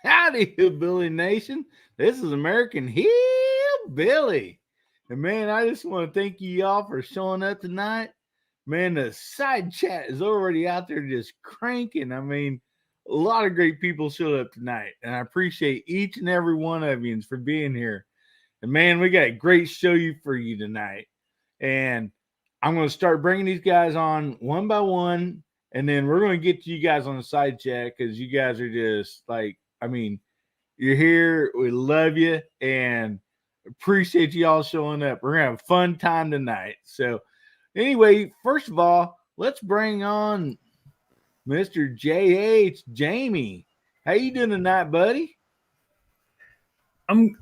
Howdy, Hillbilly Nation. This is American Hillbilly. And man, I just want to thank you all for showing up tonight. Man, the side chat is already out there just cranking. I mean, a lot of great people showed up tonight, and I appreciate each and every one of you for being here. And man, we got a great show for you tonight. And I'm going to start bringing these guys on one by one, and then we're going to get to you guys on the side chat because you guys are just like, I mean, you're here. We love you and appreciate you all showing up. We're going to have a fun time tonight. So, anyway, first of all, let's bring on Mr. J.H. Jamie. How you doing tonight, buddy? I'm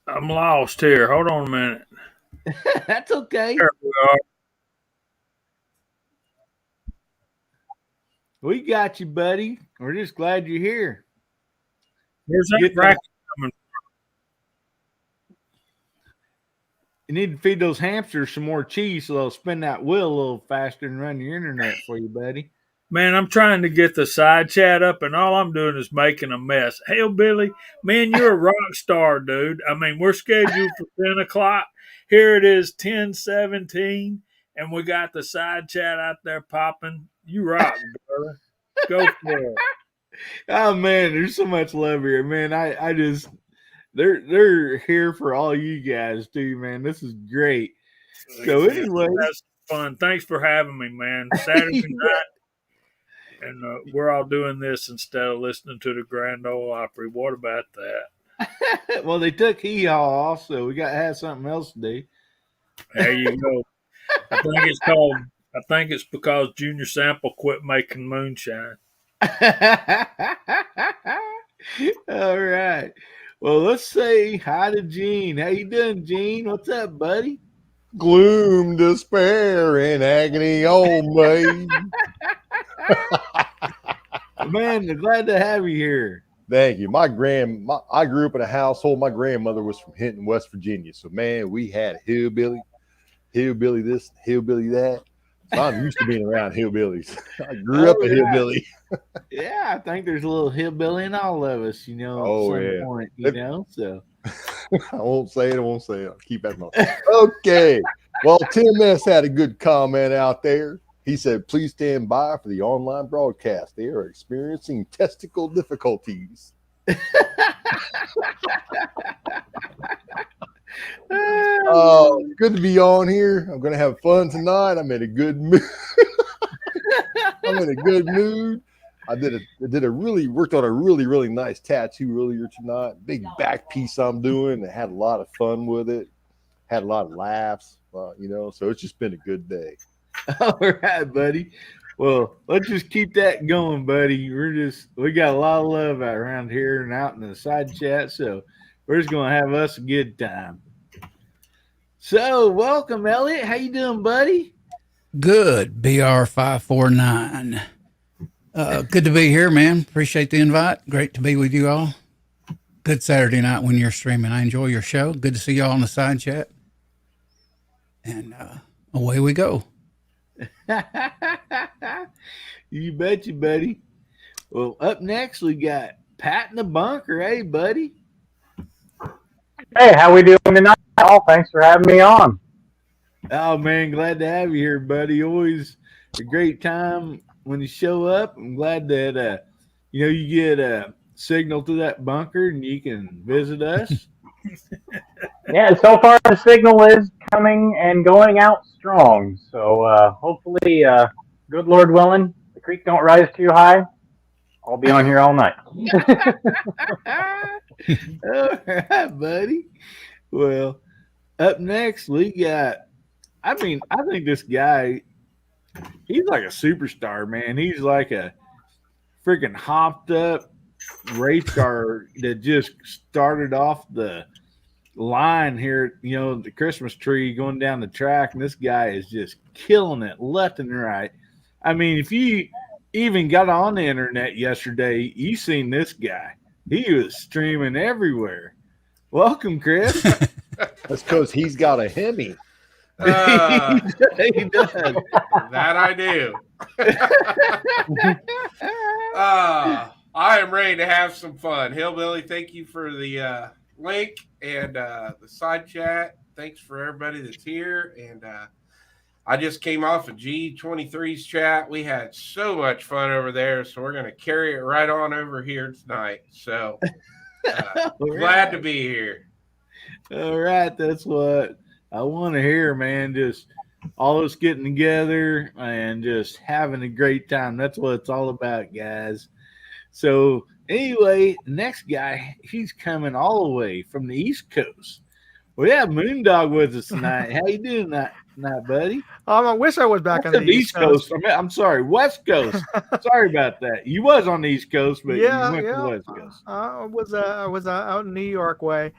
lost here. Hold on a minute. That's okay. There we are. We got you, buddy. We're just glad you're here. Where's that racket coming from? You need to feed those hamsters some more cheese so they'll spin that wheel a little faster and run your internet for you, buddy. Man, I'm trying to get the side chat up, and all I'm doing is making a mess. Hillbilly, man, you're a rock star, dude. I mean, we're scheduled for 10 o'clock. Here it is, 10:17, and we got the side chat out there popping. You rock, brother. Go for it. Oh, man, there's so much love here. Man, I just – they're here for all you guys, too, man. This is great. So, anyway. That's fun. Thanks for having me, man. Saturday night. And we're all doing this instead of listening to the Grand Ole Opry. What about that? Well, they took Hee-Haw off, so we got to have something else to do. There you go. I think it's because Junior Sample quit making moonshine. All right. Well, let's say hi to Gene. How you doing, Gene? What's up, buddy? Gloom, despair, and agony, oh me. Man, glad to have you here. Thank you. I grew up in a household. My grandmother was from Hinton, West Virginia. So, man, we had hillbilly this, hillbilly that. So I'm used to being around hillbillies. I grew up a hillbilly. Yeah, I think there's a little hillbilly in all of us, at some point, so. I won't say it. I'll keep that in mind. Okay. Well, Tim S. had a good comment out there. He said, please stand by for the online broadcast. They are experiencing testicle difficulties. Oh, good to be on here. I'm going to have fun tonight. I'm in a good mood. I worked on a really nice tattoo earlier tonight. Big back piece I'm doing. I had a lot of fun with it. Had a lot of laughs, so it's just been a good day. All right, buddy. Well, let's just keep that going, buddy. We got a lot of love out around here and out in the side chat, so we're just going to have us a good time. So, welcome, Elliot. How you doing, buddy? Good, BR549. Good to be here, man. Appreciate the invite. Great to be with you all. Good Saturday night when you're streaming. I enjoy your show. Good to see y'all on the side chat. And away we go. You bet you, buddy. Well, up next we got Pat in the bunker. Hey, buddy. Hey, how we doing tonight? Oh, thanks for having me on. Oh, man, glad to have you here, buddy. Always a great time when you show up. I'm glad that, you get a signal to that bunker and you can visit us. Yeah, so far the signal is coming and going out strong. So hopefully, good Lord willing, the creek don't rise too high. I'll be on here all night. All right, buddy. Well, up next we got, I think this guy, he's like a superstar, man. He's like a freaking hopped up race car that just started off the line here, the Christmas tree going down the track, and this guy is just killing it left and right. I mean, if you even got on the internet yesterday, you seen this guy. He was streaming everywhere. Welcome, Chris. That's because he's got a Hemi. He does. That I do. I am ready to have some fun. Hillbilly, thank you for the link and the side chat. Thanks for everybody that's here. And I just came off of G23's chat. We had so much fun over there. So we're going to carry it right on over here tonight. So glad to be here. All right. That's what I want to hear, man. Just all of us getting together and just having a great time. That's what it's all about, guys. So anyway, next guy, he's coming all the way from the East Coast. We have Moondog with us tonight. How you doing tonight, buddy? I wish I was back on the East Coast. I'm sorry, West Coast. Sorry about that. You was on the East Coast, but you went to the West Coast. I was out in New York way,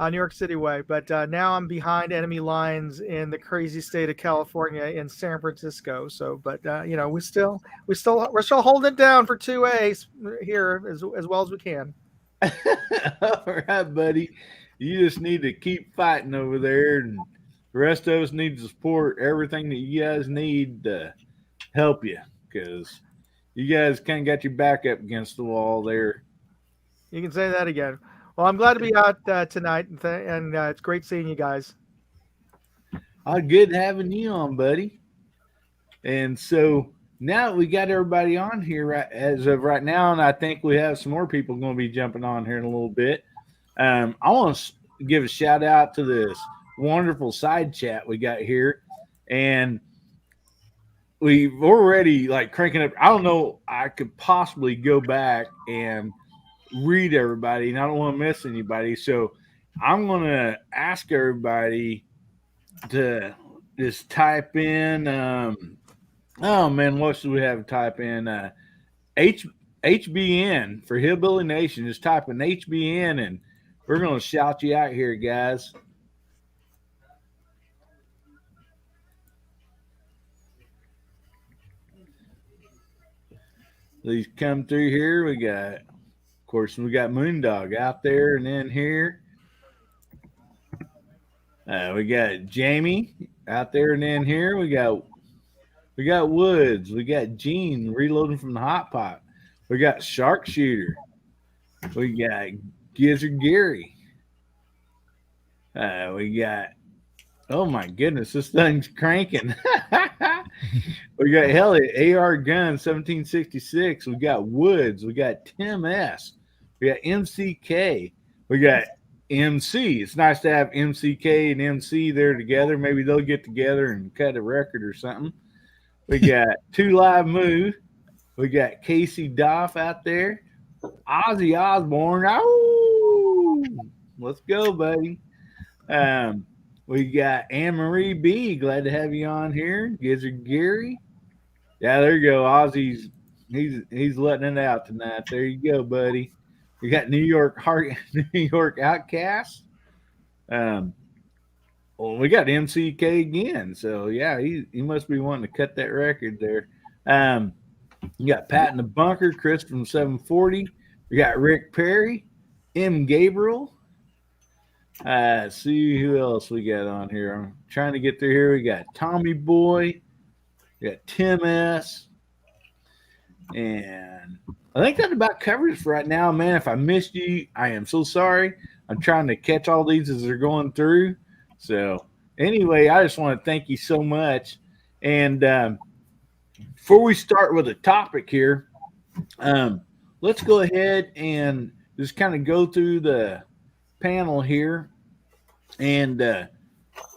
New York City way, but now I'm behind enemy lines in the crazy state of California in San Francisco. So, but we're still holding it down for 2A here as well as we can. All right, buddy. You just need to keep fighting over there, and the rest of us need to support everything that you guys need to help you, because you guys kind of got your back up against the wall there. You can say that again. Well, I'm glad to be out tonight, and it's great seeing you guys. Good having you on, buddy. And so now we got everybody on here as of right now, and I think we have some more people going to be jumping on here in a little bit. I want to give a shout out to this wonderful side chat we got here, and we've already cranking up. I don't know. I could possibly go back and read everybody, and I don't want to miss anybody. So I'm going to ask everybody to just type in. What should we have to type in? HBN for Hillbilly Nation. Just type in HBN, and we're going to shout you out here, guys. These come through here. We got Moondog out there and in here. We got Jamie out there and in here. We got Woods. We got Gene reloading from the hot pot. We got Sharpshooter. We got Gizzard Gary. We got, oh my goodness, this thing's cranking. We got Elliot, AR Gun 1766. We got Woods. We got Tim S. We got MCK. We got MC. It's nice to have MCK and MC there together. Maybe they'll get together and cut a record or something. We got Two Live Move. We got Casey Doff out there. Ozzy Osbourne. Oh, let's go, buddy. We got Anne-Marie B. Glad to have you on here. Gizzard Gary. Yeah, there you go. Ozzy's he's letting it out tonight. There you go, buddy. We got New York Outcast. We got MCK again. So yeah, he must be wanting to cut that record there. You got Pat in the Bunker, Chris from 740. We got Rick Perry, M. Gabriel. See who else we got on here. I'm trying to get through here. We got Tommy Boy. We got Tim S. And I think that about covers for right now, man. If I missed you, I am so sorry. I'm trying to catch all these as they're going through. So anyway, I just want to thank you so much. And before we start with a topic here, let's go ahead and just kind of go through the panel here and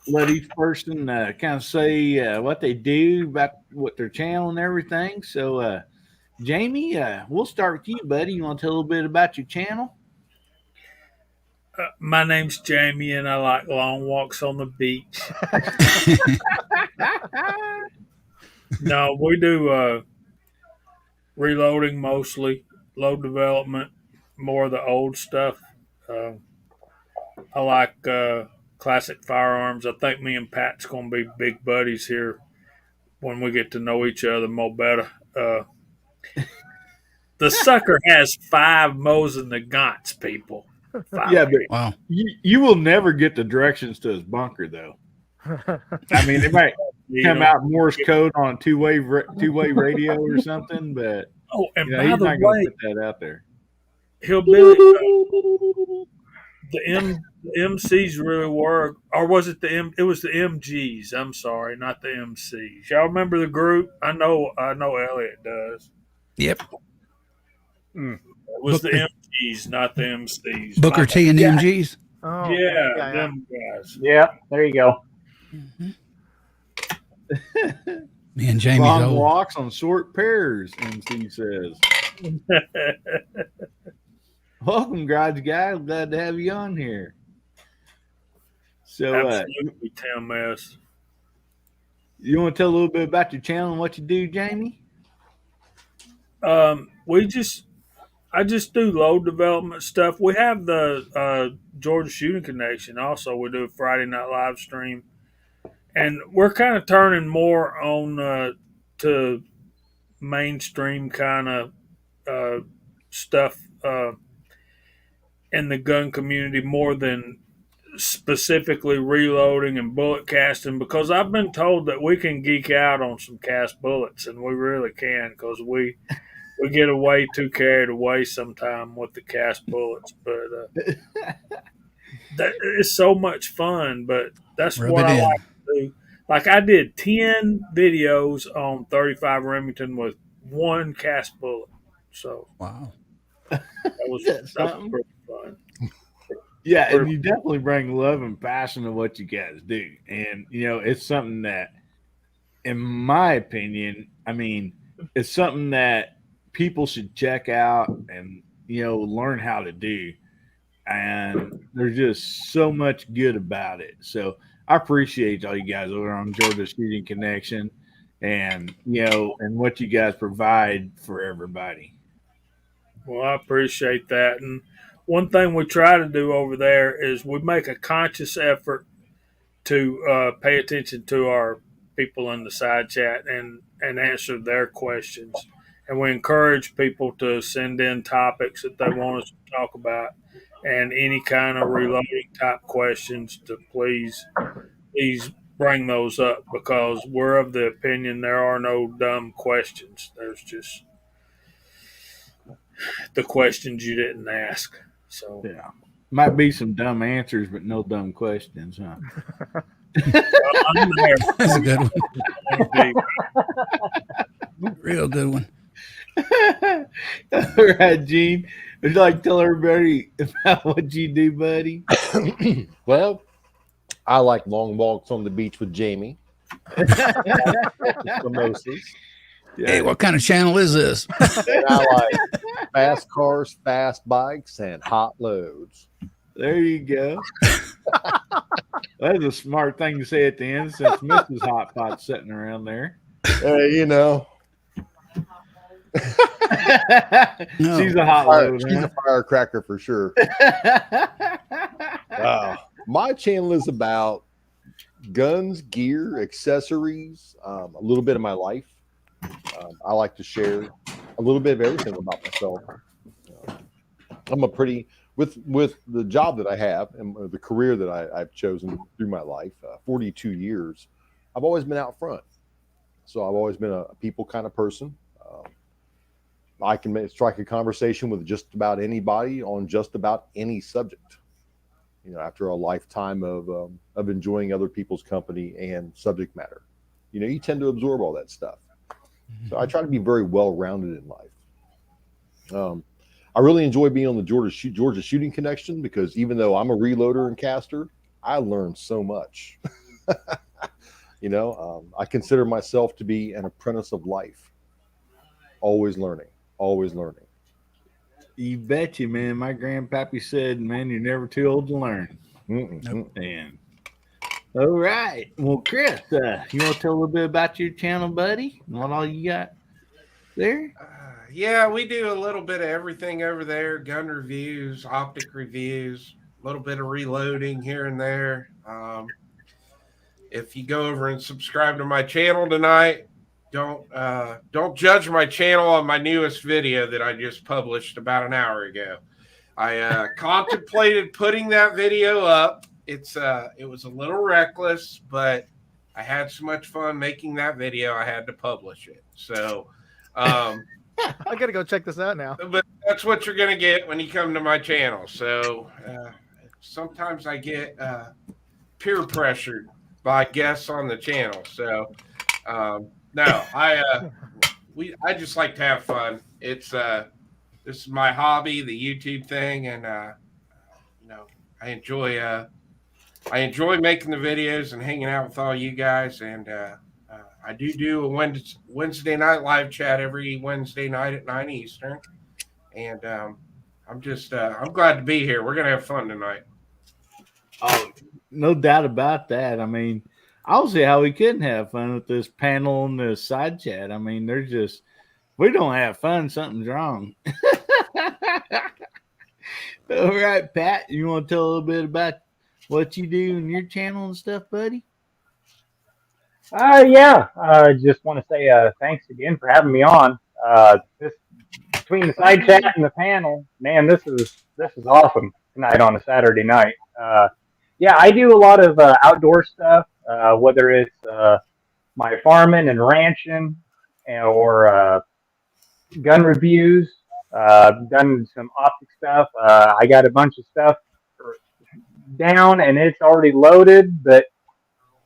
let each person kind of say what they do, about what their channel and everything. So Jamie, we'll start with you, buddy. You want to tell a little bit about your channel? My name's Jamie, and I like long walks on the beach. No, we do reloading mostly, load development, more of the old stuff. I like classic firearms. I think me and Pat's going to be big buddies here when we get to know each other more better. The sucker has 5 Mosin Nagants, people. 5. Yeah, but Wow. you will never get the directions to his bunker, though. I mean, it might come out Morse code on two-way radio or something, but Oh, and Yeah, by he's the not going way, to put that out there. Hillbilly, the MCs really were, or was it the M? It was the MGs. I'm sorry, not the MCs. Y'all remember the group? I know Elliot does. Yep. It was the Booker, MGs, not the MCs. My Booker bad. T and the MGs. Oh, Yeah, okay. Yeah. them guys. Yeah, there you go. Me and Jamie's Long old. walks on short pairs, MC says. Welcome, Garage Guy. I'm glad to have you on here. So, Absolutely, Tim S. you want to tell a little bit about your channel and what you do, Jamie? I just do load development stuff. We have the Georgia Shooting Connection. Also, we do a Friday night live stream, and we're kind of turning more on to mainstream kind of stuff in the gun community more than specifically reloading and bullet casting, because I've been told that we can geek out on some cast bullets, and we really can, because we get away too carried away sometime with the cast bullets. But that is so much fun. But that's Rub what it I in. like to do. Like I did 10 videos on 35 Remington with one cast bullet. So Wow. that was Something. pretty fun. Yeah, and you definitely bring love and passion to what you guys do. And, it's something that, in my opinion, it's something that people should check out and, learn how to do. And there's just so much good about it. So I appreciate all you guys over on Georgia Shooting Connection and, and what you guys provide for everybody. Well, I appreciate that. And one thing we try to do over there is we make a conscious effort to pay attention to our people in the side chat and answer their questions. And we encourage people to send in topics that they want us to talk about and any kind of reloading type questions to please bring those up, because we're of the opinion there are no dumb questions. There's just the questions you didn't ask. So Yeah. Might be some dumb answers, but no dumb questions, huh? I'm there. That's a good one. Real good one. All right, Gene. Would you like to tell everybody about what you do, buddy? Well, I like long walks on the beach with Jamie. Mimosas. Hey, what kind of channel is this? And I like fast cars, fast bikes, and hot loads. There you go. That's a smart thing to say at the end, since Mrs. Hot Pot's sitting around there. No. She's a hot load. She's a firecracker for sure. My channel is about guns, gear, accessories, a little bit of my life. I like to share a little bit of everything about myself. I'm a pretty with the job that I have and the career that I've chosen through my life, 42 years. I've always been out front, so I've always been a people kind of person. I can strike a conversation with just about anybody on just about any subject. After a lifetime of enjoying other people's company and subject matter, you tend to absorb all that stuff. So I try to be very well-rounded in life. I really enjoy being on the Georgia Shooting Connection, because even though I'm a reloader and caster, I learned so much. I consider myself to be an apprentice of life. Always learning, always learning. You bet you, man. My grandpappy said, man, you're never too old to learn. Nope. And all right. Well, Chris, you want to tell a little bit about your channel, buddy? And what all you got there? Yeah, we do a little bit of everything over there. Gun reviews, optic reviews, a little bit of reloading here and there. If you go over and subscribe to my channel tonight, don't judge my channel on my newest video that I just published about an hour ago. I contemplated putting that video up. It was a little reckless, but I had so much fun making that video, I had to publish it. So I gotta go check this out now. But that's what you're gonna get when you come to my channel. So sometimes I get peer pressured by guests on the channel. So no, I just like to have fun. It's this is my hobby, the YouTube thing, and you know, I enjoy making the videos and hanging out with all you guys. And I do a Wednesday night live chat every Wednesday night at 9 Eastern. And I'm glad to be here. We're gonna have fun tonight. Oh, no doubt about that. I mean, I don't see how we couldn't have fun with this panel and this side chat. I mean, we don't have fun, something's wrong. All right, Pat, you want to tell a little bit about what you do in your channel and stuff, buddy? Yeah. Just want to say thanks again for having me on. This between the side chat and the panel, man, this is awesome tonight on a Saturday night. Yeah, I do a lot of outdoor stuff, whether it's my farming and ranching or gun reviews. Done some optic stuff. I got a bunch of stuff down and it's already loaded, but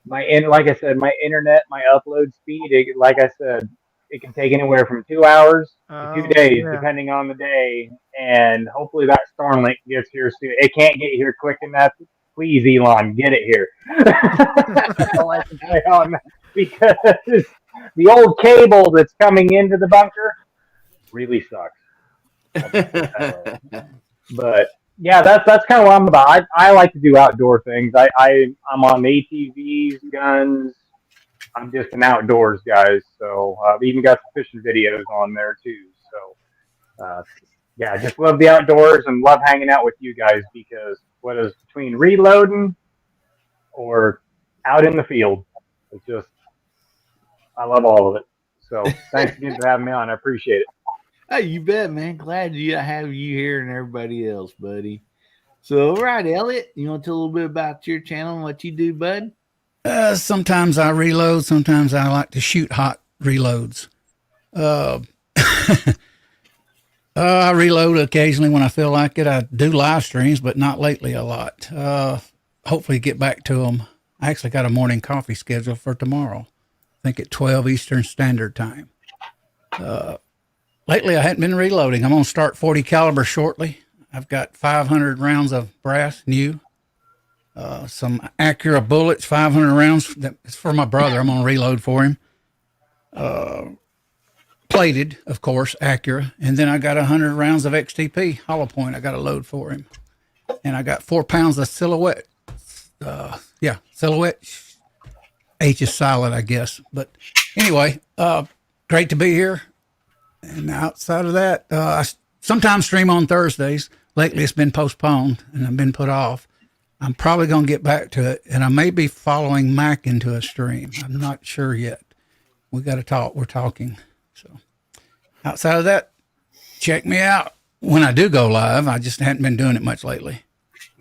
like I said, my internet, my upload speed, like I said, it can take anywhere from 2 hours to 2 days, depending on the day. And hopefully that Starlink gets here soon. It can't get here quick enough. Please, Elon, get it here. That's all I can say on that, because the old cable that's coming into the bunker really sucks. But yeah, that's kind of what I'm about. I like to do outdoor things. I'm on ATVs, guns. I'm just an outdoors guy. So I've even got some fishing videos on there too. So yeah, I just love the outdoors and love hanging out with you guys, because what is between reloading or out in the field, it's just, I love all of it. So thanks again for having me on. I appreciate it. Hey, you bet, man. Glad to have you here and everybody else, buddy. So, all right, Elliot, you want to tell a little bit about your channel and what you do, bud? Sometimes I reload. Sometimes I like to shoot hot reloads. I reload occasionally when I feel like it. I do live streams, but not lately a lot. Hopefully get back to them. I actually got a morning coffee scheduled for tomorrow. I think at 12 Eastern Standard Time. Lately, I hadn't been reloading. I'm going to start 40 caliber shortly. I've got 500 rounds of brass new, some Acura bullets, 500 rounds. That's for my brother. I'm going to reload for him. Plated, of course, Acura. And then I got 100 rounds of XTP hollow point I got to load for him. And I got 4 pounds of Silhouette. Silhouette. H is silent, I guess. But anyway, great to be here. And outside of that, I sometimes stream on Thursdays. Lately, it's been postponed and I've been put off. I'm probably going to get back to it, and I may be following Mac into a stream. I'm not sure yet. We got to talk. We're talking. So outside of that, check me out when I do go live. I just hadn't been doing it much lately.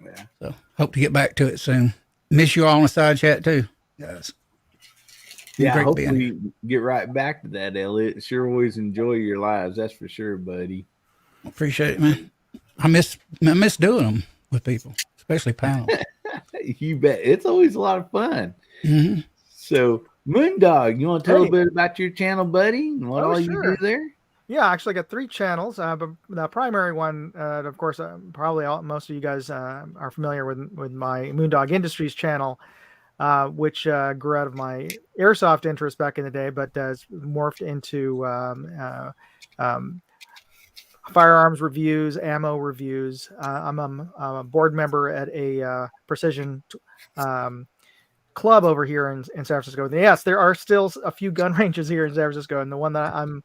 Yeah. So hope to get back to it soon. Miss you all in the side chat too, guys. Yeah, Great hopefully being we get right back to that, Elliot. Sure always enjoy your lives. That's for sure, buddy. Appreciate it, man. I miss doing them with people, especially panels. You bet. It's always a lot of fun. Mm-hmm. So, Moondog, you want to tell a little bit about your channel, buddy, and what all you do there? Yeah, actually, I got 3 channels. But the primary one, of course, probably most of you guys are familiar with my Moondog Industries channel, which grew out of my airsoft interest back in the day, but has morphed into firearms reviews, ammo reviews. I'm a board member at a precision club over here in San Francisco. Yes, there are still a few gun ranges here in San Francisco, and the one that I'm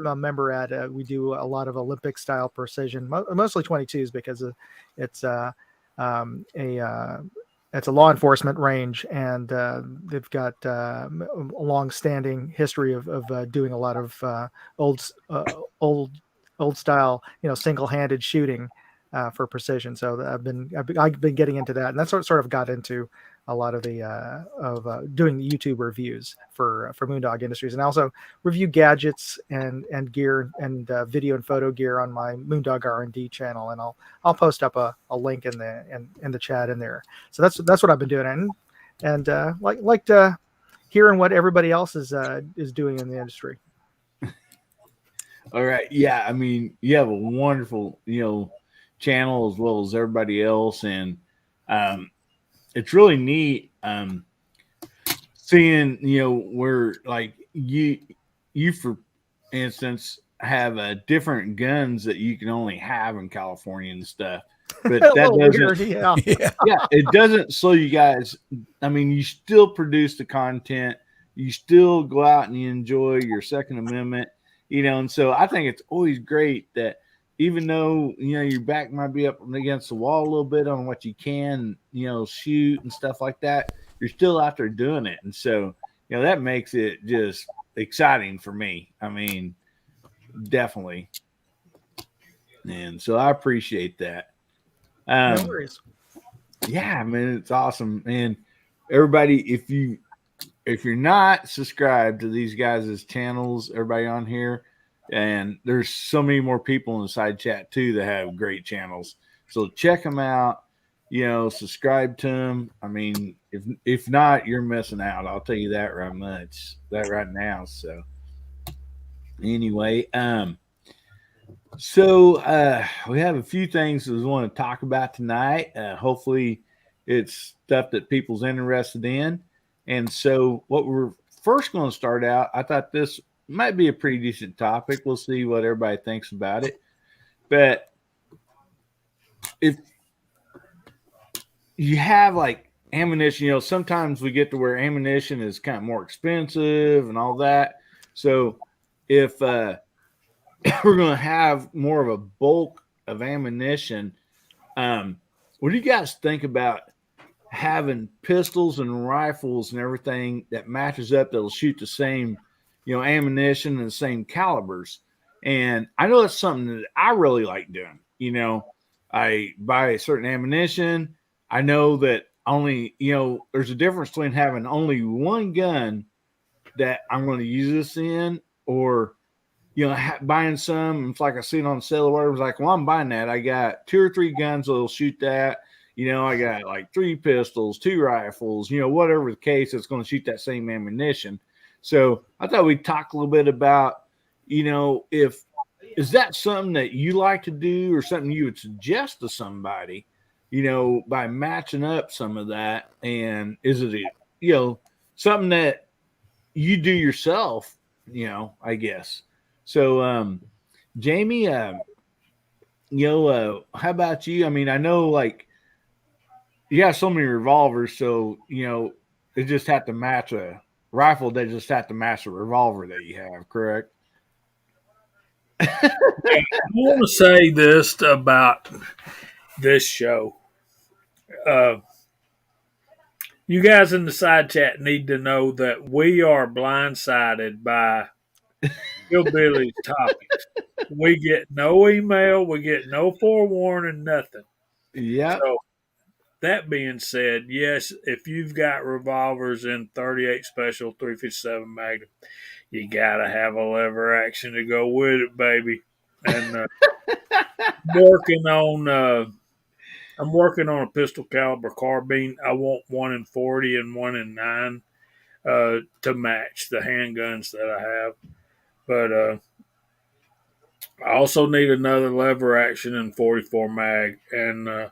a member at, we do a lot of Olympic style precision, mostly 22s, because it's a law enforcement range, and they've got a long-standing history of doing a lot of old style, single-handed shooting for precision. So I've been getting into that, and that's what sort of got into a lot of the doing the YouTube reviews for Moondog Industries, and I also review gadgets and gear and video and photo gear on my Moondog R&D channel, and I'll post up a link in the chat in there. So that's what I've been doing, and like to hearing what everybody else is doing in the industry. All right. Yeah. I mean, you have a wonderful, channel as well as everybody else. And it's really neat seeing, where like you, for instance, have different guns that you can only have in California and stuff. But that doesn't, weird, yeah. it doesn't slow you guys. I mean, you still produce the content. You still go out and you enjoy your Second Amendment. And so I think it's always great that even though, your back might be up against the wall a little bit on what you can, shoot and stuff like that, you're still out there doing it. And so, that makes it just exciting for me. I mean, definitely. And so I appreciate that. No worries. Yeah, man, it's awesome. And everybody, if you're not subscribed to these guys' channels, everybody on here, and there's so many more people in the side chat too that have great channels. So check them out, subscribe to them. I mean, if not, you're missing out. I'll tell you that right now. So anyway, so we have a few things that we want to talk about tonight. Hopefully it's stuff that people's interested in. And so what we're first going to start out, I thought this might be a pretty decent topic. We'll see what everybody thinks about it. But if you have like ammunition, sometimes we get to where ammunition is kind of more expensive and all that. So if we're going to have more of a bulk of ammunition, what do you guys think about having pistols and rifles and everything that matches up that'll shoot the same, ammunition and the same calibers? And I know that's something that I really like doing. I buy a certain ammunition. I know that only, there's a difference between having only one gun that I'm going to use this in, or, buying some. It's like I see it on sale or whatever. It's like, well, I'm buying that. I got 2 or 3 guns that'll shoot that. I got like 3 pistols, 2 rifles, whatever the case, it's going to shoot that same ammunition. So I thought we'd talk a little bit about, is that something that you like to do or something you would suggest to somebody, by matching up some of that? And is it, something that you do yourself, I guess. So, Jamie, how about you? I mean, I know like, you have so many revolvers, so they just have to match a rifle. They just have to match a revolver that you have, correct? I want to say this about this show. You guys in the side chat need to know that we are blindsided by Hillbilly's topics. We get no email, we get no forewarning, nothing. Yeah. So, that being said, yes, if you've got revolvers in 38 Special 357 Magnum, you got to have a lever action to go with it, baby. And I'm working on a pistol caliber carbine. I want 1 in 40 and 1 in 9 to match the handguns that I have. But I also need another lever action in 44 mag. And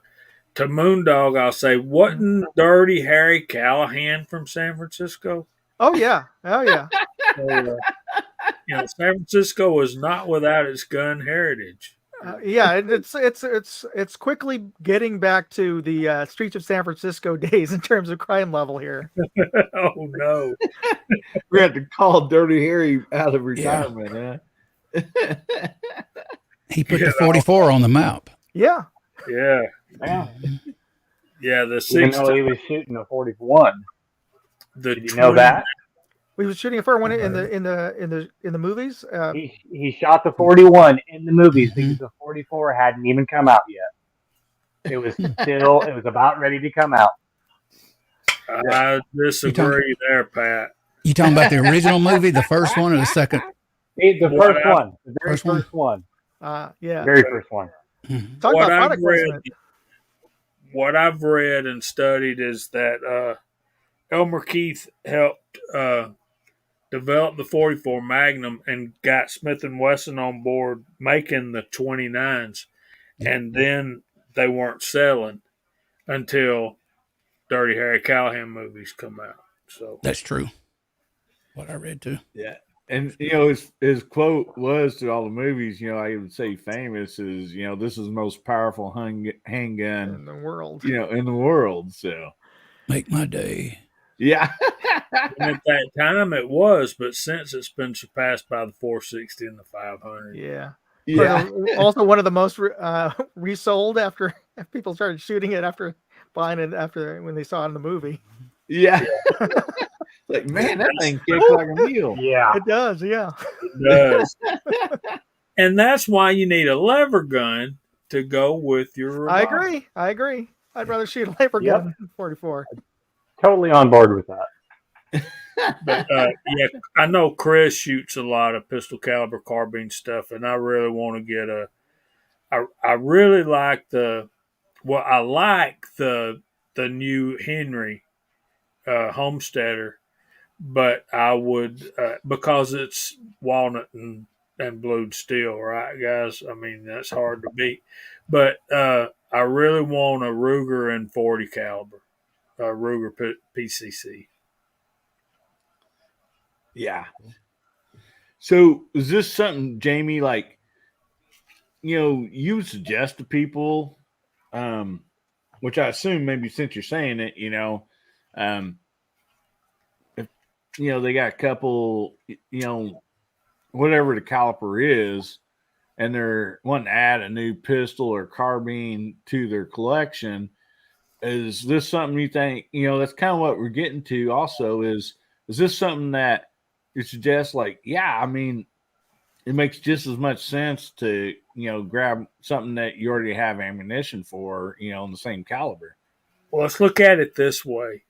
to Moondog, I'll say, wasn't Dirty Harry Callahan from San Francisco? Oh yeah. So, San Francisco is not without its gun heritage. Yeah, it's quickly getting back to the streets of San Francisco days in terms of crime level here. Oh no, we had to call Dirty Harry out of retirement, huh? He put the 44 on the map. Yeah. Yeah. The 60. Even though he was shooting a 41. Did you know that? We was shooting a 41 in the movies. He shot the 41 in the movies because the 44 hadn't even come out yet. It was about ready to come out. I disagree there, Pat. You talking about the original movie, the first one, or the second? The What first I- one. The very First one? first one. Yeah. Very first one. Talk What about I've product read, placement. what I've read and studied is that Elmer Keith helped develop the 44 Magnum and got Smith and Wesson on board making the 29s, and then they weren't selling until Dirty Harry Callahan movies come out. So That's true. What I read too. Yeah. And his quote was to all the movies, I would say famous is, this is the most powerful handgun, In the world. in the world. So Make my day. yeah. and at that time it was, but since it's been surpassed by the 460 and the 500. Yeah. Yeah. Also, one of the most resold after people started shooting it after buying it after when they saw it in the movie. Yeah. Like, man, that thing kicks like a mule. Yeah. It does, yeah. It does. And that's why you need a lever gun to go with your revolver. I agree. I'd rather shoot a lever Yep. gun than 44. Totally on board with that. But yeah, I know Chris shoots a lot of pistol caliber carbine stuff, and I really want to get I really like the new Henry Homesteader, but I would because it's walnut and blued steel, right, guys? I mean, that's hard to beat. But I really want a Ruger and 40 caliber, Ruger PCC. Yeah. So is this something, Jamie, like, you would suggest to people, which I assume maybe since you're saying it, if, they got a couple, whatever the caliper is, and they're wanting to add a new pistol or carbine to their collection, is this something you think, that's kind of what we're getting to also is this something that you suggest, like, yeah, I mean, it makes just as much sense to, grab something that you already have ammunition for, in the same caliber. Well, let's look at it this way.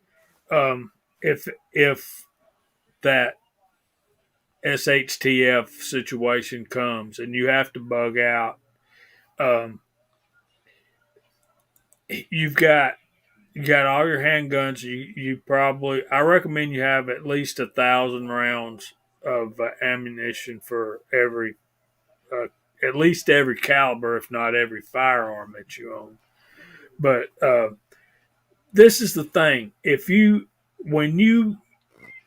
If that SHTF situation comes and you have to bug out, you've got all your handguns. You probably, I recommend you have at least 1,000 rounds of ammunition for every, at least every caliber, if not every firearm that you own. But this is the thing: when you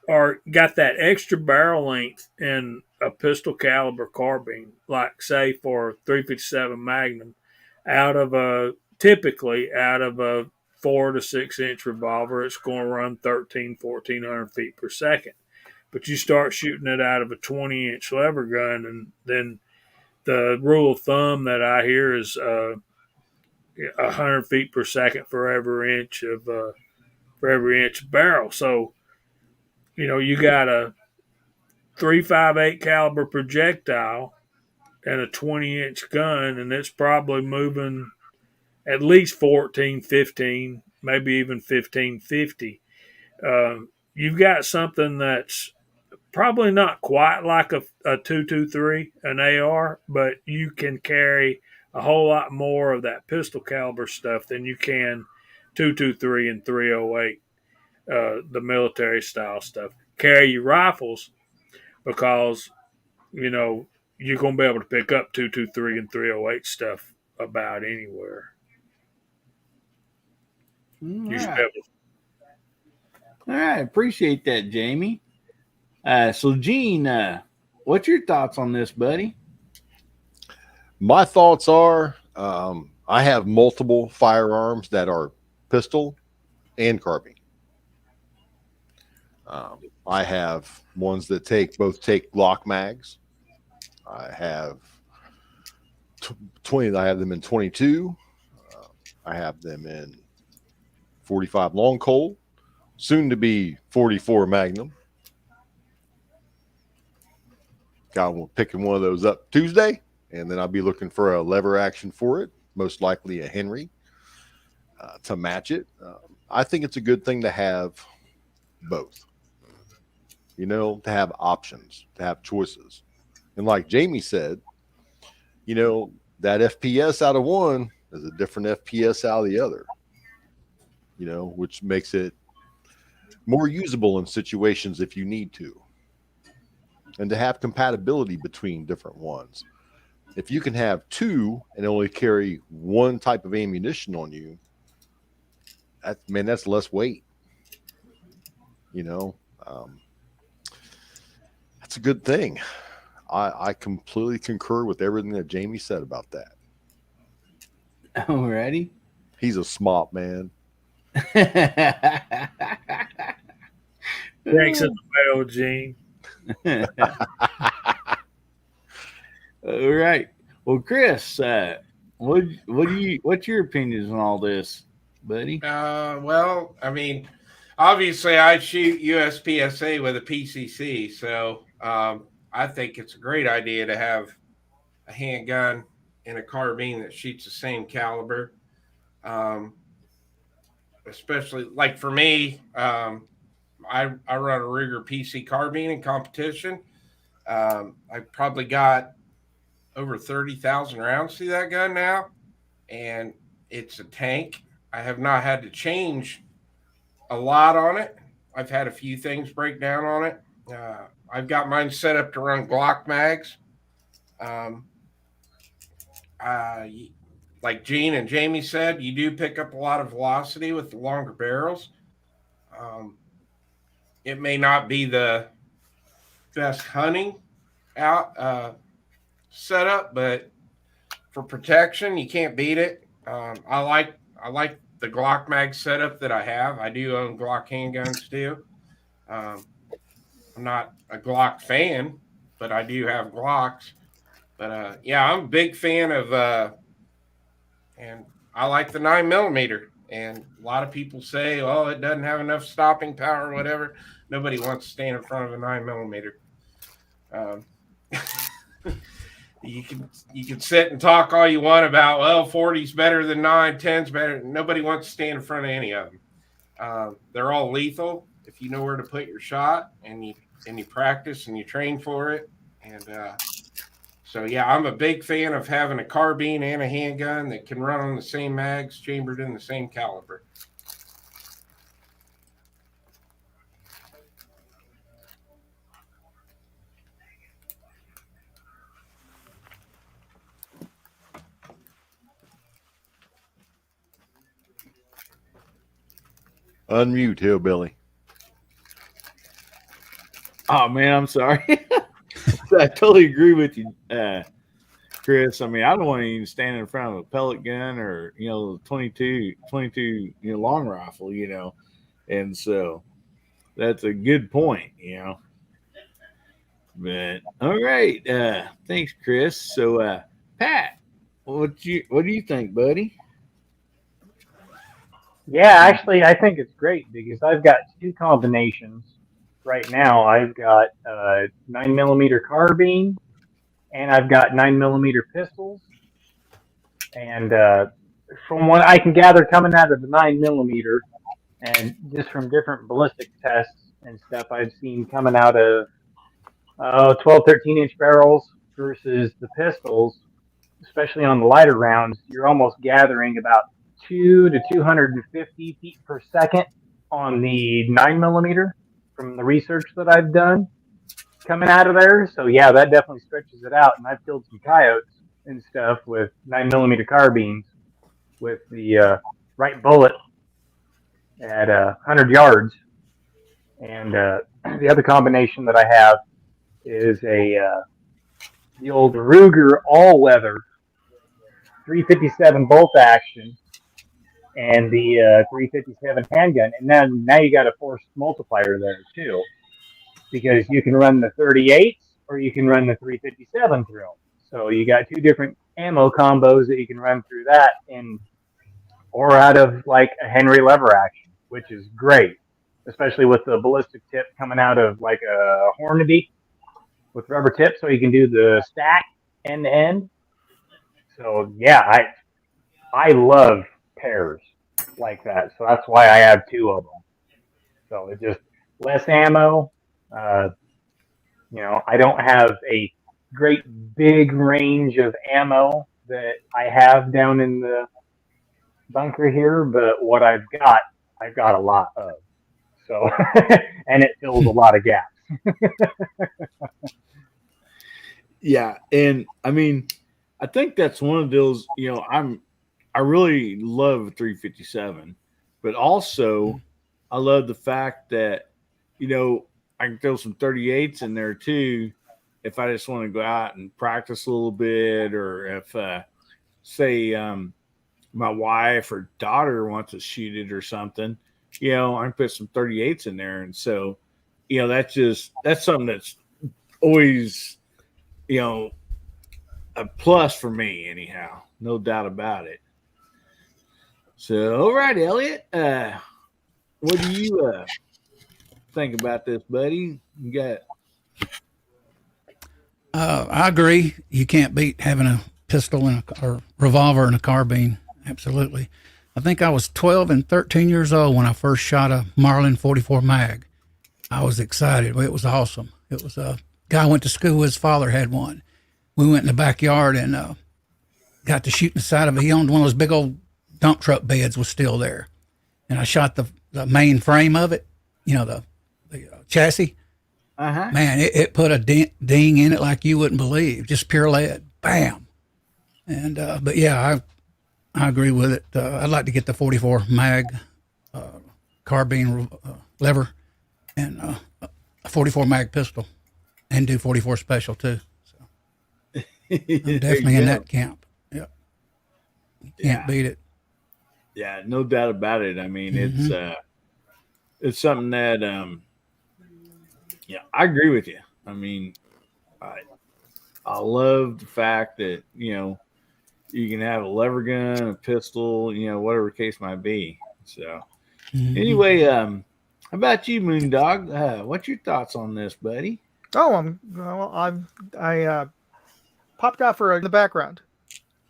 got that extra barrel length in a pistol caliber carbine, like say for 357 Magnum, typically out of a 4 to 6 inch revolver, it's going to run 1,400 feet per second. But you start shooting it out of a 20 inch lever gun, and then the rule of thumb that I hear is 100 feet per second for every inch of barrel. So, you got a 358 caliber projectile and a 20 inch gun, and it's probably moving at least 14, 15, maybe even 1550. You've got something that's probably not quite like a 223, an AR, but you can carry a whole lot more of that pistol caliber stuff than you can 223 and 308, the military style stuff. Carry your rifles because, you're going to be able to pick up 223 and 308 stuff about anywhere. You should be able to. All right. Appreciate that, Jamie. So, Gene, what's your thoughts on this, buddy? My thoughts are I have multiple firearms that are pistol and carbine. I have ones that take Glock mags. I have 20. I have them in 22. I have them in 45 long Colt, soon to be 44 Magnum. Got picking one of those up Tuesday, and then I'll be looking for a lever action for it, most likely a Henry to match it. I think it's a good thing to have both. To have options, to have choices. And like Jamie said, that FPS out of one is a different FPS out of the other, which makes it more usable in situations if you need to. And to have compatibility between different ones. If you can have two and only carry one type of ammunition on you, that's less weight. That's a good thing. I completely concur with everything that Jamie said about that. Alrighty. He's a smart man. Thanks in the mail, Gene. All right. Well, Chris, what's your opinions on all this, buddy? Well, I mean, obviously I shoot USPSA with a PCC, so I think it's a great idea to have a handgun and a carbine that shoots the same caliber. Especially like for me, I run a Ruger PC carbine in competition. I probably got over 30,000 rounds through that gun now, and it's a tank. I have not had to change a lot on it. I've had a few things break down on it. I've got mine set up to run Glock mags. Like Gene and Jamie said, you do pick up a lot of velocity with the longer barrels. It may not be the best hunting out setup, but for protection, you can't beat it. I like the Glock mag setup that I have. I do own Glock handguns too. I'm not a Glock fan, but I do have Glocks. But yeah, I'm a big fan of, and I like the 9mm. And a lot of people say, "Oh, it doesn't have enough stopping power, or whatever." Nobody wants to stand in front of a 9mm. You can sit and talk all you want about, well, 40's better than 9, 10's better. Nobody wants to stand in front of any of them. They're all lethal if you know where to put your shot and you practice and you train for it. And so yeah, I'm a big fan of having a carbine and a handgun that can run on the same mags, chambered in the same caliber. Unmute, Hillbilly. Oh man, I'm sorry. I totally agree with you, Chris. I mean, I don't want to even stand in front of a pellet gun or 22 long rifle, and so that's a good point, But all right, thanks, Chris. So, Pat, what do you think, buddy? Yeah, actually, I think it's great because I've got two combinations right now. I've got 9mm carbine, and I've got 9mm pistols. And from what I can gather coming out of the 9mm, and just from different ballistic tests and stuff I've seen coming out of 12, 13-inch barrels versus the pistols, especially on the lighter rounds, you're almost gathering about 2 to 250 feet per second on the 9mm from the research that I've done coming out of there. So yeah, that definitely stretches it out. And I've killed some coyotes and stuff with 9mm carbines with the right bullet at 100 yards. And the other combination that I have is the old Ruger all-weather 357 bolt action and the 357 handgun. And then now you got a force multiplier there too, because you can run the 38s or you can run the 357 through them. So you got two different ammo combos that you can run through that or out of like a Henry lever action, which is great, especially with the ballistic tip coming out of like a Hornady with rubber tips, so you can do the stack end to end. So yeah, I love pairs. like that. So that's why I have two of them. So it's just less ammo. I don't have a great big range of ammo that I have down in the bunker here, but what I've got a lot of. So, and it fills a lot of gaps. Yeah, and I mean, I think that's one of those. I really love a 357, but also I love the fact that I can throw some 38s in there too if I just want to go out and practice a little bit, or if say my wife or daughter wants to shoot it or something, I can put some 38s in there, and so that's something that's always a plus for me anyhow, no doubt about it. So, all right, Elliot, what do you think about this, buddy? You got I agree. You can't beat having a pistol and or revolver and a carbine. Absolutely. I think I was 12 and 13 years old when I first shot a Marlin 44 mag. I was excited. It was awesome. It was a guy I went to school with. His father had one. We went in the backyard and got to shoot in the side of it. He owned one of those big old dump truck beds, was still there. And I shot the main frame of it, the chassis. Man, it put a ding in it like you wouldn't believe. Just pure lead. Bam. And but yeah, I agree with it. I'd like to get the 44 mag carbine lever and a 44 mag pistol, and do 44 special too. So I'm definitely in that camp. Yep. You can't beat it. Yeah, no doubt about it. I mean, it's something that I agree with you. I mean, I love the fact that you can have a lever gun, a pistol, whatever the case might be. So anyway, how about you, Moondog? What's your thoughts on this, buddy? Oh, I popped out for in the background.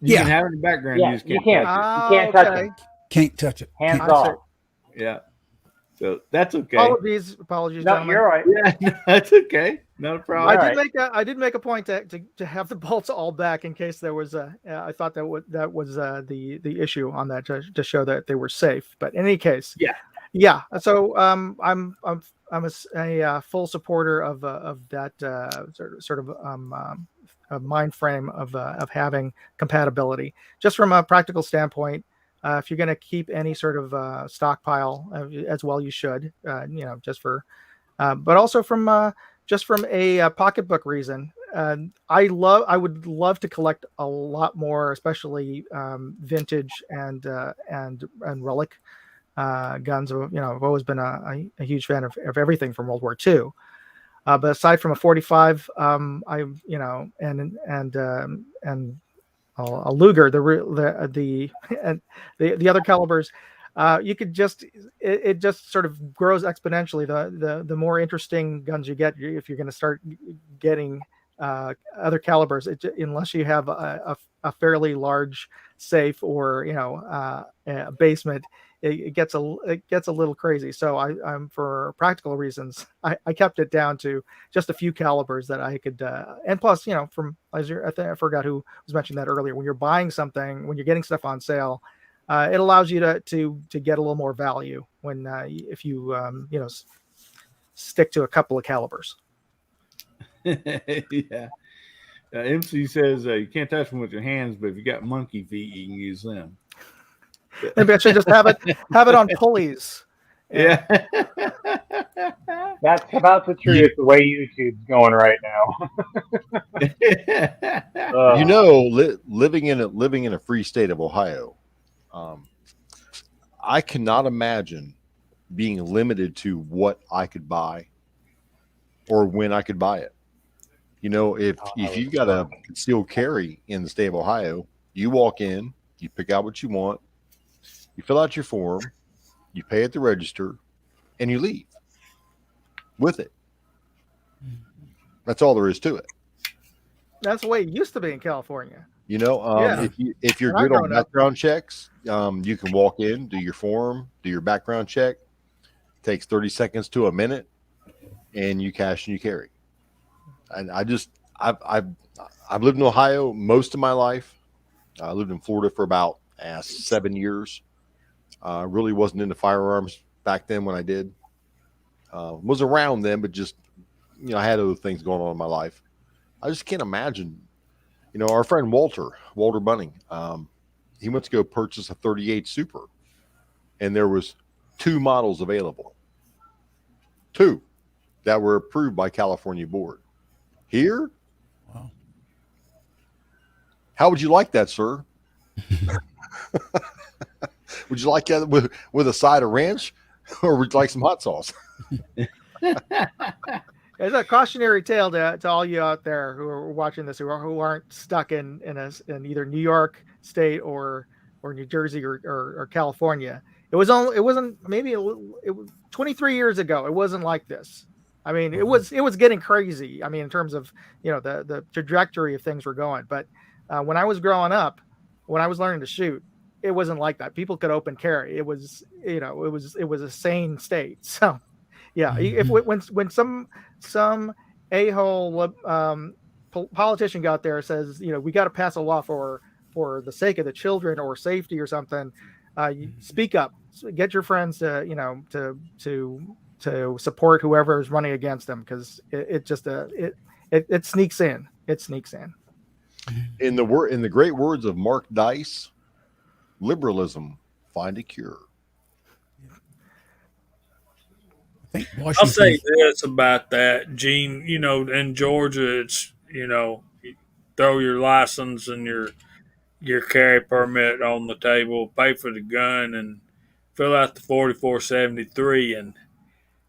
You can have it in the background. Yeah, you just can't touch you can't touch it. Can't touch it. Hands Can't. off. it. Yeah. So that's okay. Apologies, No, gentlemen. you're right. Yeah, no, that's okay. Not a problem. I did make a point to have the bolts all back in case there was I thought that was the issue on that to show that they were safe. But in any case, yeah. So I'm a full supporter of that sort of a mind frame of having compatibility. Just from a practical standpoint, if you're going to keep any sort of stockpile, as well you should, just for, but also from just from a pocketbook reason. I would love to collect a lot more, especially vintage and relic guns. I've always been a huge fan of everything from World War II. But aside from a 45, and a Luger, the other calibers, you could just it just sort of grows exponentially. The more interesting guns you get, if you're going to start getting other calibers, unless you have a fairly large safe or a basement, it gets a little crazy. So I'm for practical reasons, I kept it down to just a few calibers that I could, and plus, from I forgot who was mentioning that earlier. When you're buying something, when you're getting stuff on sale, it allows you to get a little more value when if you stick to a couple of calibers. Yeah. MC says you can't touch them with your hands, but if you got monkey feet, you can use them. Maybe I should just have it on pulleys. Yeah. That's about the truth. The way YouTube's going right now. Living in a free state of Ohio, I cannot imagine being limited to what I could buy or when I could buy it. If you got a concealed carry in the state of Ohio, you walk in, you pick out what you want, you fill out your form, you pay at the register, and you leave with it. That's all there is to it. That's the way it used to be in California. You know, Yeah. if you're When I good on growing up. background checks, you can walk in, do your form, do your background check. Takes 30 seconds to a minute, and you cash and you carry. And I've lived in Ohio most of my life. I lived in Florida for about 7 years. Really wasn't into firearms back then when I did. Was around then, but just I had other things going on in my life. I just can't imagine. Our friend Walter Bunning, he went to go purchase a 38 Super, and there was 2 models available. 2 that were approved by California board. Here, Wow. How would you like that, sir? Would you like that with a side of ranch, or would you like some hot sauce? It's a cautionary tale to all you out there who are watching this who aren't stuck in either New York State or New Jersey or California. It wasn't maybe it was 23 years ago. It wasn't like this. I mean, it was getting crazy. I mean, in terms of the trajectory of things were going. But when I was growing up, when I was learning to shoot, it wasn't like that. People could open carry. It was it was a sane state. So yeah, if when some a-hole politician got there says, we got to pass a law for the sake of the children or safety or something, you speak up, get your friends to support whoever is running against them, because it sneaks in. It sneaks in. In the great words of Mark Dice, liberalism find a cure. I'll say this about that, Gene. In Georgia, it's you throw your license and your carry permit on the table, pay for the gun, and fill out the 4473, and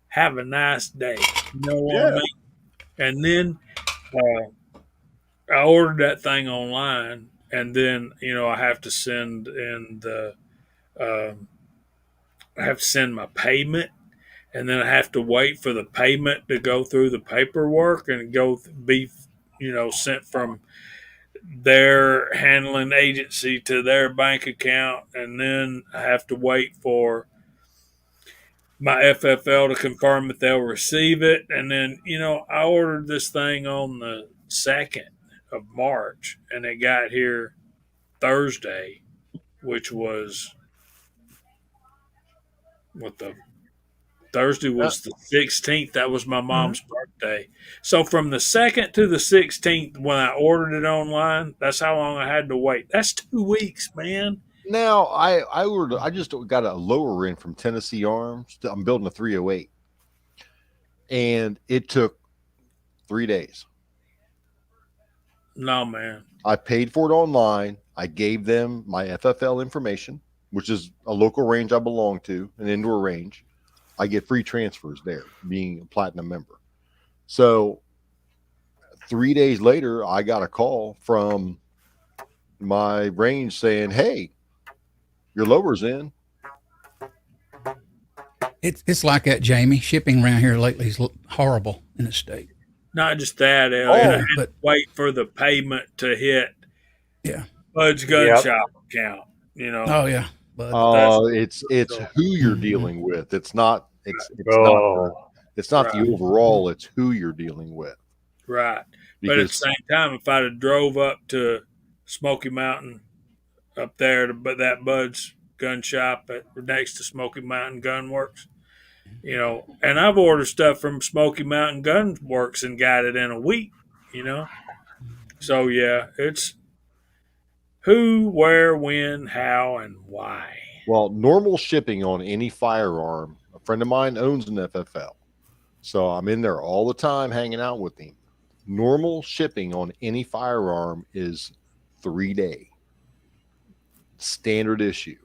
have a nice day. You know what I mean? And then I ordered that thing online, and then I have to send in I have to send my payment. And then I have to wait for the payment to go through the paperwork and be sent from their handling agency to their bank account. And then I have to wait for my FFL to confirm that they'll receive it. And then, I ordered this thing on the 2nd of March, and it got here Thursday, which was Thursday was the 16th. That was my mom's birthday. So from the 2nd to the 16th, when I ordered it online, that's how long I had to wait. That's 2 weeks, man. Now I just got a lower end from Tennessee Arms. I'm building a 308, and it took 3 days. No, man. I paid for it online. I gave them my FFL information, which is a local range I belong to, an indoor range. I get free transfers there, being a platinum member. So 3 days later, I got a call from my range saying, "Hey, your lower's in." It's like that, Jamie. Shipping around here lately is horrible in the state. Not just that, Elliot. I had but to wait for the payment to hit yeah. Bud's Gun Shop account. Oh yeah. But it's who you're dealing with. It's not the overall. It's who you're dealing with. Right. But at the same time, if I'd have drove up to Smoky Mountain up there to that Bud's Gun Shop next to Smoky Mountain Gun Works, and I've ordered stuff from Smoky Mountain Gun Works and got it in a week, So yeah, it's who, where, when, how, and why. Well, normal shipping on any firearm. A friend of mine owns an FFL, so I'm in there all the time hanging out with him. Normal shipping on any firearm is 3-day. Standard issue.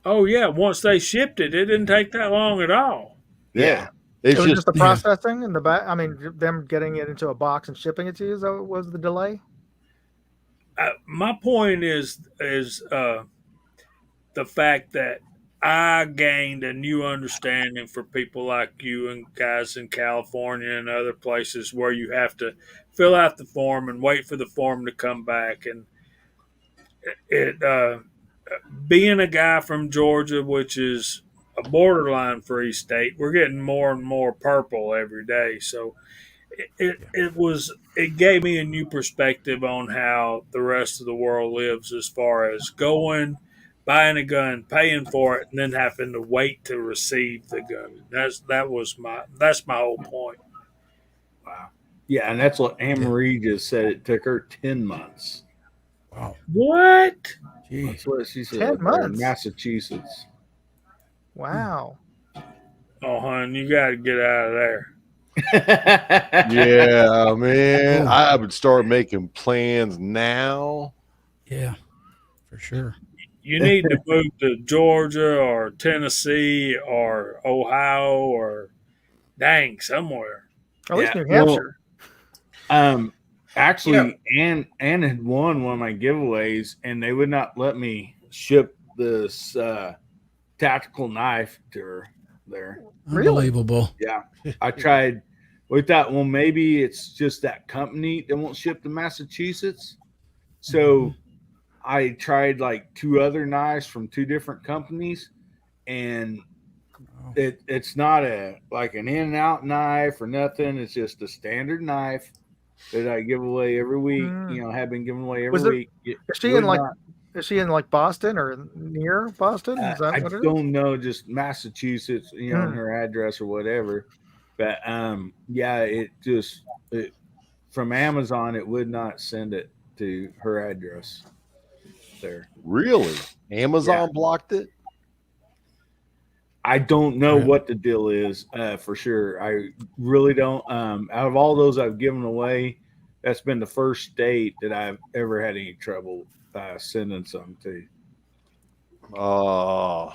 Oh yeah, once they shipped it, it didn't take that long at all. Yeah. It was just the processing and the back. I mean, them getting it into a box and shipping it to you. That was the delay. My point is the fact that I gained a new understanding for people like you and guys in California and other places where you have to fill out the form and wait for the form to come back. And it being a guy from Georgia, which is a borderline free state, we're getting more and more purple every day. So it gave me a new perspective on how the rest of the world lives as far as going, buying a gun, paying for it, and then having to wait to receive the gun. That's my whole point. Wow. Yeah, and that's what Anne Marie just said. It took her 10 months. Wow. What? Gee. That's what she said. 10 up there in months? Massachusetts. Wow. Oh, hon, you got to get out of there. Yeah, man. Oh. I would start making plans now. Yeah, for sure. You need to move to Georgia or Tennessee or Ohio or somewhere. Or at least Yeah, New Hampshire. Actually, Anne had won one of my giveaways, and they would not let me ship this tactical knife to her there. Really? Unbelievable. Yeah, I tried. We thought, well, maybe it's just that company that won't ship to Massachusetts. So I tried like 2 other knives from 2 different companies, and it's not like an in and out knife or nothing. It's just a standard knife that I give away every week. You know, have been giving away every week. Is she in like Boston or near Boston? Is that I what it is? don't know, just Massachusetts, you know, and her address or whatever. But yeah, from Amazon, it would not send it to her address there. Really? Amazon blocked it? I don't know what the deal is for sure. I really don't. Out of all those I've given away, that's been the first state that I've ever had any trouble sending something to. Oh,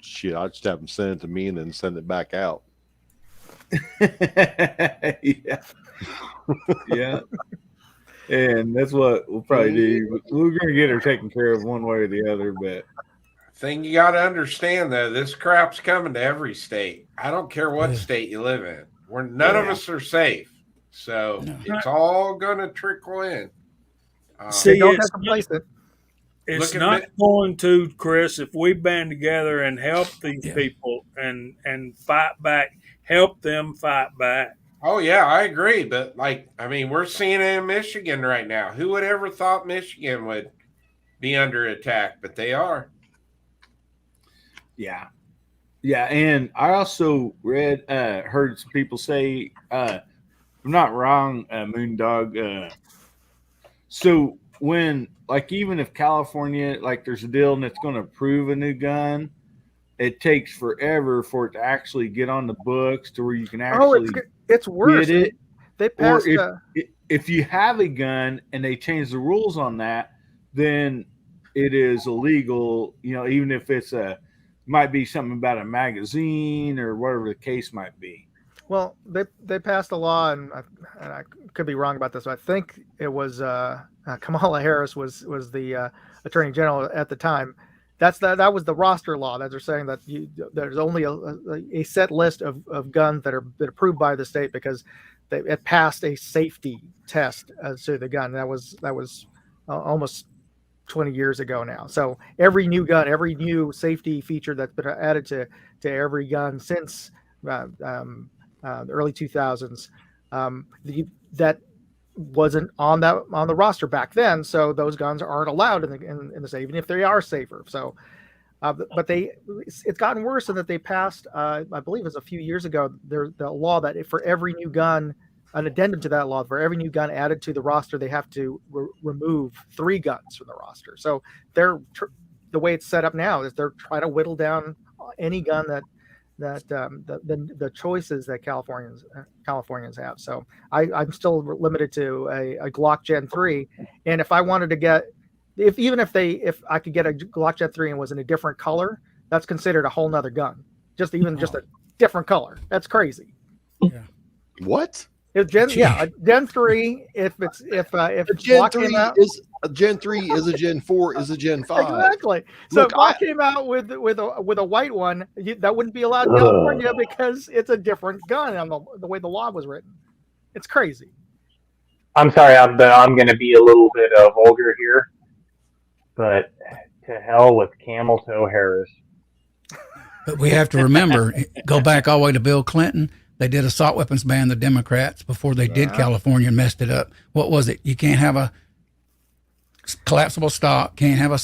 shit. I just have them send it to me and then send it back out. Yeah. Yeah. And that's what we'll probably do. We're going to get her taken care of one way or the other, but Thing you got to understand though, this crap's coming to every state. I don't care what state you live in. None of us are safe, so it's all gonna trickle in. See, Don't have to place it. it's not going to, Chris. If we band together and help these people and fight back, help them fight back. Oh yeah, I agree. But we're seeing it in Michigan right now. Who would ever thought Michigan would be under attack? But they are. yeah. Yeah, and I also heard some people say, if I'm not wrong, Moondog. So when, even if California, there's a deal and it's going to approve a new gun, it takes forever for it to actually get on the books to where you can actually it's worse. get it. They passed. If you have a gun and they change the rules on that, then it is illegal. Even if it's might be something about a magazine or whatever the case might be. Well, they passed a law, and I could be wrong about this, but I think it was Kamala Harris was the Attorney General at the time. That was the roster law that they're saying that there's only a set list of guns that are approved by the state because it passed a safety test to the gun. That was almost 20 years ago now. So every new gun, every new safety feature that's been added to every gun since the early 2000s, that wasn't on the roster back then. So those guns aren't allowed in the safe, even if they are safer. So, but it's gotten worse in that they passed, I believe it was a few years ago, the law that for every new gun, an addendum to that law, for every new gun added to the roster, they have to remove 3 guns from the roster. So the way it's set up now is they're trying to whittle down any gun that the choices that Californians have. So I'm still limited to a Glock Gen 3, and if I wanted to get, if I could get a Glock Gen 3 and was in a different color, that's considered a whole nother gun. Just a different color. That's crazy. Yeah. What? Gen 3. If Gen Glock 3 came out, A Gen 3 is a Gen 4 is a Gen 5. Exactly. So Look, if I came out with a white one, that wouldn't be allowed in California because it's a different gun on the way the law was written. It's crazy. I'm sorry, I'm going to be a little bit vulgar here, but to hell with Camel Toe Harris. But we have to remember, go back all the way to Bill Clinton. They did assault weapons ban, the Democrats, before they did California and messed it up. What was it? You can't have a collapsible stock, can't have a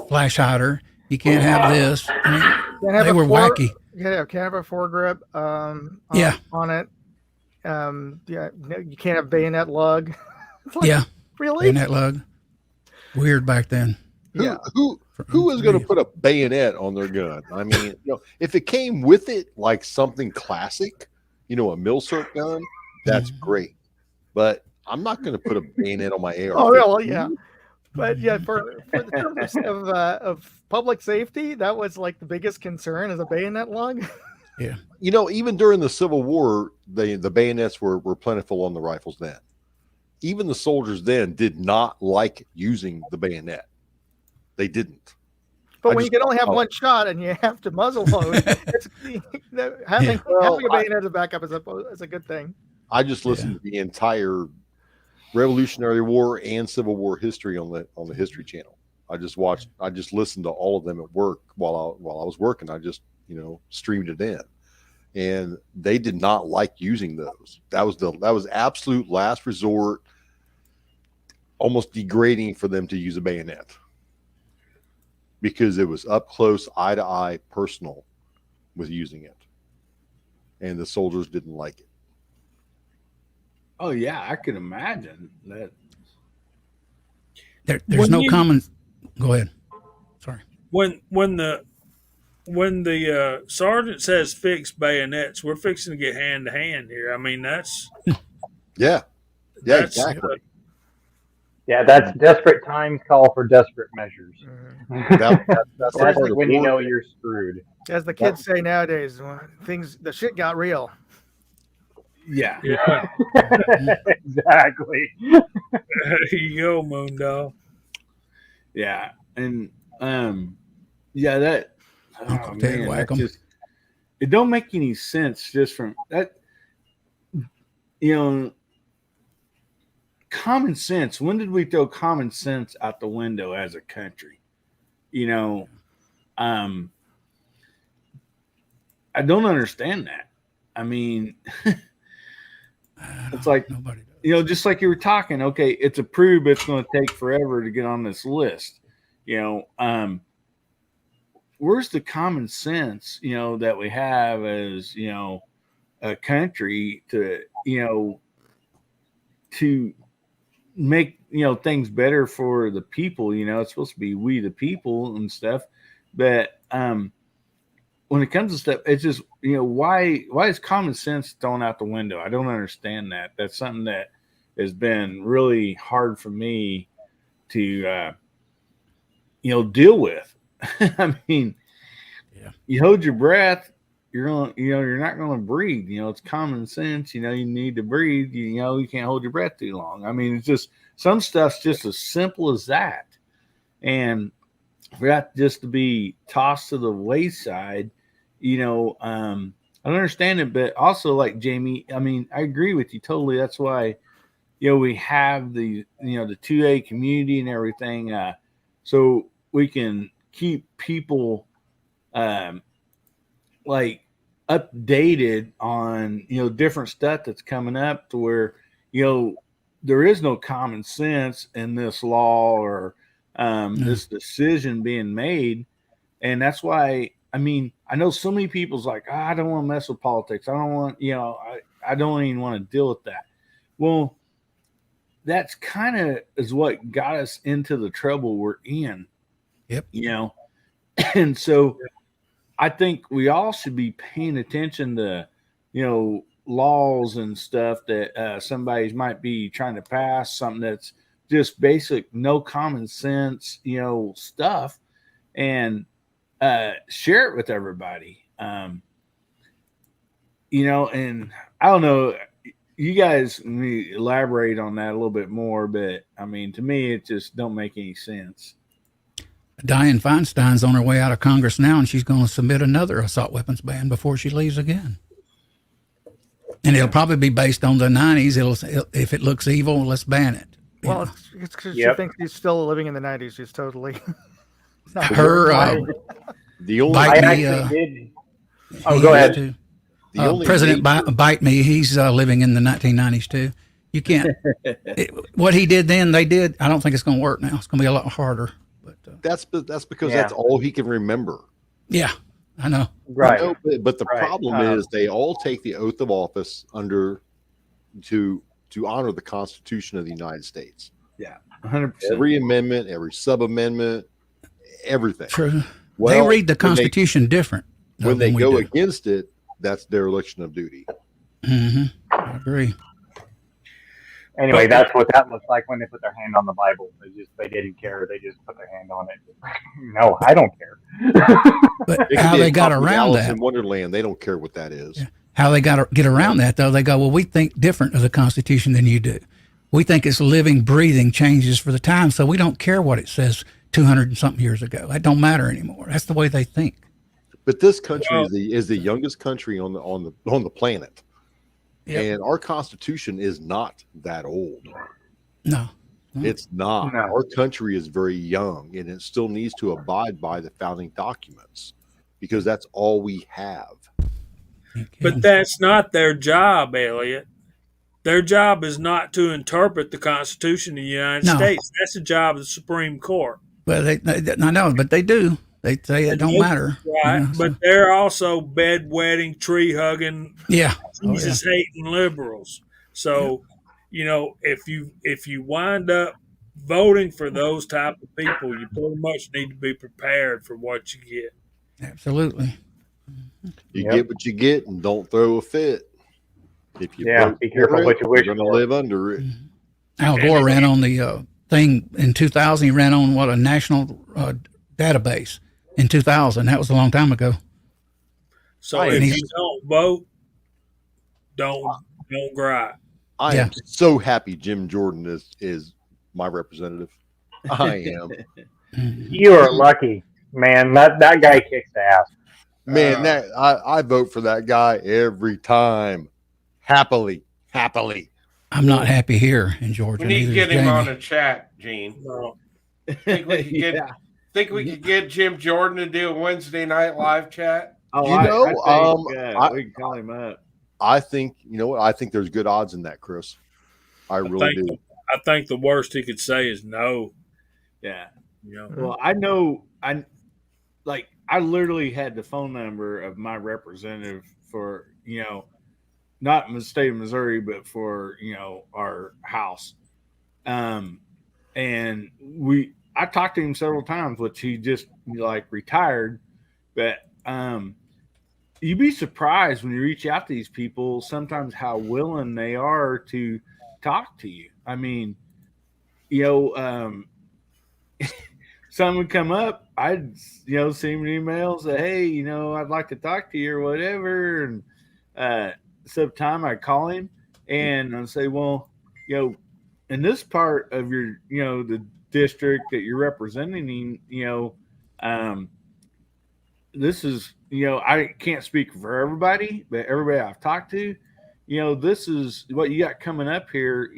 flash hider. You can't have this. I mean, they were wacky. Yeah, can't have a foregrip on it. You can't have bayonet lug. Really? Bayonet lug. Weird back then. Who is going to put a bayonet on their gun? I mean, if it came with it like something classic, a Milsurp gun, that's great. But I'm not going to put a bayonet on my AR. Oh, really? Yeah. But yeah, for the purpose of public safety, that was like the biggest concern, is a bayonet lug. Yeah. Even during the Civil War, the bayonets were plentiful on the rifles then. Even the soldiers then did not like using the bayonet. They didn't. But when you can only have one shot and you have to muzzle load, having a bayonet as a backup is a good thing. I just listened to the entire Revolutionary War and Civil War history on the History Channel. I just listened to all of them at work while I was working. I just streamed it in, and they did not like using those. That was absolute last resort, almost degrading for them to use a bayonet, because it was up close, eye to eye, personal with using it, and the soldiers didn't like it. Oh yeah, I can imagine that. There's no common. Go ahead. Sorry. When the sergeant says fix bayonets, we're fixing to get hand to hand here. I mean, that's exactly. Yeah, that's desperate times call for desperate measures. That's when you know you're screwed. As the kids say nowadays, the shit got real. Yeah. Exactly. There you go, Moondog. Yeah, and that. Oh, man, it don't make any sense just from that. Common sense. When did we throw common sense out the window as a country? I don't understand that. I mean, it's like nobody does. Just like you were talking. Okay, it's approved, but it's going to take forever to get on this list. Where's the common sense? That we have as a country to to make things better for the people. It's supposed to be we the people and stuff, but when it comes to stuff, it's just why is common sense thrown out the window? I don't understand that. That's something that has been really hard for me to deal with. I mean, you hold your breath, you're not going to breathe. It's common sense. You need to breathe. You can't hold your breath too long. I mean, it's just some stuff's just as simple as that, and for that just to be tossed to the wayside, I don't understand it. But also, like Jamie, I mean, I agree with you totally. That's why we have the the 2A community and everything, so we can keep people like updated on different stuff that's coming up, to where there is no common sense in this law or this decision being made. And that's why, I mean, I know so many people's like, I don't want to mess with politics. I don't want, I don't even want to deal with that. Well, that's kind of is what got us into the trouble we're in. Yep. And so I think we all should be paying attention to, laws and stuff that somebody might be trying to pass, something that's just basic, no common sense, stuff, and share it with everybody. And I don't know, you guys may elaborate on that a little bit more, but I mean, to me, it just don't make any sense. Dianne Feinstein's on her way out of Congress now, and she's going to submit another assault weapons ban before she leaves again. And it'll probably be based on the 90s. If it looks evil, let's ban it. Well, it's because Yep. she thinks she's still living in the 90s. She's totally. not Her The only, I Bite me, actually did. he Oh, go used ahead. to. the only President major- Bite Me, he's living in the 1990s too. You can't. What he did then, they did. I don't think it's going to work now. It's going to be a lot harder. But that's because Yeah. that's all he can remember. yeah, I know. Right. No, but the Right. problem is they all take the oath of office to honor the Constitution of the United States. 100%. Every amendment, every sub-amendment, everything. True. Well, they read the when Constitution different. when they than we go do. against it, that's dereliction of duty. I agree. Anyway, that's what that looks like when they put their hand on the Bible. They didn't care. They just put their hand on it. No, I don't care. But It could how be a they got copy of around Alice that? in Wonderland, they don't care what that is. Yeah. How they got to get around that though? They go, well, we think different of the Constitution than you do. We think it's living, breathing changes for the time, so we don't care what it says 200 and something years ago. That don't matter anymore. That's the way they think. But this country is the youngest country on the planet, Yep. and our Constitution is not that old. No. It's not. No. Our country is very young, and it still needs to abide by the founding documents because that's all we have. But that's not their job, Elliot. Their job is not to interpret the Constitution of the United No. States. That's the job of the Supreme Court. Well, I know, but they do. They say it don't matter. Right. You know, so- But they're also bedwetting, tree hugging, yeah. Oh, yeah. Jesus hating liberals. So, if you wind up voting for those type of people, you pretty much need to be prepared for what you get. Absolutely. You Yep. get what you get, and don't throw a fit. If you Yeah, vote be careful for what it, you wish you're going to for. live under it. Al Gore ran on the thing in 2000. He ran on a national database in 2000. That was a long time ago. So Right. if And you he's- don't vote, don't gripe. I Yeah. am so happy Jim Jordan is my representative. I am. You are lucky, man. That guy kicks ass. Man, I vote for that guy every time. Happily. I'm not happy here in Georgia. We need to neither get is him Jamie. on a chat, Gene. No. Think we could get Yeah. think we could get Jim Jordan to do a Wednesday night live chat? Oh, You know, I- we can call him up. I think, you know what? I think there's good odds in that, Chris. I really do. I think the worst he could say is no. Yeah. You know, Well, I literally had the phone number of my representative for, not in the state of Missouri, but for, our house. And I talked to him several times, which he just retired, but, you'd be surprised when you reach out to these people, sometimes how willing they are to talk to you. I mean, some would come up, I'd, send an email, say, hey, I'd like to talk to you or whatever. And sometime I'd call him and I'd say, well, in this part of your, the district that you're representing, this is, I can't speak for everybody, but everybody I've talked to, this is what you got coming up here.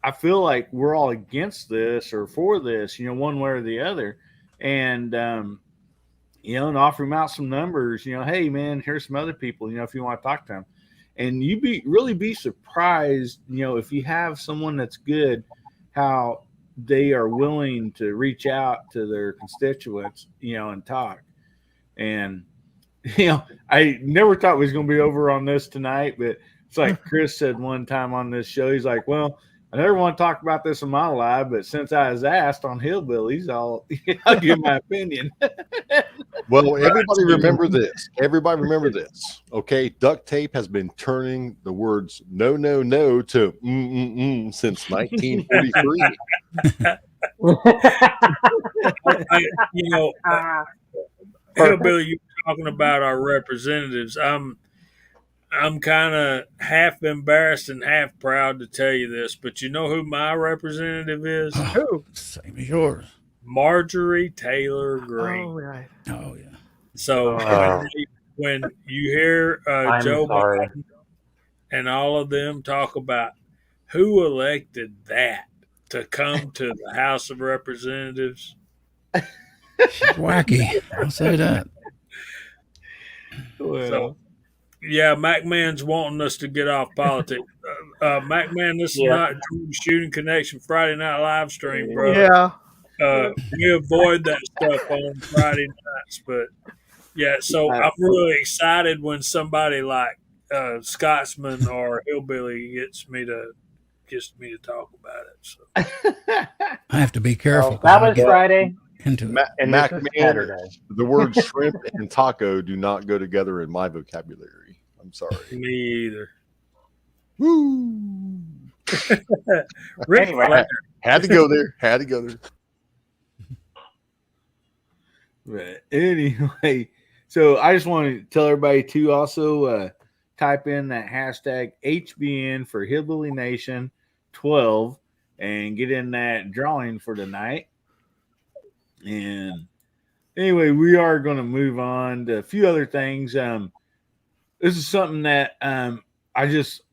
I feel like we're all against this or for this, one way or the other. And, and offer him out some numbers, hey man, here's some other people, if you want to talk to them. And you'd really be surprised, if you have someone that's good, how they are willing to reach out to their constituents, and talk. And, I never thought we was going to be over on this tonight, but it's like Chris said one time on this show, he's like, well, I never want to talk about this in my life, but since I was asked on Hillbillies, I'll give my opinion. Well, everybody remember this. Okay, duct tape has been turning the words no, no, no to since 1943. Hillbilly, you're talking about our representatives. I'm kind of half embarrassed and half proud to tell you this, but you know who my representative is? Who? Same as yours. Marjorie Taylor Greene. Oh, right. Oh yeah. So when you hear I'm Joe sorry. Biden and all of them talk about who elected that to come to the House of Representatives, She's wacky. I'll say that. Well, so yeah, McMahon's wanting us to get off politics. McMahon, this is not Georgia Shooting Connection Friday Night live stream, brother. Yeah. We avoid that stuff on Friday nights, but yeah. So I'm really excited when somebody like Scotsman or Hillbilly gets me to talk about it. So. I have to be careful. Well, that was Friday. Into it. And this is McMahon, Saturday. the words shrimp and taco do not go together in my vocabulary. I'm sorry. Me either. Woo! Rick Anyway. Flair. Had to go there. Had to go there. but anyway, so I just want to tell everybody to also type in that hashtag HBN for Hillbilly Nation 12 and get in that drawing for tonight. And anyway, we are going to move on to a few other things. This is something that I just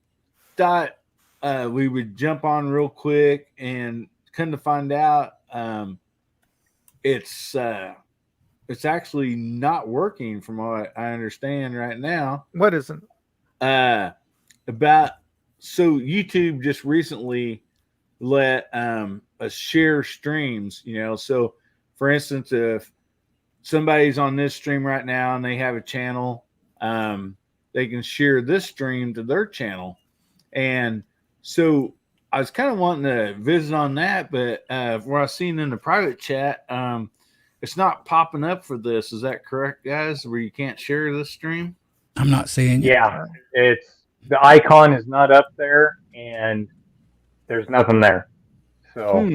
thought we would jump on real quick, and come to find out it's actually not working from what I understand right now. What isn't? So YouTube just recently let us share streams, so for instance, if somebody's on this stream right now and they have a channel, they can share this stream to their channel. And so I was kind of wanting to visit on that, but what I've seen in the private chat, it's not popping up for this. Is that correct, guys? Where you can't share this stream? I'm not seeing it. Yeah, it's the icon is not up there, and there's nothing there. So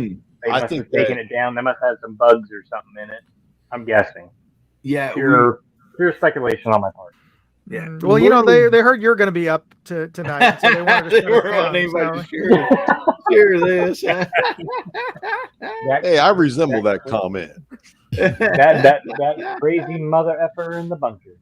they I must think have taken it down. They must have some bugs or something in it. I'm guessing. Yeah. Pure speculation on my part. Yeah. Well, they heard you're going to be up tonight, so they wanted to They weren't wanting anybody to share this. Hey, I resemble that comment. that crazy mother effer in the bunker.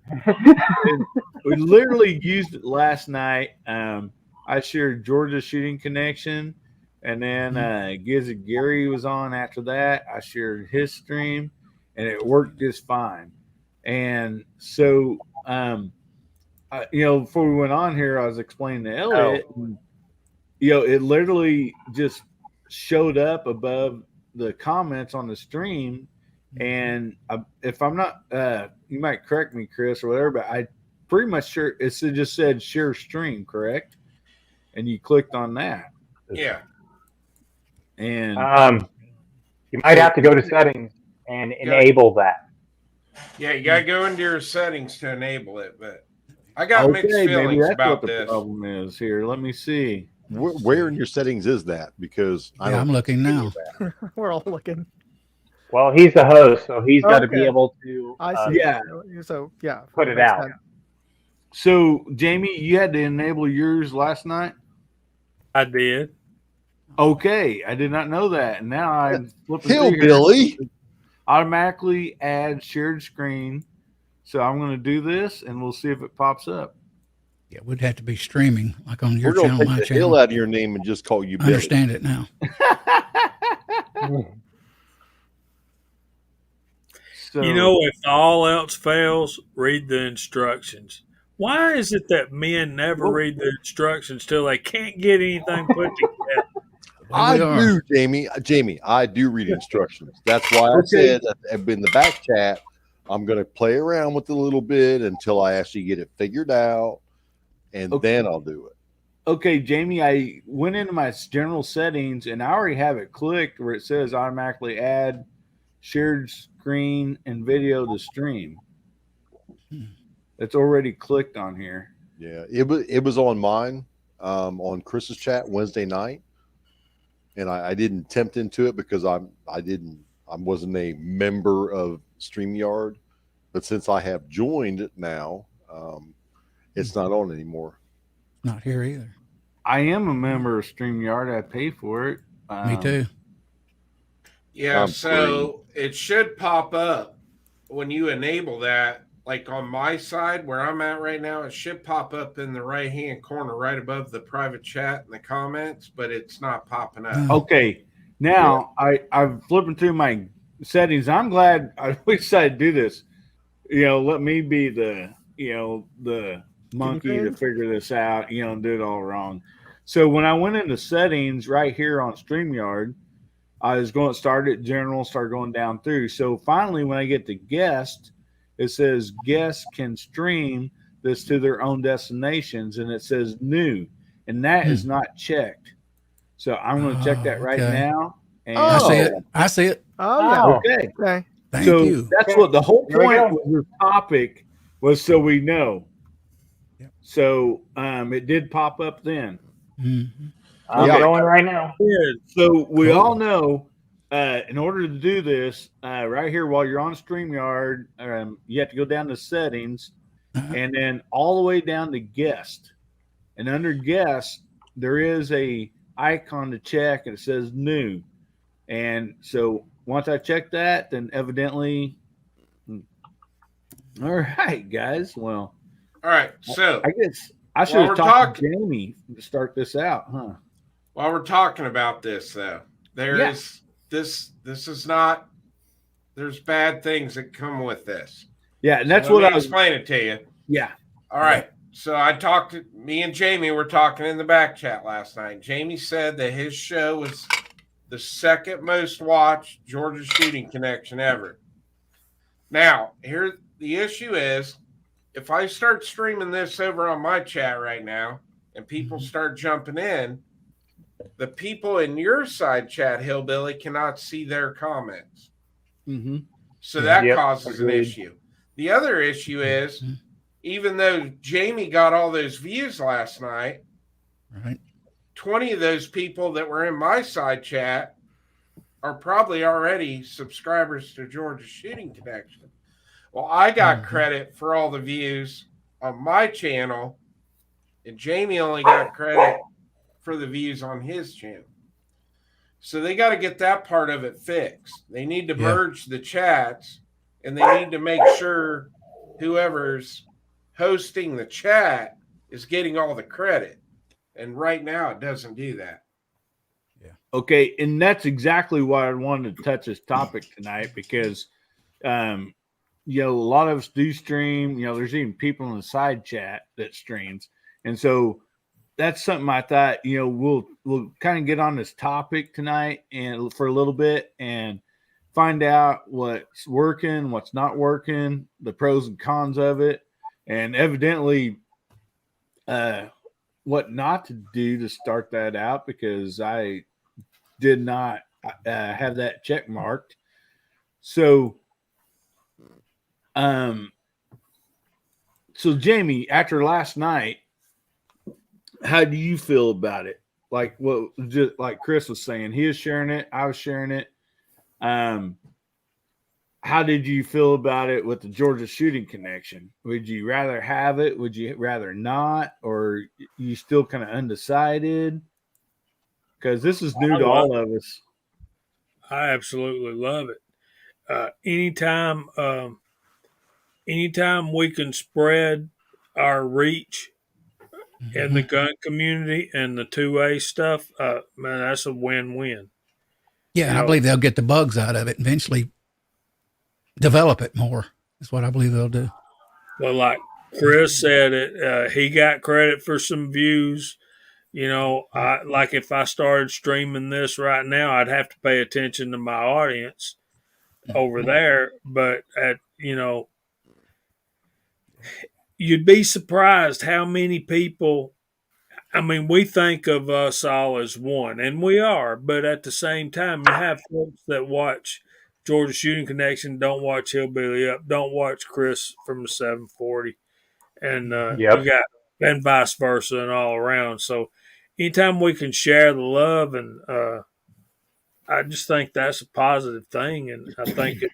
We literally used it last night. I shared Georgia Shooting Connection, and then Gizzy Gary was on after that. I shared his stream, and it worked just fine. And so, before we went on here, I was explaining to Elliot, and, it literally just showed up above the comments on the stream. And if I'm not, you might correct me, Chris, or whatever, but I pretty much sure it just said share stream, correct? And you clicked on that. Yeah. And you might have to go to settings and enable that. Yeah, you gotta go into your settings to enable it, but I got mixed maybe feelings that's about what the this. problem is here. Let me see. Where in your settings is that? Because I'm looking now. We're all looking. Well, he's the host, so he's got to be able to I see. Yeah. So yeah, put it makes out. sense. So, Jamie, you had to enable yours last night? I did. Okay. I did not know that. And now I'm flipping through here. Hillbilly. Automatically add shared screen. So I'm going to do this, and we'll see if it pops up. Yeah, we'd have to be streaming like on your We're going channel, to my take the hill channel. out of your name and just call you I Billy. understand it now. So, If all else fails, read the instructions. Why is it that men never read the instructions till they can't get anything put together? I we are. do, Jamie. Jamie, I do read instructions. That's why I said in the back chat, I'm going to play around with it a little bit until I actually get it figured out, and then I'll do it. Okay, Jamie, I went into my general settings, and I already have it clicked where it says automatically add shared screen and video to stream. It's already clicked on here. Yeah, it was on mine, on Chris's chat Wednesday night, and I didn't tempt into it because I wasn't a member of StreamYard, but since I have joined it now, It's not on anymore. Not here either. I am a member of StreamYard. I pay for it. Me too. Yeah, I'm so it should pop up when you enable that. Like on my side where I'm at right now, it should pop up in the right hand corner, right above the private chat and the comments, but it's not popping up. Oh. Okay. Now I'm flipping through my settings. I'm glad I decided to do this. Let me be the monkey to figure this out, and do it all wrong. So when I went into settings right here on StreamYard, I was going to start at general, start going down through. So finally, when I get to guest, it says guests can stream this to their own destinations, and it says new, and that is not checked. So I'm going to check that right now. And I see it. I see it. Oh yeah. Okay. Okay. Thank So you. that's what the whole Here we point go. of your topic was, so we know. Yep. So it did pop up then. Mhm. I'm Yeah. going right now. So we Cool. all know, in order to do this, right here while you're on StreamYard, you have to go down to settings Uh-huh. and then all the way down to guest. And under guest, there is a icon to check, and it says new. And so once I check that, then evidently, all right, guys. Well, All right, so I guess I should While have we're talked to Jamie to start this out, huh? while we're talking about this, though, there Yeah. is this is not. There's bad things that come with this. Yeah, and that's So what let I me was. explain it to you. Yeah. All right. So me and Jamie were talking in the back chat last night. Jamie said that his show was the second most watched Georgia Shooting Connection ever. Now, here the issue is, if I start streaming this over on my chat right now and people start jumping in, the people in your side chat, Hillbilly, cannot see their comments. Mm-hmm. So that Yep, causes an agreed. issue. The other issue is, even though Jamie got all those views last night, Right. 20 of those people that were in my side chat are probably already subscribers to Georgia Shooting Connection. Well, I got credit for all the views on my channel, and Jamie only got credit for the views on his channel. So they got to get that part of it fixed. They need to Yeah. merge the chats, and they need to make sure whoever's hosting the chat is getting all the credit. And right now, it doesn't do that. Okay, and that's exactly why I wanted to touch this topic tonight, because a lot of us do stream. There's even people in the side chat that streams, and so that's something I thought we'll kind of get on this topic tonight and for a little bit and find out what's working, what's not working, the pros and cons of it, and evidently what not to do to start that out, because I did not have that check marked. So Jamie, after last night, how do you feel about it? Like just like Chris was saying, he was sharing it, I was sharing it. How did you feel about it with the Georgia Shooting Connection? Would you rather have it? Would you rather not? Or you still kind of undecided? Because this is new to all of us. I absolutely love it. Anytime we can spread our reach in the gun community and the 2A stuff, man, that's a win-win. Yeah, and I believe they'll get the bugs out of it and eventually develop it more. That's what I believe they'll do. Well, like Chris said, he got credit for some views. Like if I started streaming this right now, I'd have to pay attention to my audience over there. But you'd be surprised how many people. I mean, we think of us all as one, and we are. But at the same time, you have folks that watch Georgia Shooting Connection, don't watch Hillbilly Up, don't watch Chris from the 740, and you got and vice versa and all around. So anytime we can share the love, and I just think that's a positive thing, and I think it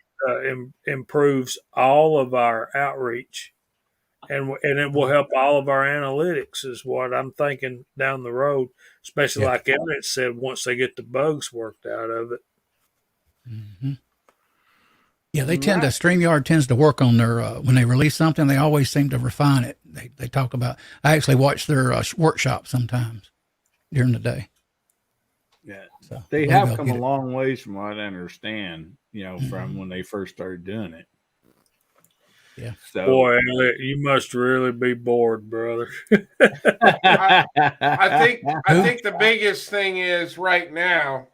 improves all of our outreach and it will help all of our analytics, is what I'm thinking down the road. Especially Yeah. like Elliot said, once they get the bugs worked out of it. Mm-hmm. Yeah, they tend to, StreamYard tends to work on their, when they release something, they always seem to refine it. They talk about, I actually watch their workshop sometimes during the day. Yeah. So They maybe have I'll come get a it. long ways from what I understand, from when they first started doing it. Yeah. So Boy, Elliot, you must really be bored, brother. I think the biggest thing is right now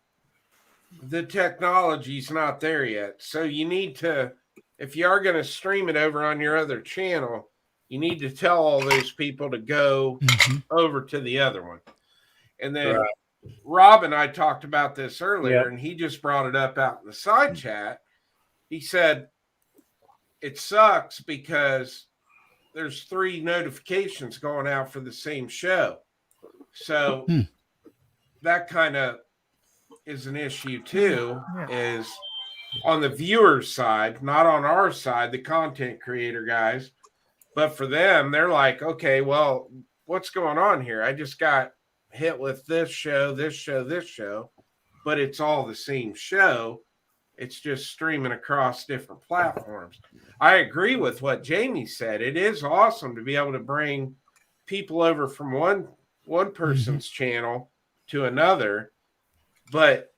the technology's not there yet. So you need to, if you are going to stream it over on your other channel, you need to tell all those people to go over to the other one. And then Rob and I talked about this earlier, and he just brought it up out in the side chat. He said it sucks because there's 3 notifications going out for the same show. So that kind of is an issue too, is on the viewer's side, not on our side, the content creator guys. But for them, they're like, okay, well, what's going on here? I just got hit with this show, but it's all the same show. It's just streaming across different platforms. I agree with what Jamie said. It is awesome to be able to bring people over from one person's channel to another, but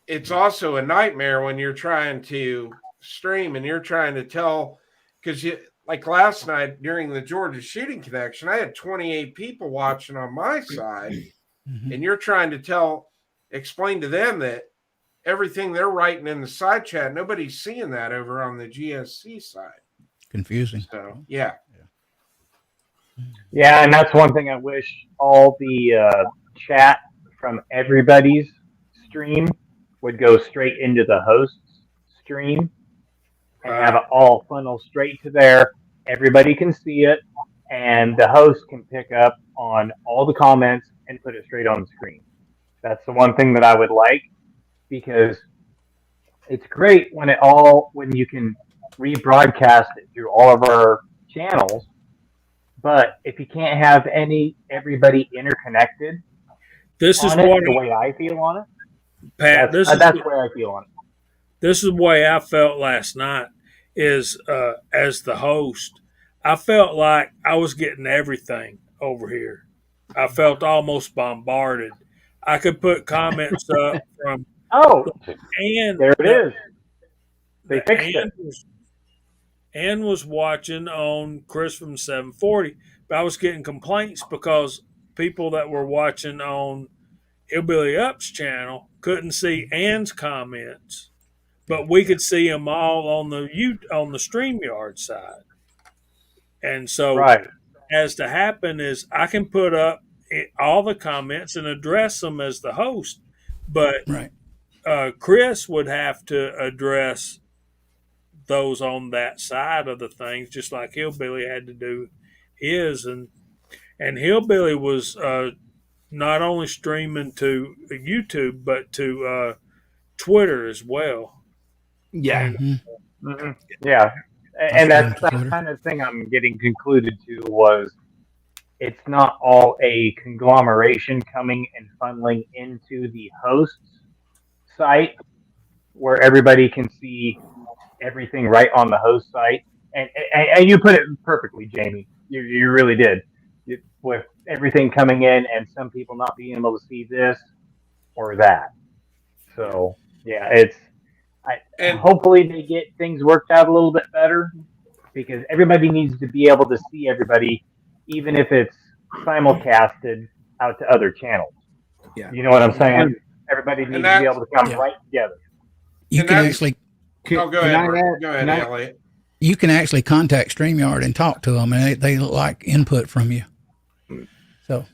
it's also a nightmare when you're trying to stream and you're trying to tell, because like last night during the Georgia Shooting Connection, I had 28 people watching on my side, and you're trying to explain to them that everything they're writing in the side chat, nobody's seeing that over on the GSC side. Confusing. So, yeah. Yeah, and that's one thing I wish all the chat from everybody's stream would go straight into the host's stream and have it all funnel straight to there. Everybody can see it, and the host can pick up on all the comments and put it straight on the screen. That's the one thing that I would like, because it's great when you can rebroadcast it through all of our channels. But if you can't have everybody interconnected, this is what the way I feel on it, Pat. that's the way I feel on it. This is the way I felt last night. Is as the host, I felt like I was getting everything over here. I felt almost bombarded. I could put comments up from and there it is. They fixed it. Ann was watching on Chris from 740, but I was getting complaints because people that were watching on Hillbilly Up's channel couldn't see Ann's comments, but we could see them all on the StreamYard side. And so, as to happen is I can put up all the comments and address them as the host, but Chris would have to address those on that side of the things, just like Hillbilly had to do his. And Hillbilly was not only streaming to YouTube, but to Twitter as well. Yeah. Yeah. And that's the kind of thing I'm getting concluded to was it's not all a conglomeration coming and funneling into the host's site where everybody can see everything right on the host site. And you put it perfectly, Jamie. You really did. With everything coming in and some people not being able to see this or that. So, yeah, and hopefully they get things worked out a little bit better, because everybody needs to be able to see everybody, even if it's simulcasted out to other channels. Yeah. You know what I'm saying? Everybody needs to be able to come right together. You can actually go ahead, Elliot. You can actually contact StreamYard and talk to them, and they like input from you. So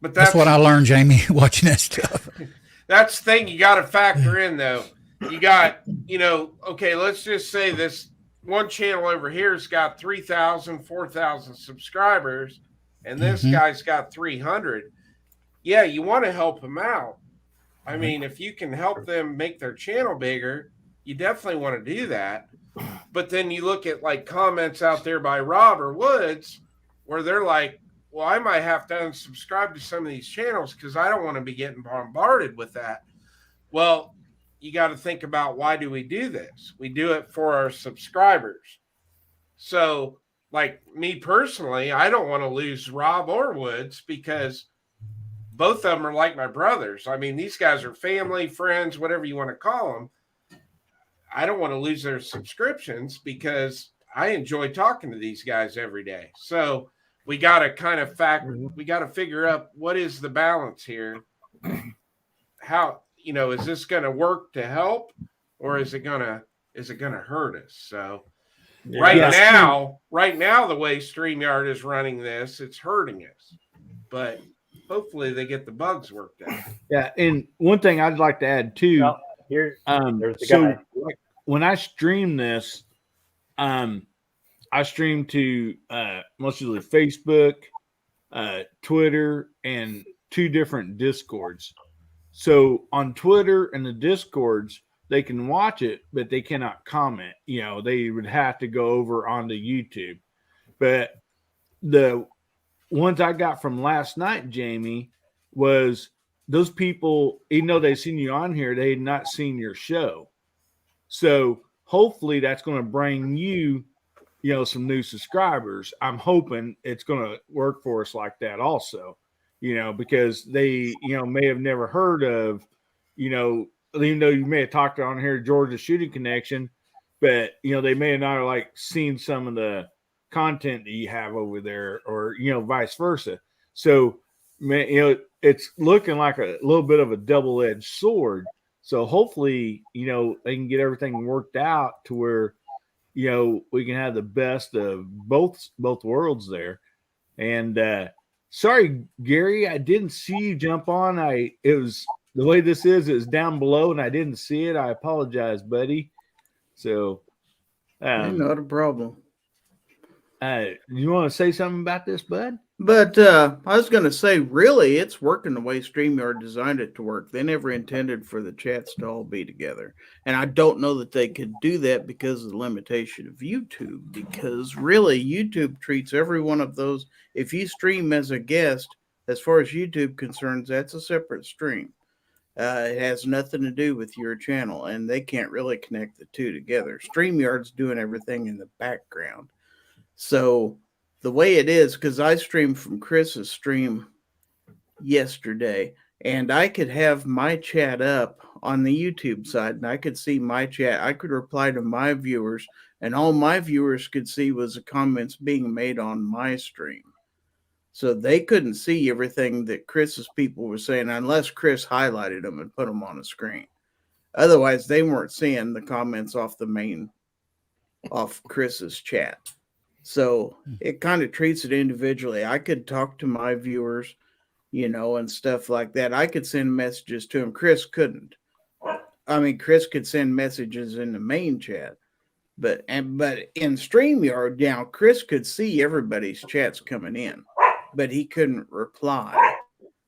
but that's what I learned, Jamie, watching that stuff. That's the thing you got to factor in, though. You got, okay, let's just say this one channel over here's got 3,000, 4,000 subscribers, and this guy's got 300. Yeah, you want to help them out. I mean, if you can help them make their channel bigger, you definitely want to do that. But then you look at like comments out there by Rob or Woods where they're like, well, I might have to unsubscribe to some of these channels because I don't want to be getting bombarded with that. Well, you got to think about, why do we do this? We do it for our subscribers. So, like me personally, I don't want to lose Rob or Woods because both of them are like my brothers. I mean, these guys are family, friends, whatever you want to call them. I don't want to lose their subscriptions because I enjoy talking to these guys every day. So we got to kind of we got to figure out what is the balance here. How, is this going to work to help, or is it going to hurt us? So right now, the way StreamYard is running this, it's hurting us, but hopefully they get the bugs worked out. Yeah. And one thing I'd like to add too, Well, there's the guy. like when I stream this, I stream to mostly Facebook, Twitter, and 2 different Discords. So on Twitter and the Discords, they can watch it, but they cannot comment. They would have to go over onto YouTube. But the ones I got from last night, Jamie, was those people, even though they've seen you on here, they had not seen your show. So hopefully that's going to bring you, some new subscribers. I'm hoping it's going to work for us like that also, because they, may have never heard of, even though you may have talked on here, Georgia Shooting Connection, but, they may not have like seen some of the content that you have over there, or, vice versa. So, it's looking like a little bit of a double-edged sword. So hopefully, they can get everything worked out to where, we can have the best of both worlds there. And sorry, Gary, I didn't see you jump on. It was the way this is down below, and I didn't see it. I apologize, buddy. So, not a problem. You want to say something about this, bud? But I was going to say, really, it's working the way StreamYard designed it to work. They never intended for the chats to all be together. And I don't know that they could do that because of the limitation of YouTube, because really YouTube treats every one of those. If you stream as a guest, as far as YouTube concerns, that's a separate stream. It has nothing to do with your channel, and they can't really connect the two together. StreamYard's doing everything in the background. So the way it is, because I streamed from Chris's stream yesterday, and I could have my chat up on the YouTube side, and I could see my chat. I could reply to my viewers, and all my viewers could see was the comments being made on my stream. So they couldn't see everything that Chris's people were saying unless Chris highlighted them and put them on a screen. Otherwise, they weren't seeing the comments off Chris's chat. So it kind of treats it individually. I could talk to my viewers, and stuff like that. I could send messages to him. Chris couldn't. I mean, Chris could send messages in the main chat, but in StreamYard now, Chris could see everybody's chats coming in, but he couldn't reply.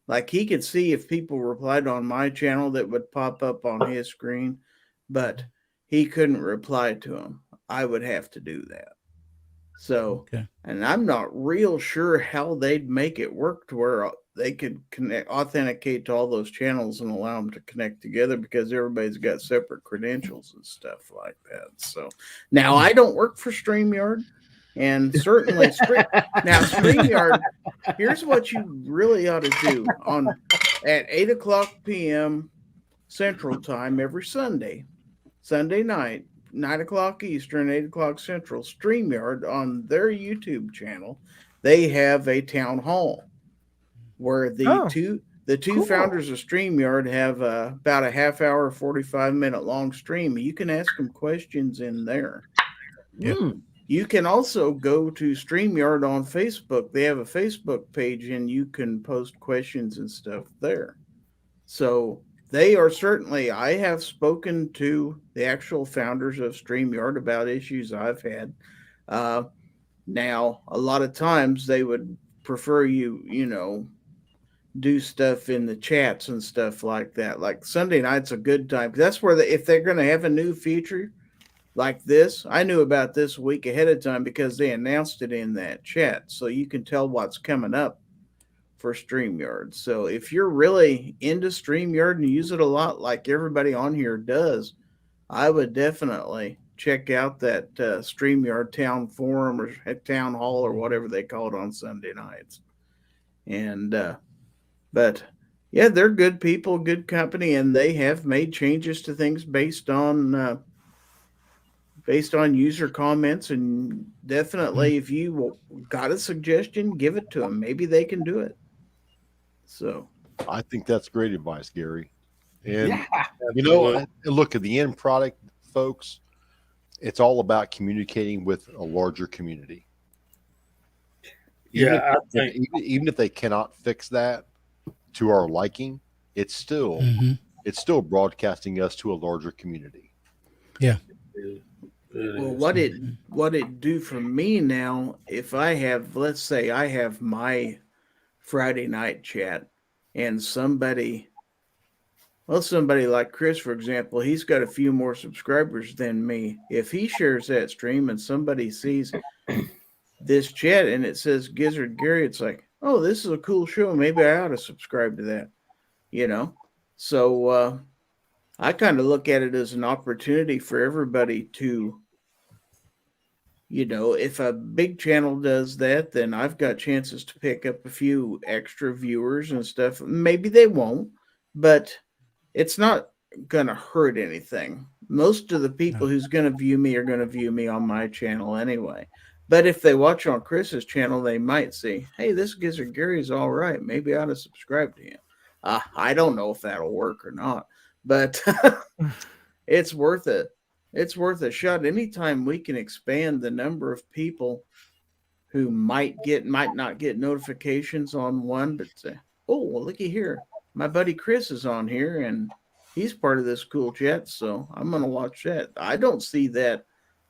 Like, he could see if people replied on my channel that would pop up on his screen, but he couldn't reply to them. I would have to do that. So, okay. And I'm not real sure how they'd make it work to where they could authenticate to all those channels and allow them to connect together, because everybody's got separate credentials and stuff like that. So now I don't work for StreamYard, and certainly now StreamYard, here's what you really ought to do at 8:00 p.m. Central Time every Sunday night. 9:00 Eastern, 8:00 Central, StreamYard on their YouTube channel, they have a town hall where the two founders of StreamYard have about a half hour, 45-minute long stream. You can ask them questions in there. Yeah. You can also go to StreamYard on Facebook. They have a Facebook page, and you can post questions and stuff there. So they are certainly, I have spoken to the actual founders of StreamYard about issues I've had. Now, a lot of times they would prefer you do stuff in the chats and stuff like that. Like Sunday night's a good time. That's where if they're going to have a new feature, like this. I knew about this a week ahead of time because they announced it in that chat. So you can tell what's coming up for StreamYard. So if you're really into StreamYard and use it a lot like everybody on here does, I would definitely check out that StreamYard town forum or town hall or whatever they call it on Sunday nights. And but yeah, they're good people, good company, and they have made changes to things based on user comments. And definitely, if you got a suggestion, give it to them. Maybe they can do it. So I think that's great advice, Gary. And Yeah. you know, look at the end product, folks. It's all about communicating with a larger community. Yeah, I think Even if they cannot fix that to our liking, it's still broadcasting us to a larger community. Yeah. well, what it do for me now, if I have, let's say I have my Friday night chat and somebody like Chris, for example, he's got a few more subscribers than me. If he shares that stream and somebody sees this chat and it says Gizzard Gary, it's like, oh, this is a cool show. Maybe I ought to subscribe to that, you know? So I kind of look at it as an opportunity for everybody to, you know, if a big channel does that, then I've got chances to pick up a few extra viewers and stuff. Maybe they won't, but it's not going to hurt anything. Most of the people who's going to view me are going to view me on my channel anyway. But if they watch on Chris's channel, they might see, hey, this Gizzard Gary's all right. Maybe I ought to subscribe to him. I don't know if that'll work or not, but it's worth it. It's worth a shot. Anytime we can expand the number of people who might not get notifications on one, but say, oh, well, looky here. My buddy Chris is on here and he's part of this cool chat, so I'm going to watch that. I don't see that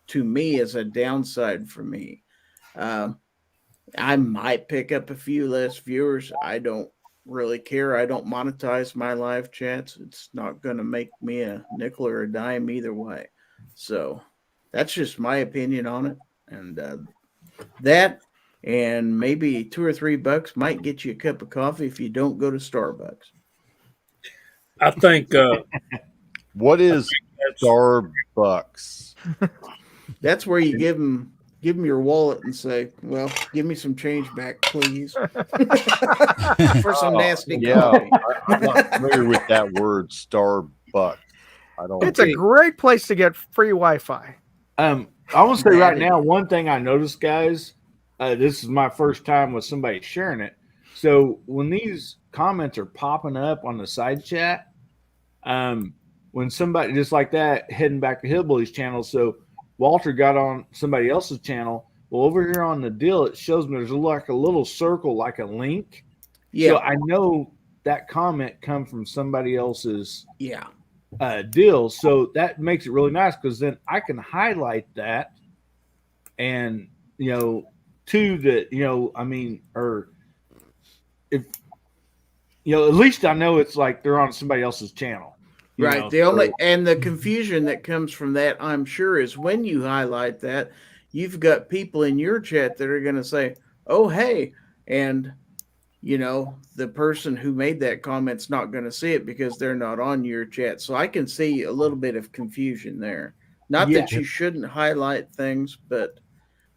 to me as a downside for me. I might pick up a few less viewers. I don't really care. I don't monetize my live chats. It's not going to make me a nickel or a dime either way. So that's just my opinion on it. And that and maybe $2 or $3 might get you a cup of coffee if you don't go to Starbucks. I think What is Starbucks? That's where you give them your wallet and say, well, give me some change back, please. For some nasty coffee. I'm not familiar with that word, Starbucks. It's a great place to get free Wi-Fi. I want to say right now, one thing I noticed, guys, this is my first time with somebody sharing it. So when these comments are popping up on the side chat, when somebody just like that heading back to Hillbilly's channel, so Walter got on somebody else's channel. Well, over here on the deal, it shows me there's like a little circle, like a link. Yeah. So I know that comment come from somebody else's Yeah. deal. So that makes it really nice because then I can highlight that and, you know, to the, you know, I mean, or if, you know, at least I know it's like they're on somebody else's channel. Right. Know, The only and the confusion that comes from that, I'm sure, is when you highlight that, you've got people in your chat that are going to say, "Oh, hey," and you know the person who made that comment's not going to see it because they're not on your chat. So I can see a little bit of confusion there. Not that you shouldn't highlight things, but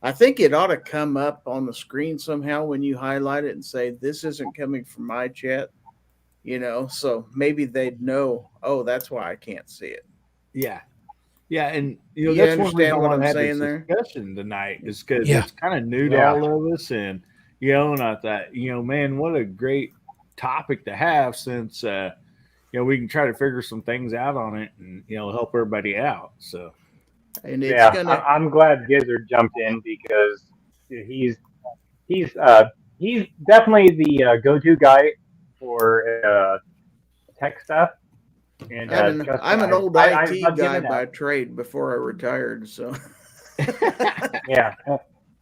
I think it ought to come up on the screen somehow when you highlight it and say, "This isn't coming from my chat." You know, so maybe they'd know, oh, that's why I can't see it. Yeah. Yeah. And, you know, You that's one understand reason what I I'm had saying this there? discussion tonight is because Yeah. it's kind of new to Yeah. all of us. And, you know, and I thought, you know, man, what a great topic to have since, you know, we can try to figure some things out on it and, you know, help everybody out. So, And it's Yeah, gonna I'm glad Gizzard jumped in because he's definitely the go-to guy for tech stuff. And I'm an old I IT love guy giving by that. trade before I retired, so Yeah,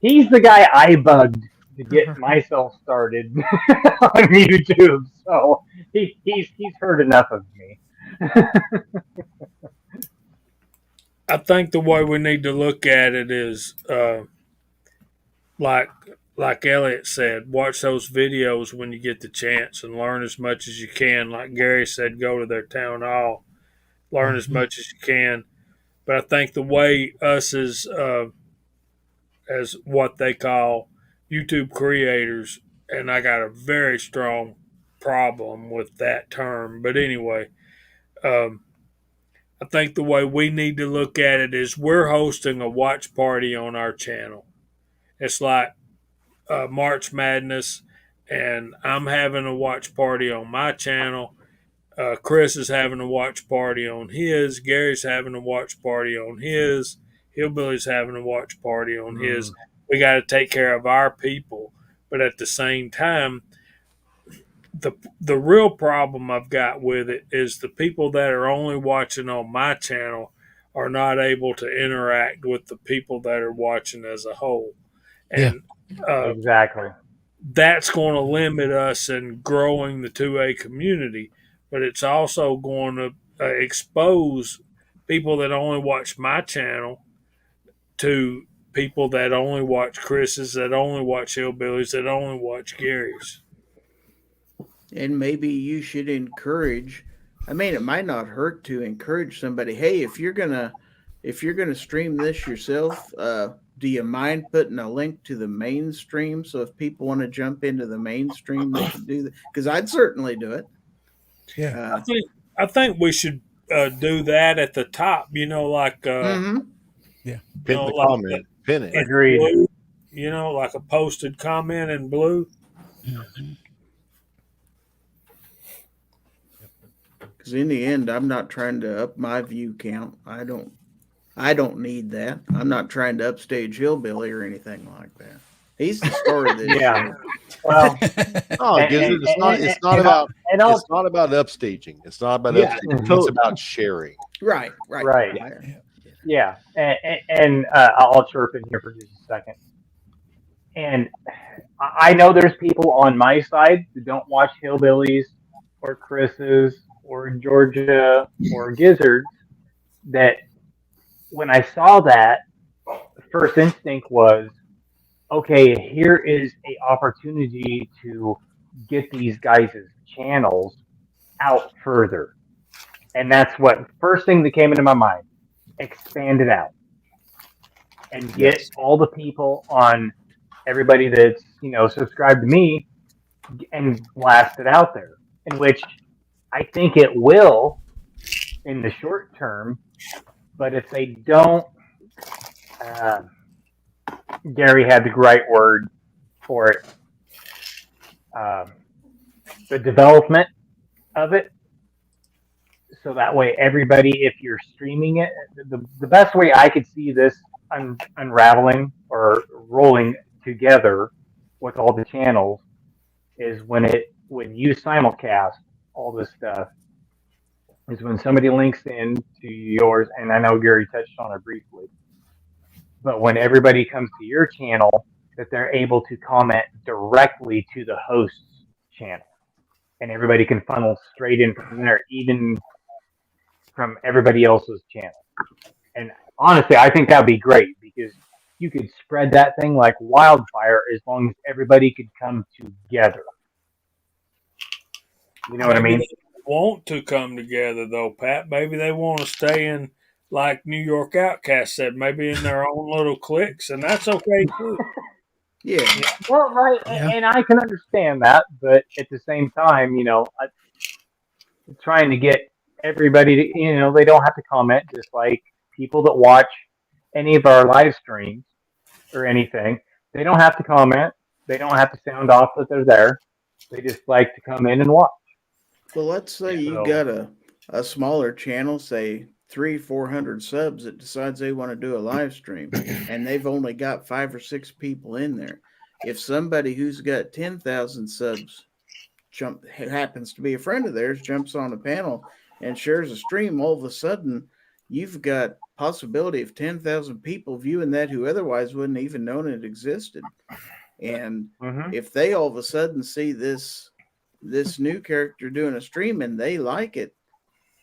he's the guy I bugged to get myself started on YouTube. So he's heard enough of me. I think the way we need to look at it is like Elliot said, watch those videos when you get the chance and learn as much as you can. Like Gary said, go to their town hall, learn as much as you can. But I think the way us as what they call YouTube creators, and I got a very strong problem with that term. But anyway, I think the way we need to look at it is we're hosting a watch party on our channel. It's like March Madness, and I'm having a watch party on my channel. Chris is having a watch party on his. Gary's having a watch party on his. Hillbilly's having a watch party on his. We got to take care of our people, but at the same time, the real problem I've got with it is the people that are only watching on my channel are not able to interact with the people that are watching as a whole, and Exactly. that's going to limit us in growing the 2A community. But it's also going to expose people that only watch my channel to people that only watch Chris's, that only watch Hillbillies, that only watch Gary's. And maybe you should encourage. I mean, it might not hurt to encourage somebody. Hey, if you're gonna stream this yourself, do you mind putting a link to the mainstream? So if people want to jump into the mainstream, they can do that. Because I'd certainly do it. Yeah. I think we should do that at the top. You know, like Pin the like comment. Pin it. Agreed. blue, you know, like a posted comment in blue. Because in the end, I'm not trying to up my view count. I don't need that. I'm not trying to upstage Hillbilly or anything like that. He's the star of this. Yeah. show. Well, No, Gizzard, it's not about upstaging. It's not about Yeah, upstaging. so- It's about sharing. Right. yeah. And I'll chirp in here for just a second. And I know there's people on my side who don't watch Hillbillies or Chris's or Georgia or Gizzard that when I saw that, the first instinct was, okay, here is a opportunity to get these guys' channels out further. And that's what first thing that came into my mind. Expand it out. And get all the people on everybody that's, subscribed to me and blast it out there. In which I think it will in the short term, but if they don't, Gary had the right word for it. The development of it. So that way, everybody, if you're streaming it, the best way I could see this unraveling or rolling together with all the channels is when you simulcast all this stuff, is when somebody links in to yours, and I know Gary touched on it briefly, but when everybody comes to your channel, that they're able to comment directly to the host's channel. And everybody can funnel straight in from there, even from everybody else's channel. And honestly, I think that'd be great because you could spread that thing like wildfire as long as everybody could come together. You know what I mean? They want to come together though, Pat. Maybe they want to stay in, like New York Outcast said, maybe in their own little cliques, and that's okay too. Yeah. Well, right, Yeah. and I can understand that, but at the same time, trying to get everybody to, they don't have to comment, just like people that watch any of our live streams or anything. They don't have to comment. They don't have to sound off that they're there. They just like to come in and watch. Well, let's say you So- got a smaller channel, say 300-400 subs, that decides they want to do a live stream, and they've only got 5 or 6 people in there. If somebody who's got 10,000 subs happens to be a friend of theirs, jumps on a panel and shares a stream, all of a sudden you've got possibility of 10,000 people viewing that who otherwise wouldn't even known it existed. And if they all of a sudden see this new character doing a stream and they like it,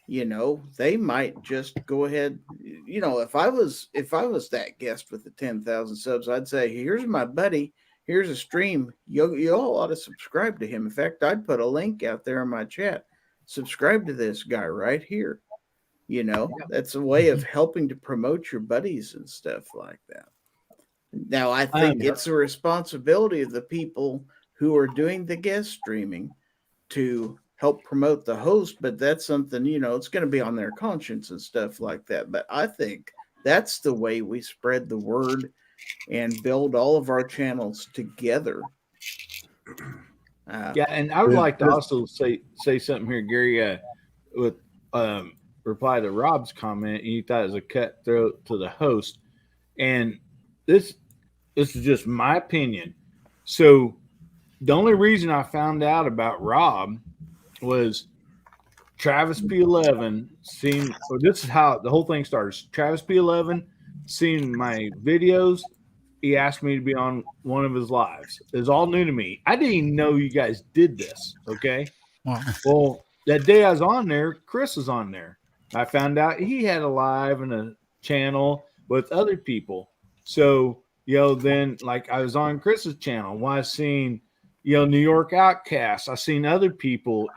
they might just go ahead. If I was that guest with the 10,000 subs, I'd say, here's my buddy. Here's a stream. You all ought to subscribe to him. In fact, I'd put a link out there in my chat. Subscribe to this guy right here. That's a way of helping to promote your buddies and stuff like that. Now, I think it's a responsibility of the people who are doing the guest streaming to help promote the host, but that's something, it's going to be on their conscience and stuff like that. But I think that's the way we spread the word and build all of our channels together. Yeah, and I would like to also say something here, Gary, with reply to Rob's comment. You thought it was a cutthroat to the host, and this is just my opinion. So the only reason I found out about Rob was Travis P11 seen, or this is how the whole thing started. Travis P11 seen my videos. He asked me to be on one of his lives. It was all new to me. I didn't even know you guys did this. Okay. Wow. Well, that day I was on there, Chris was on there. I found out he had a live and a channel with other people. So, then like I was on Chris's channel. When I seen, New York Outcasts, I seen other people,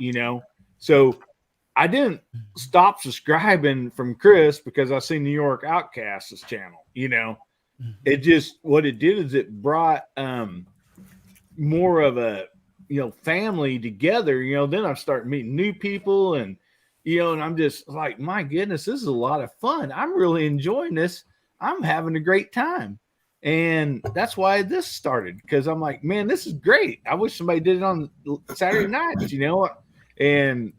So I didn't stop subscribing from Chris because I seen New York Outcasts' channel, It just, what it did is it brought more of a, family together, then I started meeting new people and, and I'm just like, my goodness, this is a lot of fun. I'm really enjoying this. I'm having a great time. And that's why this started, because I'm like, man, this is great. I wish somebody did it on Saturday nights, and,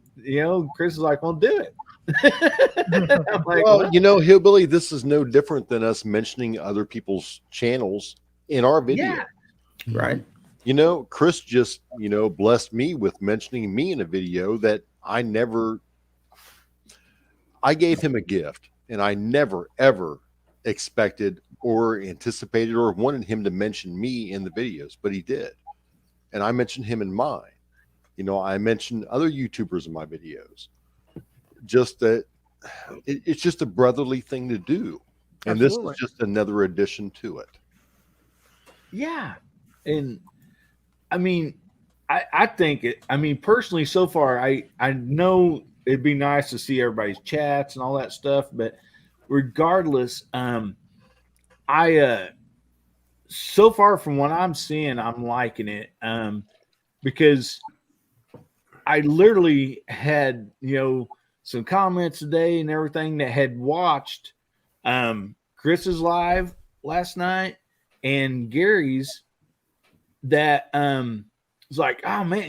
Chris is like, well, do it. I'm like, well, Hillbilly, this is no different than us mentioning other people's channels in our video. Yeah. Right. Chris just, blessed me with mentioning me in a video that I gave him a gift, and I never, ever expected or anticipated or wanted him to mention me in the videos, but he did. And I mentioned him in mine. I mentioned other YouTubers in my videos. Just that it's just a brotherly thing to do. And Absolutely. This is just another addition to it. Yeah. And I mean, I think personally, so far, I know it'd be nice to see everybody's chats and all that stuff, but regardless, so far from what I'm seeing, I'm liking it. Because I literally had, some comments today and everything that had watched Chris's live last night and Gary's that was like, oh man,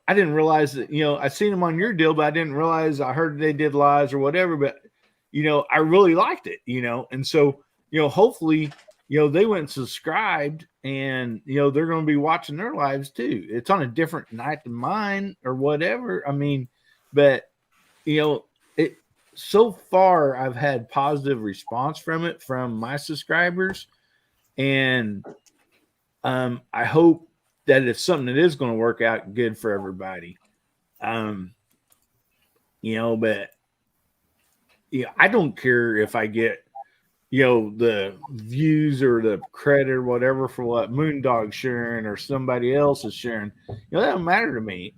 I didn't realize that, I seen them on your deal, but I didn't realize I heard they did lives or whatever, but I really liked it, and so, hopefully, they went and subscribed and, they're going to be watching their lives too. It's on a different night than mine or whatever. But it, so far I've had positive response from it, from my subscribers. And, I hope that it's something that is going to work out good for everybody. But I don't care if I get, the views or the credit or whatever for what Moondog's sharing or somebody else is sharing. That don't matter to me.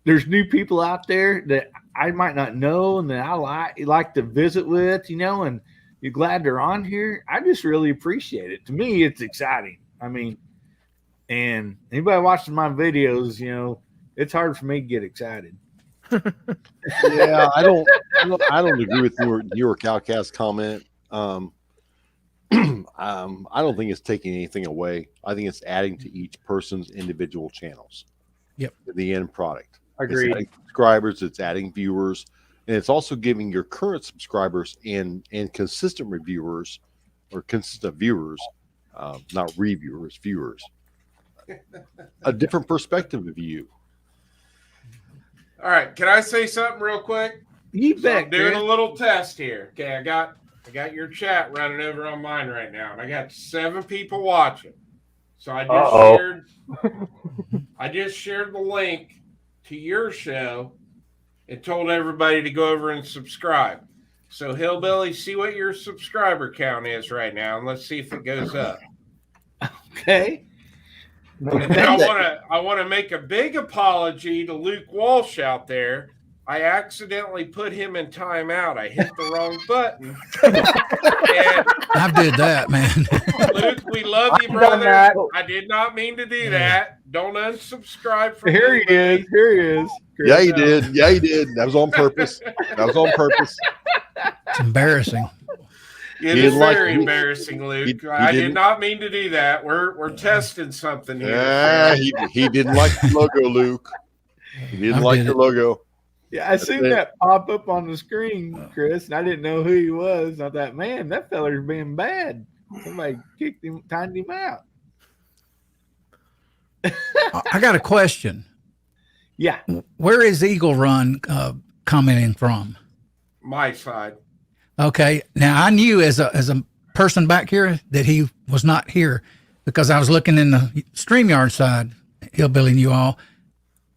There's new people out there that I might not know and that I like to visit with, and you're glad they're on here. I just really appreciate it. To me, it's exciting. And anybody watching my videos, it's hard for me to get excited. Yeah, I don't agree with your New York Outcast comment. I don't think it's taking anything away. I think it's adding to each person's individual channels. Yep. The end product. Agreed. It's adding subscribers, it's adding viewers, and it's also giving your current subscribers and consistent reviewers or consistent viewers, not reviewers, viewers, a different perspective of you. All right, can I say something real quick? You So bet. I'm doing Chris. a little test here. Okay, I got your chat running over on mine right now, and I got 7 people watching. So I just shared the link to your show and told everybody to go over and subscribe. So Hillbilly, see what your subscriber count is right now, and let's see if it goes up. Okay. And then I want to make a big apology to Luke Walsh out there. I accidentally put him in timeout. I hit the wrong button. And I did that, man. Luke, we love you, I've done brother. that. I did not mean to do that. Don't unsubscribe from Here he is. Here he is. Yeah, he did. Yeah, he did. That was on purpose. That was on purpose. It's embarrassing. It He is didn't like- very he- embarrassing, Luke. he I did didn't- not mean to do that. We're testing something here. He didn't like the logo, Luke. He didn't I like did the it. logo. Yeah, I seen it. that pop up on the screen, Chris, and I didn't know who he was. I thought, man, that feller's being bad. Somebody kicked him, timed him out. I got a question. Yeah. Where is Eagle Run commenting from? My side. Okay. Now I knew as a person back here that he was not here because I was looking in the StreamYard side, Hillbilly and you all,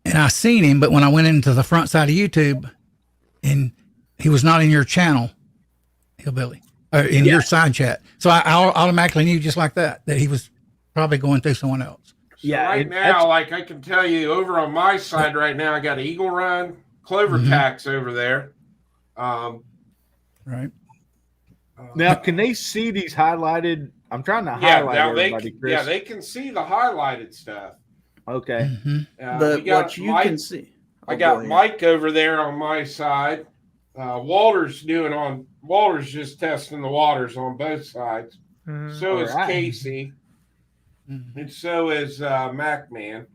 and I seen him. But when I went into the front side of YouTube, and he was not in your channel, Hillbilly, or in your side chat, so I automatically knew just like that he was probably going through someone else. So Yeah, right now, like I can tell you, over on my side right now, I got Eagle Run, Clover Tax over there. Right. Now, can they see these highlighted? I'm trying to Yeah, highlight now everybody, Chris. yeah, they can see the highlighted stuff. Okay. Mm-hmm. But we got what you Mike, can see, I Oh, go got ahead. Mike over there on my side. Walter's just testing the waters on both sides. Mhm. So is Alright. Casey, and so is MacMan.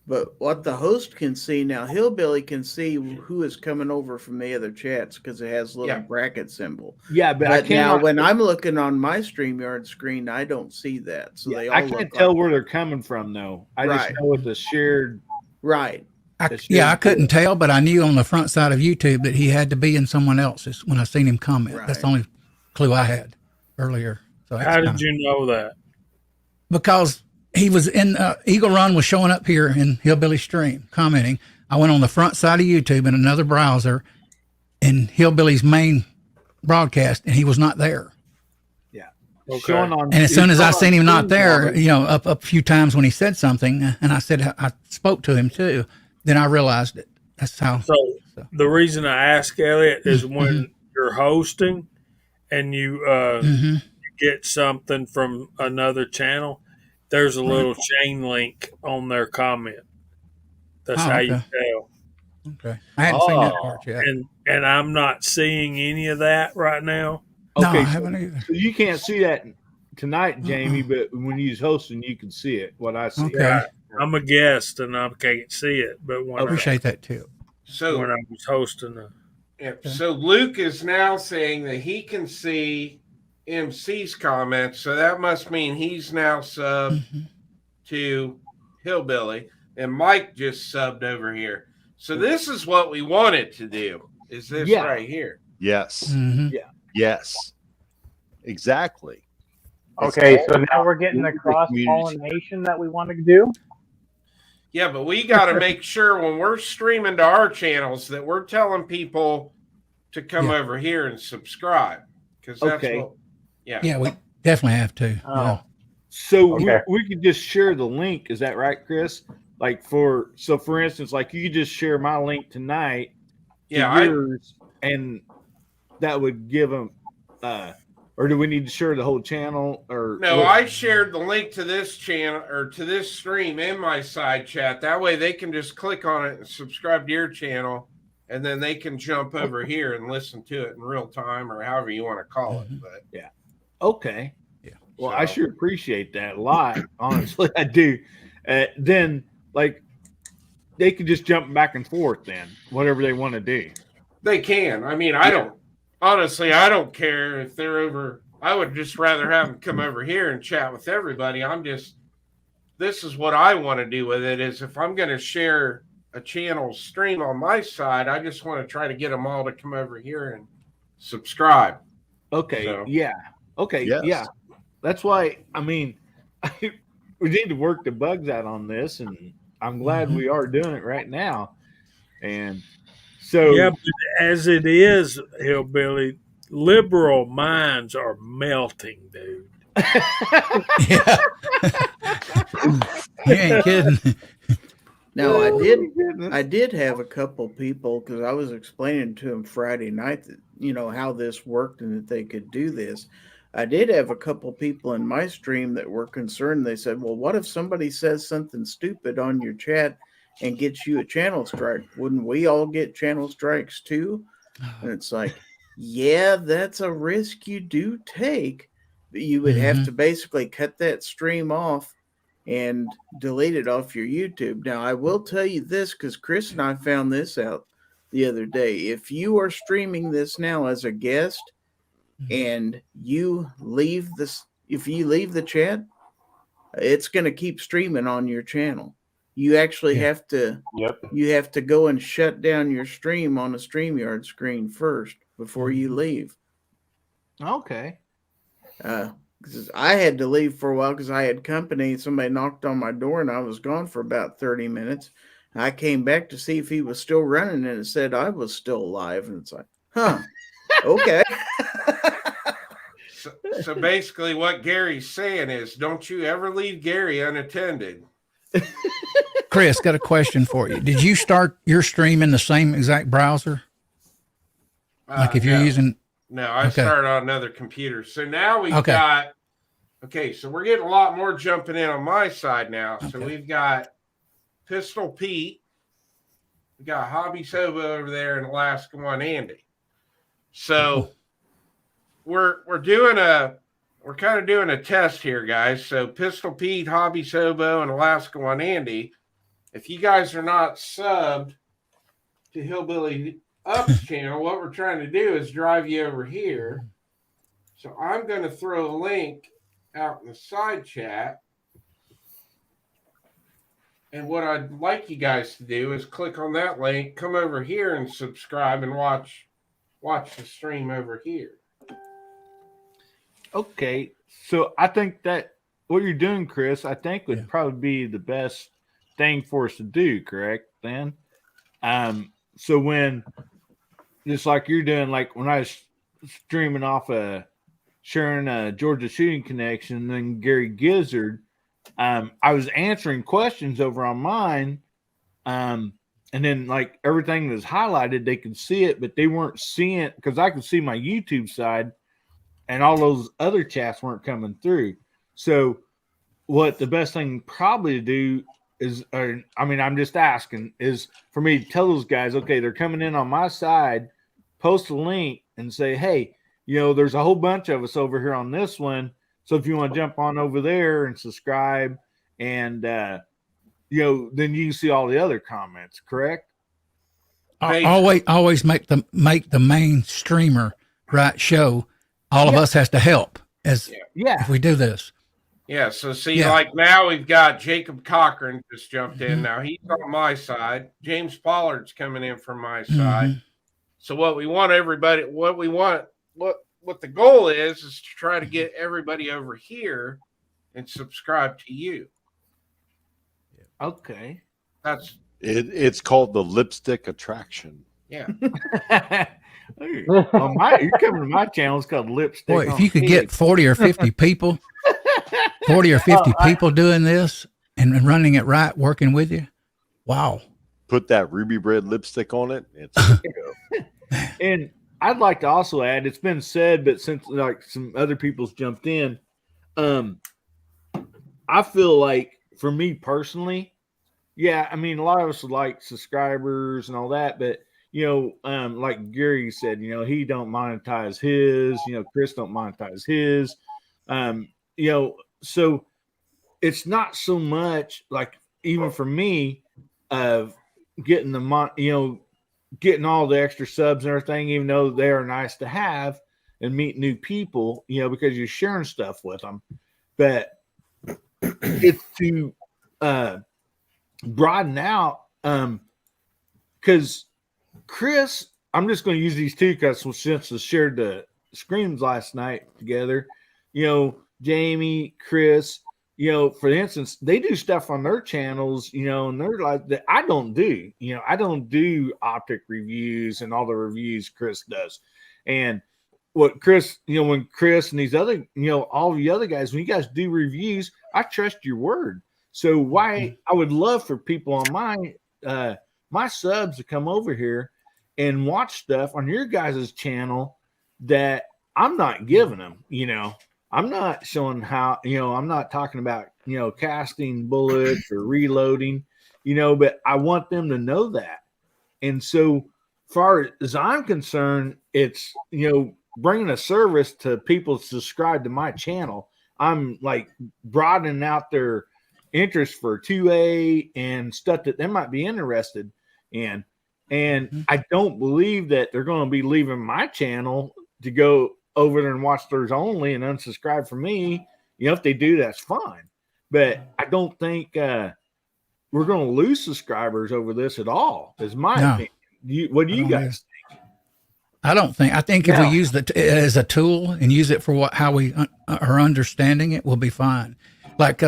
But what the host can see now, Hillbilly can see who is coming over from the other chats because it has a little Yeah. bracket symbol. Yeah, but I But now, can't. when I'm looking on my StreamYard screen, I don't see that. So they all I look can't like- tell where they're coming from, though. I Right. just know it's a shared. Right. I couldn't tell, but I knew on the front side of YouTube that he had to be in someone else's when I seen him comment. That's the Right. only clue I had earlier. So that's How did kinda- you know that? Because he was in Eagle Run was showing up here in Hillbilly Stream commenting. I went on the front side of YouTube in another browser in Hillbilly's main broadcast, and he was not there. Okay. Showing on, And as soon as I it's seen him on not there, Stream you know, up a few times when he said something, and I said I spoke to him too. Then I realized it. That's how. So the reason I ask Elliot is when you're hosting and you Mhm. get something from another channel, there's a little chain link on their comment. That's Oh, how you okay. tell. Okay, I hadn't seen that part yet. And I'm not seeing any of that right now. No, Okay, I so- haven't either. So you can't see that tonight, Jamie, but when you're hosting, you can see it. What I see. Okay, I'm a guest and I can't see it, but when, I appreciate that too. So when I was hosting the So Luke is now saying that he can see MC's comments. So that must mean he's now subbed to Hillbilly, and Mike just subbed over here. So this is what we wanted to do. Is this Yeah. right here? Yes. Mhm. Yes. Exactly. It's Okay, all so now we're getting the about cross community. pollination that we wanted to do. Yeah, but we got to make sure when we're streaming to our channels that we're telling people to come Yeah. over here and subscribe, because that's Okay. what. Yeah. Yeah, we definitely have to. Oh. Yeah. So Okay. we could just share the link. Is that right, Chris? Like for instance, like you could just share my link tonight to Yeah, yours, and that would give them. Or do we need to share the whole channel? Or No, I shared the link to this channel or to this stream in my side chat. That way they can just click on it and subscribe to your channel, and then they can jump over here and listen to it in real time or however you want to call it. But Okay. Yeah. Well, I So- sure appreciate that a lot. Honestly, I do. Then, like, they could just jump back and forth. Then, whatever they want to do. they can. I mean, I don't care if they're over. I would just rather have them come over here and chat with everybody. This is what I want to do with it is if I'm going to share a channel stream on my side, I just want to try to get them all to come over here and subscribe. Okay. So- Yeah. Okay. Yes. Yeah. That's why. I mean, we need to work the bugs out on this, and I'm glad we are doing it right now. And So Yeah, but as it is, Hillbilly, liberal minds are melting, dude. Yeah. You ain't kidding. Now Oh, my goodness. I did have a couple people because I was explaining to them Friday night that how this worked and that they could do this. I did have a couple people in my stream that were concerned. They said, "Well, what if somebody says something stupid on your chat and gets you a channel strike? Wouldn't we all get channel strikes too?" And it's like, yeah, that's a risk you do take. But you would have to basically cut that stream off and delete it off your YouTube. Now, I will tell you this because Chris and I found this out the other day. If you are streaming this now as a guest and you leave if you leave the chat, it's going to keep streaming on your channel. You actually have to you have to go and shut down your stream on a StreamYard screen first before you leave. Okay. 'Cause I had to leave for a while because I had company. Somebody knocked on my door and I was gone for about 30 minutes. I came back to see if he was still running and it said I was still alive. And it's like, huh, okay. So basically, what Gary's saying is, don't you ever leave Gary unattended. Chris, got a question for you. Did you start your stream in the same exact browser? Like if you're using... No, I started on another computer. So now we've got... Okay, so we're getting a lot more jumping in on my side now. So we've got Pistol Pete. We got Hobby Soba over there and Alaska One Andy. So we're kind of doing a test here, guys. So Pistol Pete, Hobby Sobo, and Alaska One Andy, if you guys are not subbed to Hillbilly Up's channel, what we're trying to do is drive you over here. So I'm going to throw a link out in the side chat. And what I'd like you guys to do is click on that link, come over here and subscribe and watch the stream over here. Okay. So I think that what you're doing, Chris, I think would probably be the best thing for us to do, correct, then? So when, just like you're doing, like when I was streaming off sharing a Georgia Shooting Connection, and then Gary Gizzard, I was answering questions over on mine, and then like everything was highlighted, they could see it, but they weren't seeing it because I could see my YouTube side, and all those other chats weren't coming through. So what the best thing probably to do is, I'm just asking, is for me to tell those guys, okay, they're coming in on my side, post a link and say, hey, there's a whole bunch of us over here on this one. So if you want to jump on over there and subscribe and, then you can see all the other comments, correct? Always make the main streamer show. All of us has to help if we do this. Yeah. So see, like now we've got Jacob Cochran just jumped in. Now he's on my side. James Pollard's coming in from my side. So what we want what the goal is to try to get everybody over here and subscribe to you. Okay. That's it's called the lipstick attraction. Yeah. You're coming to my channel. It's called Lipstick. Boy, if you could get 40 or 50 people, 40 or 50 people doing this and running it right, working with you. Wow. Put that ruby red lipstick on it. It's good to go. And I'd like to also add, it's been said, but since like some other people's jumped in, I feel like for me personally, a lot of us would like subscribers and all that, but like Gary said, he don't monetize his, Chris don't monetize his, so it's not so much like, even for me, of getting getting all the extra subs and everything, even though they are nice to have and meet new people, because you're sharing stuff with them, but it's to broaden out, because Chris, I'm just going to use these two because since we shared the screens last night together, Jamie, Chris, for instance, they do stuff on their channels, and they're like that. I don't do, I don't do optic reviews and all the reviews Chris does. And what Chris, when Chris and these other, all the other guys, when you guys do reviews, I trust your word. So why I would love for people on my subs to come over here and watch stuff on your guys' channel that I'm not giving them, I'm not showing how, I'm not talking about, casting bullets or reloading, but I want them to know that. And so far as I'm concerned, it's, bringing a service to people subscribe to my channel. I'm like broadening out their interest for 2A and stuff that they might be interested in. And I don't believe that they're going to be leaving my channel to go over there and watch theirs only and unsubscribe from me. If they do, that's fine. But I don't think we're going to lose subscribers over this at all, is my opinion. What do you guys think? I think if we use it as a tool and use it for how we are understanding it, we'll be fine. Like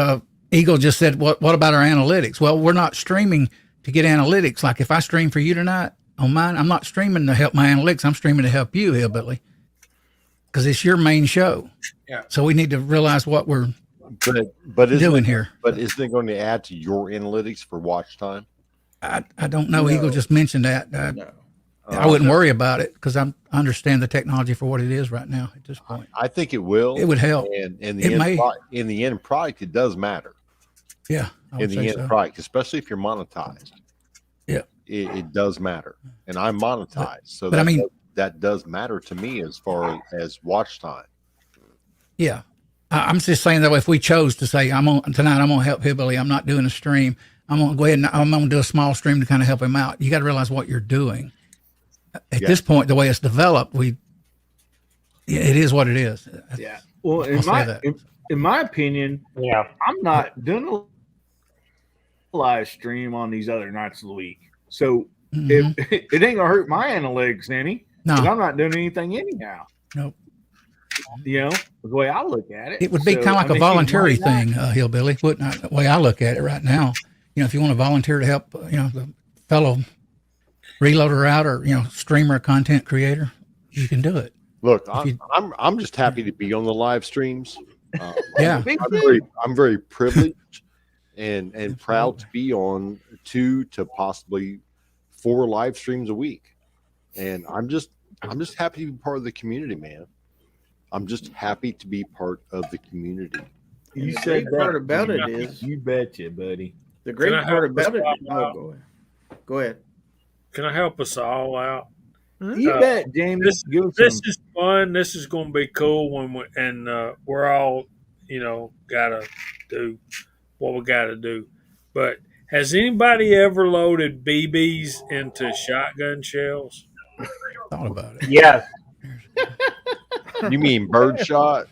Eagle just said, what about our analytics? Well, we're not streaming to get analytics. Like if I stream for you tonight on mine, I'm not streaming to help my analytics. I'm streaming to help you, Hillbilly, because it's your main show. Yeah. So we need to realize what we're but doing here. But isn't it going to add to your analytics for watch time? I don't know. No. Eagle just mentioned that. No. I wouldn't worry about it because I understand the technology for what it is right now at this point. I think it will. It would help. And in the end product, it does matter. Yeah. In the end product, especially if you're monetized. Yeah. It does matter. And I'm monetized. So that does matter to me as far as watch time. Yeah. I'm just saying that if we chose to say, I'm going to help Hillbilly, I'm not doing a stream. I'm going to go ahead and I'm going to do a small stream to kind of help him out. You got to realize what you're doing. At this point, the way it's developed, it is what it is. Yeah. Well, in my opinion, I'm not doing a live stream on these other nights of the week. So it ain't gonna hurt my analytics any. No, I'm not doing anything anyhow. Nope. The way I look at it, it would be kind of like a voluntary thing, Hillbilly. The way I look at it right now, if you want to volunteer to help, the fellow reloader out or streamer, content creator, you can do it. Look, I'm just happy to be on the live streams. Yeah, I'm very privileged and proud to be on 2 to possibly 4 live streams a week, and I'm just happy to be part of the community, man. I'm just happy to be part of the community. You said that part about it is you betcha, buddy. The great part about it. Go ahead. Can I help us all out? You bet, Jamie. This is fun. This is going to be cool we're all, got to do what we got to do. But has anybody ever loaded BBs into shotgun shells? Thought about it. Yes. You mean birdshot?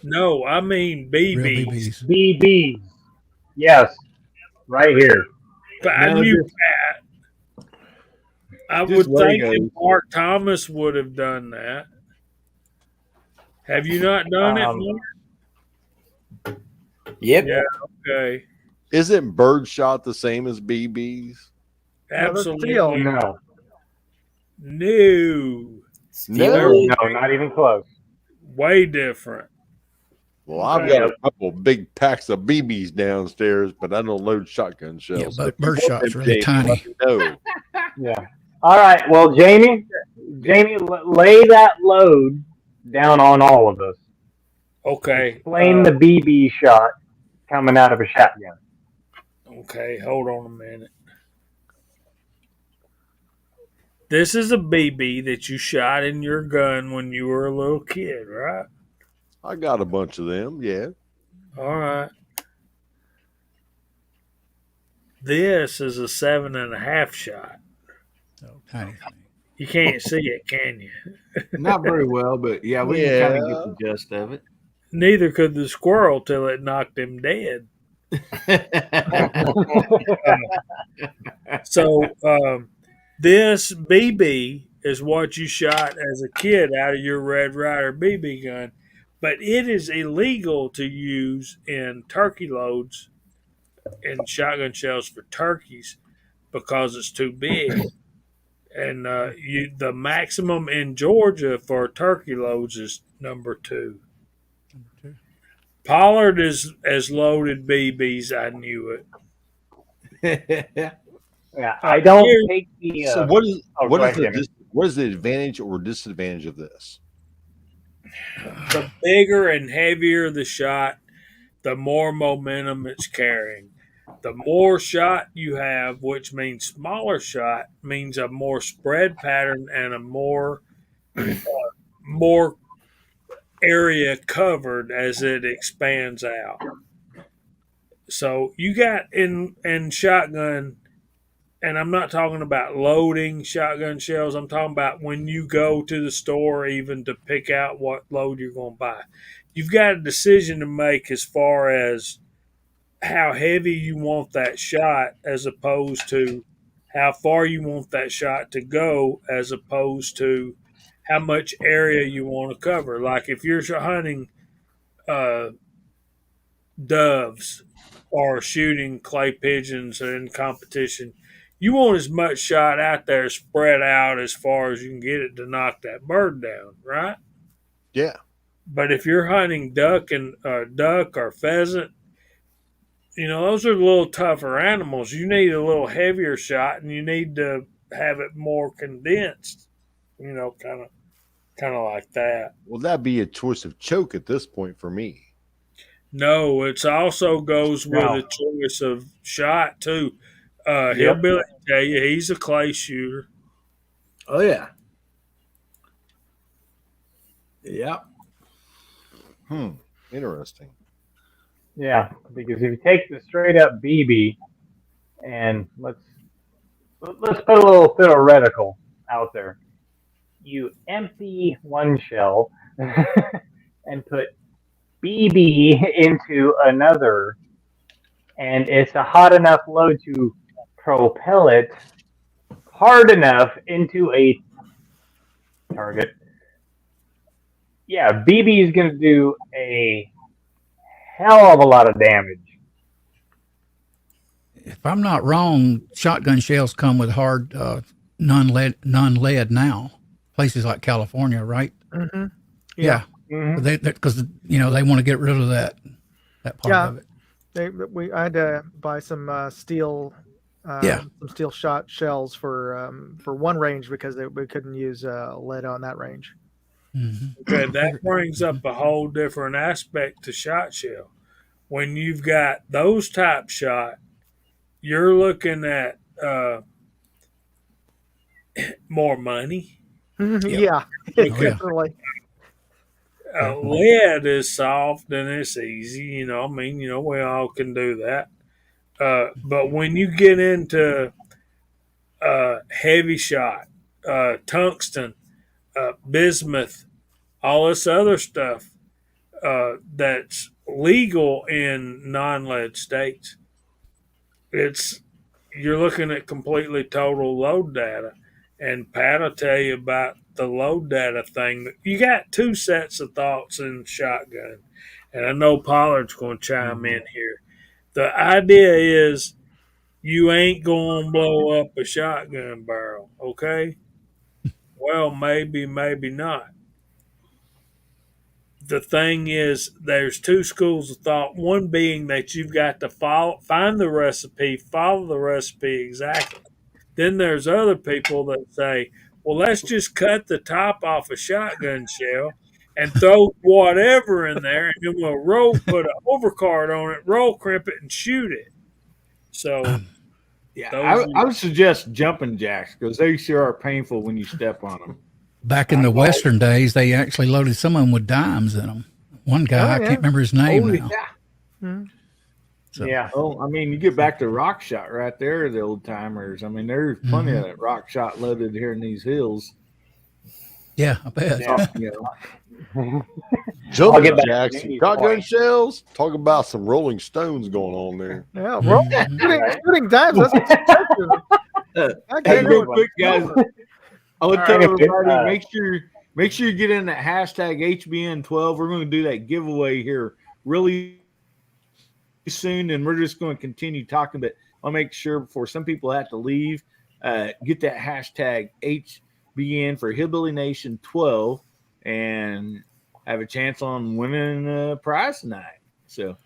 No, I mean BBs. BBs. Yes. Right here. But I knew that. I would think that Mark Thomas would have done that. Have you not done it, Mark? Yep. Yeah, okay. Isn't birdshot the same as BBs? Absolutely. No. No. No, not even close. Way different. Well, I've got a couple big packs of BBs downstairs, but I don't load shotgun shells. Yeah, but birdshot's really tiny. No. Yeah. All right. Well, Jamie, lay that load down on all of us. Okay. Explain the BB shot coming out of a shotgun. Okay, hold on a minute. This is a BB that you shot in your gun when you were a little kid, right? I got a bunch of them, yeah. All right. This is a 7.5 shot. Oh, tiny. You can't see it, can you? Not very well, but yeah, we can kind of get the gist of it. Neither could the squirrel till it knocked him dead. So this BB is what you shot as a kid out of your Red Ryder BB gun. but it is illegal to use in turkey loads and shotgun shells for turkeys because it's too big. And the maximum in Georgia for turkey loads is number 2. Pollard is as loaded BBs. I knew it. Yeah, I don't take the. So go ahead, Jimmy. what is the advantage or disadvantage of this? The bigger and heavier the shot, the more momentum it's carrying. The more shot you have, which means smaller shot, means a more spread pattern and a more area covered as it expands out. So you got in shotgun, and I'm not talking about loading shotgun shells. I'm talking about when you go to the store even to pick out what load you're going to buy. You've got a decision to make as far as how heavy you want that shot as opposed to how far you want that shot to go as opposed to how much area you want to cover. Like if you're hunting doves or shooting clay pigeons in competition, you want as much shot out there spread out as far as you can get it to knock that bird down, right? Yeah. But if you're hunting duck or pheasant, those are a little tougher animals. You need a little heavier shot, and you need to have it more condensed. Kind of like that. Well, that'd be a choice of choke at this point for me. No, it also goes with a choice of shot too. Hillbilly tell you he's a clay shooter. Oh yeah. Yep. Interesting. Yeah, because if you take the straight up BB and let's put a little theoretical out there. You empty one shell and put BB into another, and it's a hot enough load to propel it hard enough into a target. Yeah, BB is going to do a hell of a lot of damage. If I'm not wrong, shotgun shells come with hard non-lead now. Places like California, right? Mm-hmm. Yeah. Mm-hmm. Because they want to get rid of that part of it. I had to buy some steel. Some steel shot shells for one range because we couldn't use lead on that range. Mm-hmm. Okay, that brings up a whole different aspect to shot shell. When you've got those type shot, you're looking at more money. Yeah, definitely. Lead is soft and it's easy, we all can do that. But when you get into heavy shot, tungsten, bismuth, all this other stuff that's legal in non-lead states, you're looking at completely total load data. And Pat will tell you about the load data thing. You got two sets of thoughts in shotgun. And I know Pollard's going to chime in here. The idea is you ain't going to blow up a shotgun barrel, okay? Well, maybe not. The thing is, there's two schools of thought. One being that you've got to find the recipe, follow the recipe exactly. Then there's other people that say, well, let's just cut the top off a shotgun shell and throw whatever in there, and then we'll put an overcard on it, roll crimp it, and shoot it. So, I would suggest jumping jacks because they sure are painful when you step on them. Back in the Western days, they actually loaded some of them with dimes in them. One guy, I can't remember his name now. Yeah. Mm-hmm. So. Yeah. Well, I mean, you get back to rock shot right there, the old timers. I mean, there's plenty of that rock shot loaded here in these hills. Yeah, I bet. Jumping jacks, shotgun shells. Talk about some Rolling Stones going on there. Yeah, shooting dimes. That's expensive. Hey, real quick, guys. I would tell everybody, make sure make sure you get in that hashtag HBN12. We're going to do that giveaway here really soon, and we're just going to continue talking. But I'll make sure before some people have to leave, get that hashtag HBN for Hillbilly Nation 12 and have a chance on winning a prize tonight. So,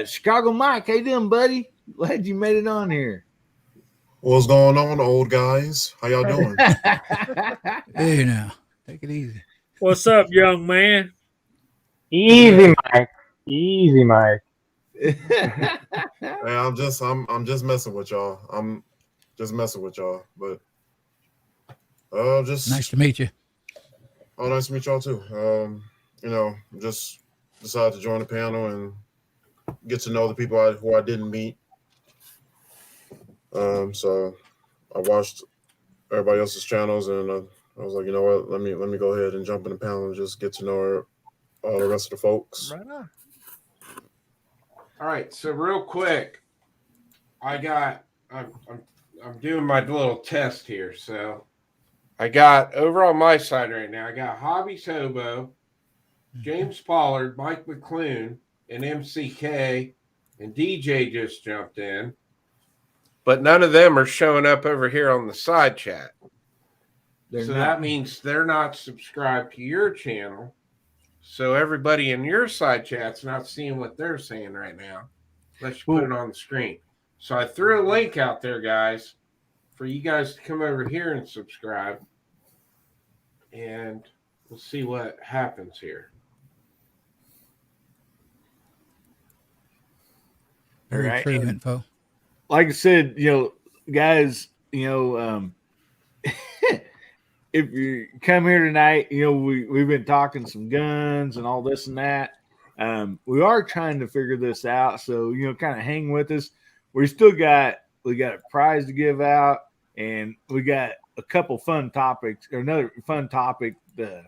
Chicago Mike, how you doing, buddy? Glad you made it on here. What's going on, old guys? How y'all doing? Hey, now take it easy. What's up, young man? Easy, Mike. Easy, Mike. Hey, I'm just messing with y'all. I'm just messing with y'all, but just Nice to meet you. oh, nice to meet y'all too. Just decided to join the panel and get to know the people who I didn't meet. So I watched everybody else's channels, and I was like, you know what? Let me go ahead and jump in the panel and just get to know all the rest of the folks. Right on. All right, so real quick, I'm doing my little test here. So I got over on my side right now, I got Hobby's Hobo, James Pollard, Mike McClune, and MCK, and DJ just jumped in. But none of them are showing up over here on the side chat. That means they're not subscribed to your channel. So everybody in your side chat's not seeing what they're saying right now. Let's put it on the screen. So I threw a link out there, guys, for you guys to come over here and subscribe. And we'll see what happens here. Very Right. true info. Like I said, guys, if you come here tonight, we've been talking some guns and all this and that. We are trying to figure this out, so kind of hang with us. We got a prize to give out, and we got a couple fun topics, or another fun topic to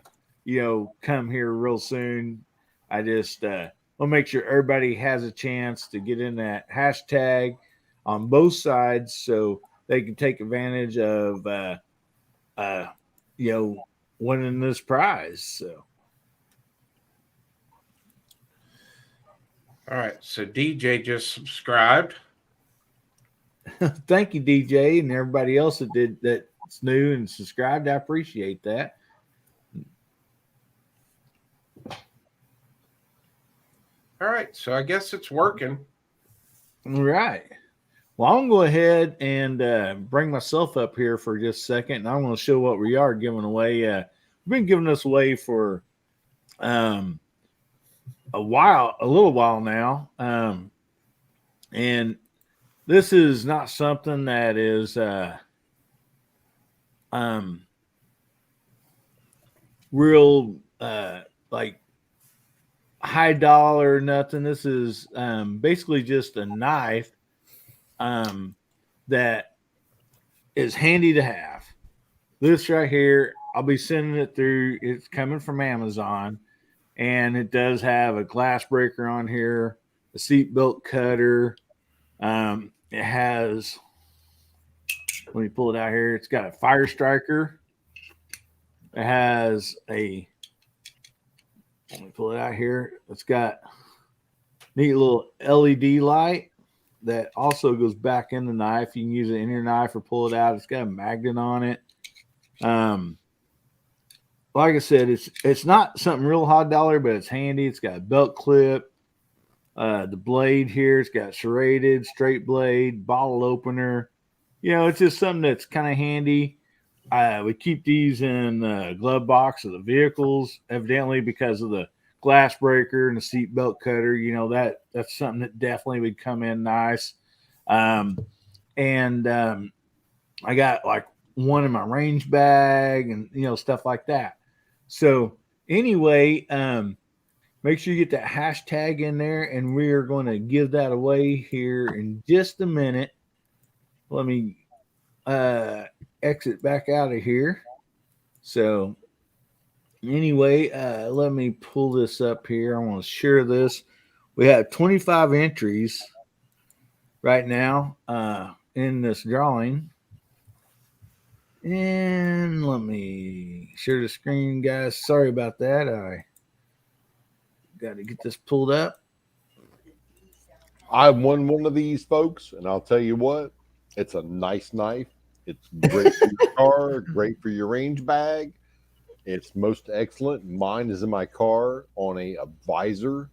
come here real soon. I just we'll make sure everybody has a chance to get in that hashtag on both sides, so they can take advantage of winning this prize. So, all right. So DJ just subscribed. thank you, DJ, and everybody else that's new and subscribed. I appreciate that. All right. So I guess it's working. All right. Well, I'm going to go ahead and bring myself up here for just a second, and I'm going to show what we are giving away. We've been giving this away for a little while now, and this is not something that is real like high dollar or nothing. This is basically just a knife that is handy to have. This right here, I'll be sending it through. It's coming from Amazon, and it does have a glass breaker on here, a seatbelt cutter. It has, let me pull it out here. It's got a fire striker. It has let me pull it out here. It's got neat little LED light that also goes back in the knife. You can use it in your knife or pull it out. It's got a magnet on it. Like I said, it's not something real high dollar, but it's handy. It's got a belt clip. The blade here, it's got serrated, straight blade, bottle opener. It's just something that's kind of handy. We keep these in the glove box of the vehicles, evidently because of the glass breaker and the seatbelt cutter. That's something that definitely would come in nice. I got like one in my range bag and stuff like that. So anyway, make sure you get that hashtag in there, and we are going to give that away here in just a minute. Let me exit back out of here. So anyway, let me pull this up here. I want to share this. We have 25 entries right now in this drawing. And let me share the screen, guys. Sorry about that. I got to get this pulled up. I won one of these, folks, and I'll tell you what, it's a nice knife. It's great for your car, great for your range bag. It's most excellent. Mine is in my car on a visor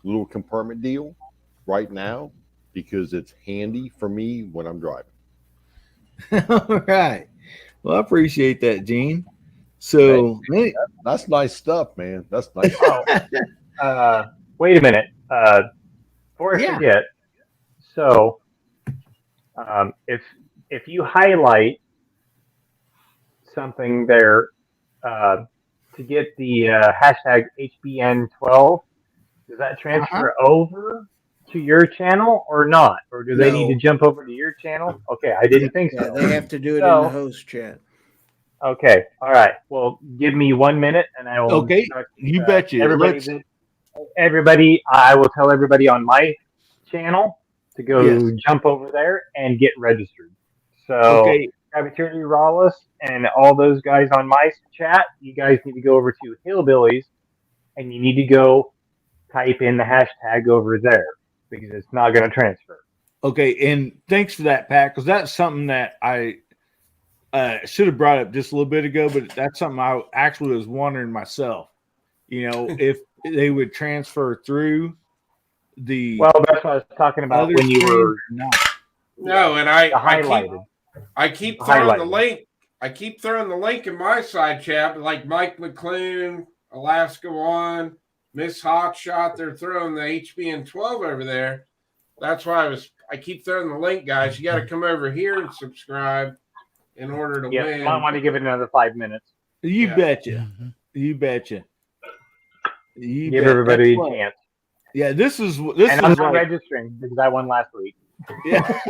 little compartment deal right now because it's handy for me when I'm driving. All right. Well, I appreciate that, Gene. So that's nice stuff, man. That's nice. Wait a minute. Before I forget, so if you highlight something there to get the hashtag HBN12, does that transfer over to your channel or not? Or do they need to jump over to your channel? Okay, I didn't think so. They have to do it in the host chat. Okay, all right. Well, give me 1 minute, and I will. Okay, you betcha. Everybody, I will tell everybody on my channel to go jump over there and get registered. So, Gravity Rawless and all those guys on my chat, you guys need to go over to Hillbillies, and you need to go type in the hashtag over there because it's not going to transfer. Okay, and thanks for that, Pat, because that's something that I should have brought up just a little bit ago, but that's something I actually was wondering myself. You know, if they would transfer through the. Well, that's what I was talking about when you were. No, and I keep throwing the link. I keep throwing the link in my side chat, like Mike McClune, Alaska One, Miss Hotshot. They're throwing the HBN12 over there. That's why I keep throwing the link, guys. You got to come over here and subscribe in order to win. I want to give it another 5 minutes. You betcha. You betcha. Give everybody a chance. Yeah, this is. And I'm not registering because I won last week. Yeah.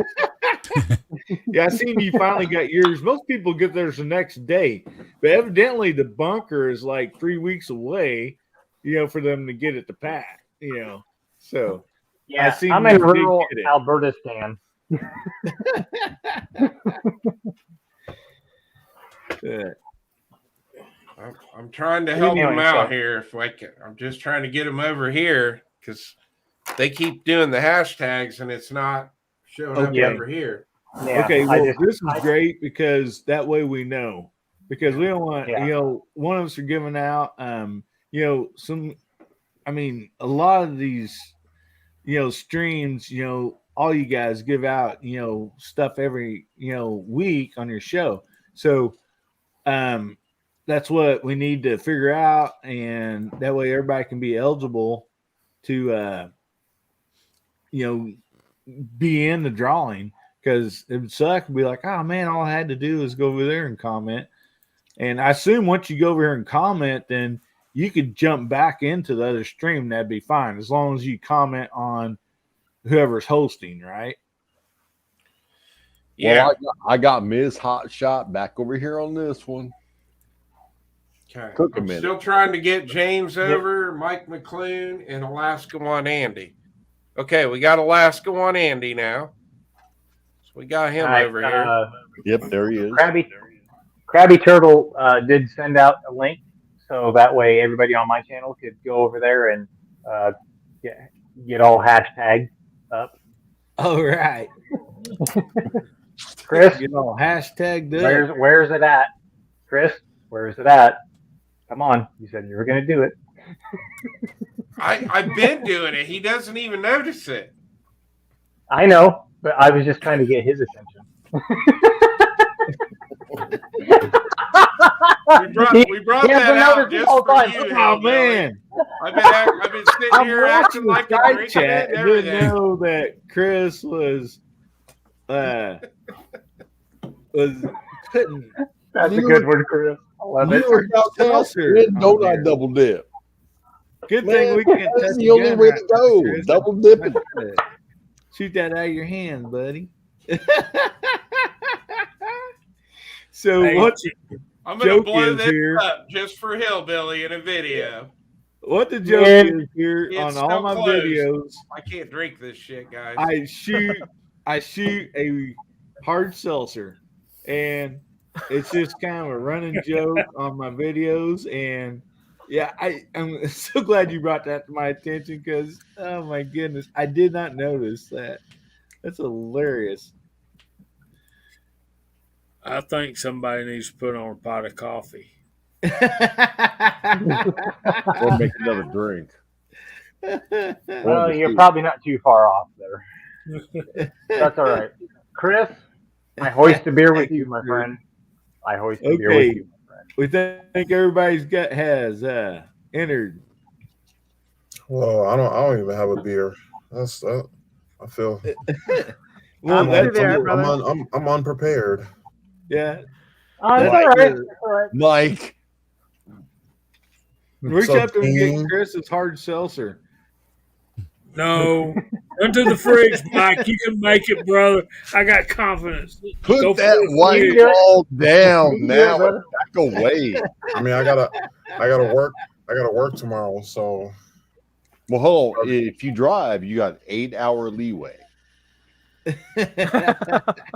Yeah, I seen you finally got yours. Most people get theirs the next day, but evidently the bunker is like 3 weeks away, you know, for them to get it to Pat, you know. So yeah, I'm in rural Alberta, Stan. I'm trying to help them out here. If I can, I'm just trying to get them over here because they keep doing the hashtags and it's not showing up over here. Yeah, okay, well, this is great because that way we know. Because we don't want, you know, one of us are giving out, you know, a lot of these, you know, streams, you know, all you guys give out, you know, stuff every, you know, week on your show. So, that's what we need to figure out. And that way everybody can be eligible to, you know, be in the drawing. Because it would suck to be like, oh man, all I had to do is go over there and comment. And I assume once you go over here and comment, then you could jump back into the other stream. That'd be fine as long as you comment on whoever's hosting, right? Yeah, well, I got Ms. Hotshot back over here on this one. Okay, Took a I'm minute. still trying to get James over, Mike McClune, and Alaska One Andy. Okay, we got Alaska One Andy now. We got him over here. Yep, there he is. Krabby Turtle did send out a link, so that way everybody on my channel could go over there and get all hashtagged up. All right. Chris, get all hashtagged up. Where's it at? Chris, where's it at? Come on, you said you were going to do it. I've been doing it. He doesn't even notice it. I know. But I was just trying to get his attention. we brought that out just for you. Oh man! I've been sitting here acting like a great chat. I didn't know that Chris was couldn't. That's a good word, Chris. I love it. Don't I double dip? Good thing we can't. That's the only way to go. Double dipping. Shoot that out of your hand, buddy. So I'm going to blow this up just for Hillbilly in a video. What the joke is here on all my close. Videos. I can't drink this shit, guys. I shoot a hard seltzer, and It's just kind of a running joke on my videos, and yeah, I'm so glad you brought that to my attention because oh my goodness, I did not notice that. That's hilarious. I think somebody needs to put on a pot of coffee. Or make another drink. Well, you're probably not too far off there. That's all right. Chris, I hoist a beer with you, my friend. I hoist a beer with you, my friend. We think everybody's has entered. Well, I don't even have a beer. I feel Well, I'm that's there, brother. I'm unprepared. yeah. Oh, it's all right. It's all right. Mike, Reach So, up and get King, Chris's hard seltzer. No, into the fridge, Mike. You can make it, brother. I got confidence. put Go for that it. white You do it. ball down You do it, now brother. and back away. I mean, I gotta work tomorrow. So Well, hold on. If you drive, you got 8-hour leeway.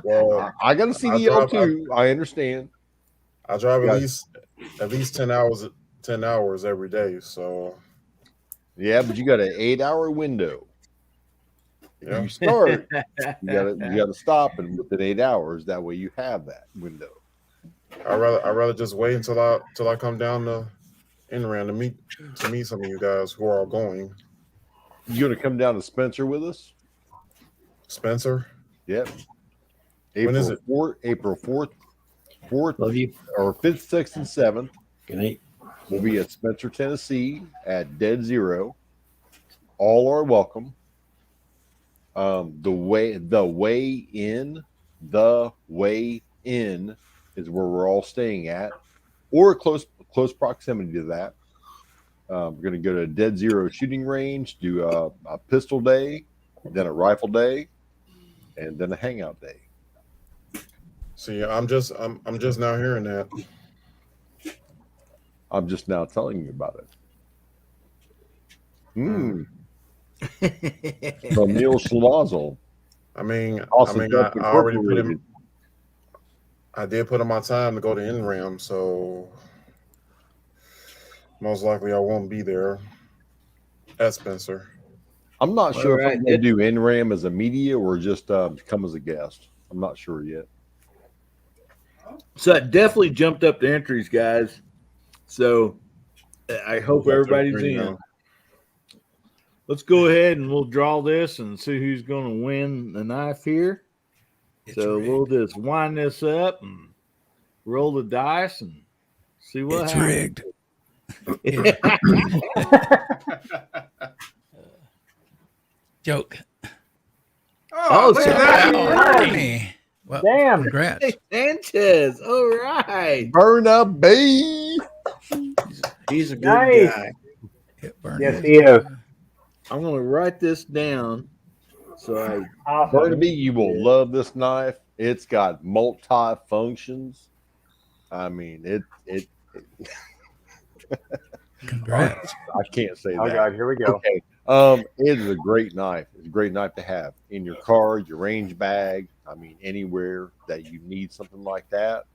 well, I got a CDL too. I understand. I drive Yeah. at least 10 hours every day. So Yeah, but you got an 8-hour window. yeah. You start, you gotta stop and within 8 hours. That way you have that window. I rather just wait until I come down to Inran to meet some of you guys who are going. You gonna come down to Spencer with us? Spencer, Yep. When is it? April 4th, Love you. or 5th, 6th, and 7th. Good night. We'll be at Spencer, Tennessee at Dead Zero. All are welcome. The way in is where we're all staying at, or close proximity to that. We're going to go to a Dead Zero shooting range, do a pistol day, then a rifle day, and then a hangout day. see, I'm just now hearing that. I'm just now telling you about it. From Neil Schlemazel. I mean, Awesome I Stuff already put Incorporated. in. I did put in my time to go to NRAM, so most likely I won't be there at Spencer. I'm not sure if Alright. I'm going to do NRAM as a media or just come as a guest. I'm not sure yet. So it definitely jumped up the entries, guys. So I hope everybody's Three in. now. Let's go ahead and we'll draw this and see who's going to win the knife here. So we'll just wind this up and roll the dice and see what It's happens. rigged. Joke. Oh, look at that. Alrighty. Well, Damn. congrats. Hey, Sanchez. All right. Burn up, B. He's a good Nice. guy. It burned Yes, it. he is. I'm going to write this down. So I Awesome. Burnaby, you will love this knife. It's got multi functions. I mean, it Congrats. I can't say Oh that. God, here we go. Okay. It is a great knife. It's a great knife to have in your car, your range bag. I mean, anywhere that you need something like that.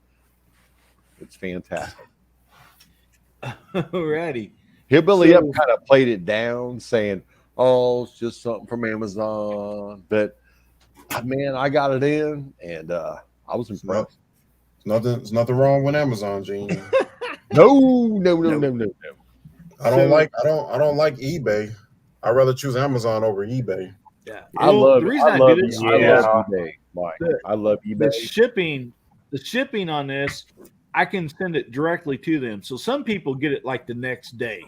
It's fantastic. Alrighty. Hillbilly So- Up kind of played it down, saying, "Oh, it's just something from Amazon." But man, I got it in, and I was impressed. There's nothing wrong with Amazon, Gene. No. I don't like eBay. I'd rather choose Amazon over eBay. Yeah. I love the reason I I, love did it, eBay, Mike. The- I love the eBay. shipping on this, I can send it directly to them. So some people get it like the next day.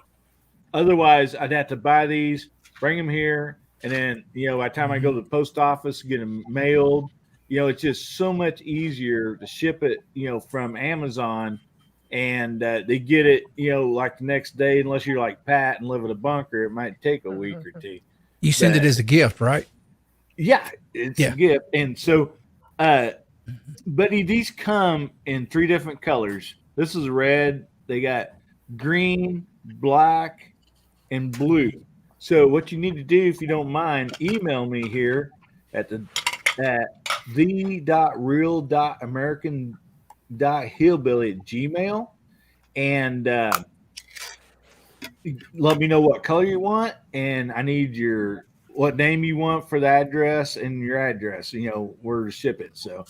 Otherwise, I'd have to buy these, bring them here, and then by the time I go to the post office, get them mailed. It's just so much easier to ship it, from Amazon, and they get it, like the next day. Unless you're like Pat and live in a bunker, it might take a week or two. You send it But- as a gift, right? Yeah, it's Yeah. a gift. And so, buddy, these come in 3 different colors. This is red. They got green, black, and blue. So what you need to do, if you don't mind, email me here at the.real.american T.hillbilly@gmail, and let me know what color you want, and I need what name you want for the address and your address, where to ship it. So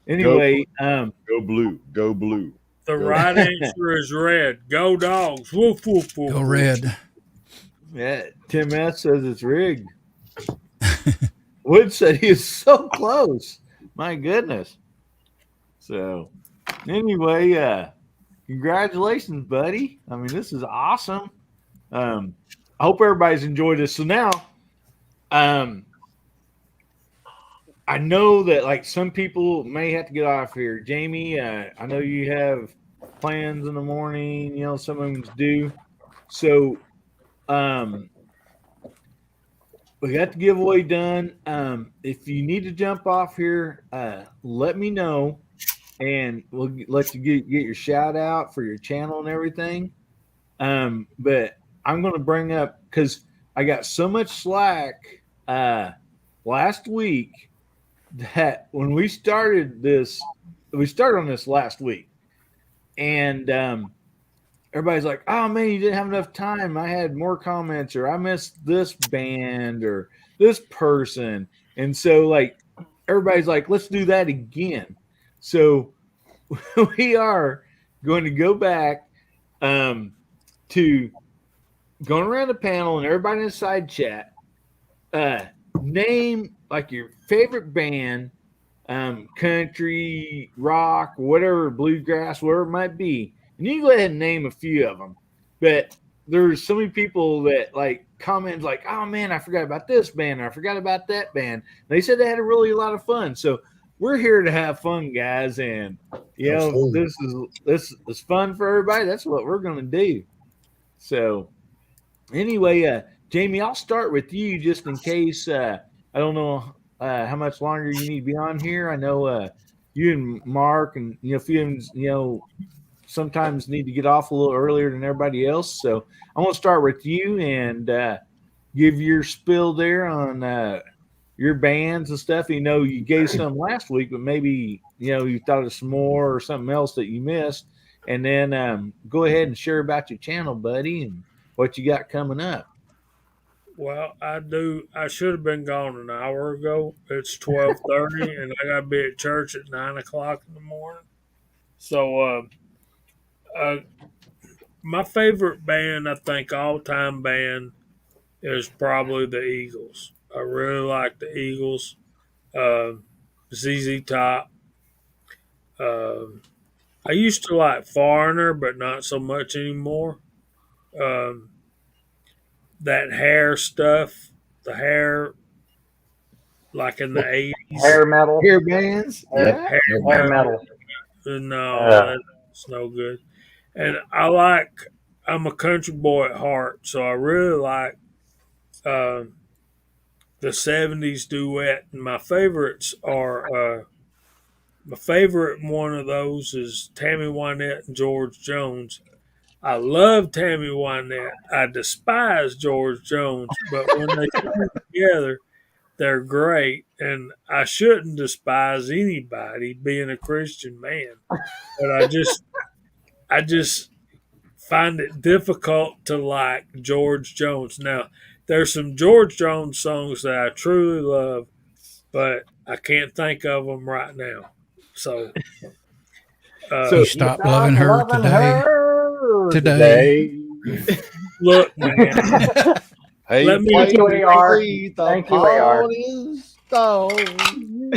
anyway, Go blue. Go blue. The right answer is red. Go Dogs. Woof, woof, woof. Go red. yeah, Tim S says it's rigged. Wood said he is so close. My goodness. So anyway, congratulations, buddy. I mean, this is awesome. I hope everybody's enjoyed this. So now, I know that like some people may have to get off here. Jamie, I know you have plans in the morning. Some of them's due. So, we got the giveaway done. If you need to jump off here, let me know, and we'll let you get your shout out for your channel and everything. But I'm going to bring up, because I got so much slack last week that when we started on this last week, and everybody's like, oh man, you didn't have enough time. I had more comments, or I missed this band or this person. And so like, everybody's like, let's do that again. So we are going to go back to going around the panel, and everybody in the side chat, name like your favorite band, country, rock, whatever, bluegrass, whatever it might be. And you can go ahead and name a few of them. But there's so many people that like comment like, oh man, I forgot about this band, or I forgot about that band. And they said they had a lot of fun. So we're here to have fun, guys. And this is fun for everybody. That's what we're gonna do. So anyway, Jamie, I'll start with you just in case. I don't know how much longer you need to be on here. I know you and Mark and a few of them, sometimes need to get off a little earlier than everybody else. So I'm going to start with you and give your spill there on your bands and stuff. You gave some last week, but maybe, you thought of some more or something else that you missed. And then go ahead and share about your channel, buddy, and what you got coming up. Well, I should have been gone an hour ago. It's 12:30, and I got to be at church at 9 o'clock in the morning. So, my favorite band, I think all-time band, is probably the Eagles. I really like the Eagles. ZZ Top. I used to like Foreigner, but not so much anymore. That hair stuff, the hair, like in the 80s. Hair metal. Hair bands. Hair metal. No, that's no good. And I'm a country boy at heart, so I really like the 70s duet. And my favorites are, my favorite one of those is Tammy Wynette and George Jones. I love Tammy Wynette. I despise George Jones, but when they come together, they're great. And I shouldn't despise anybody being a Christian man, but I just find it difficult to like George Jones. Now, there's some George Jones songs that I truly love, but I can't think of them right now. So you stop loving her today. Look, man. Hey, Let me- Thank you, AR. Thank you, AR.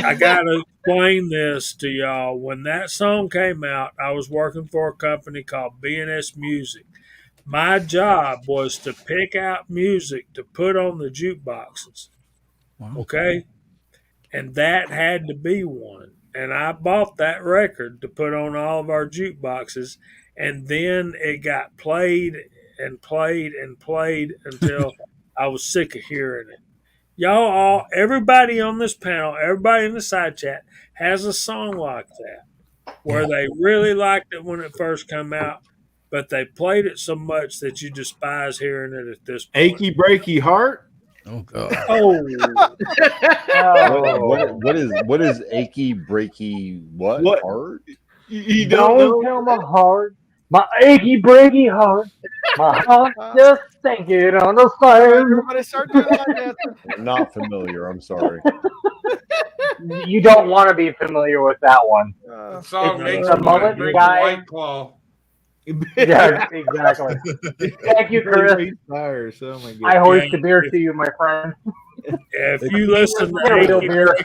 I gotta explain this to y'all. When that song came out, I was working for a company called B&S Music. My job was to pick out music to put on the jukeboxes. Wow. Okay? And that had to be one. And I bought that record to put on all of our jukeboxes. And then it got played and played and played until I was sick of hearing it. Everybody on this panel, everybody in the side chat has a song like that where they really liked it when it first came out, but they played it so much that you despise hearing it at this point. Achy breaky heart. Oh God. Oh, What is achy breaky what? What? Heart? You don't Don't know? tell my heart, my achy breaky heart, my heart just thinking on the All right, same. everybody start doing line dancing. I'm not familiar. I'm sorry. You don't want to be familiar with that one. The song It's makes a me want to mullet drink guy. a White Claw. Yeah, exactly. Thank you, Chris. Fire, so my I God. hoist a beer to you, my friend. If you listen Get a real to beer.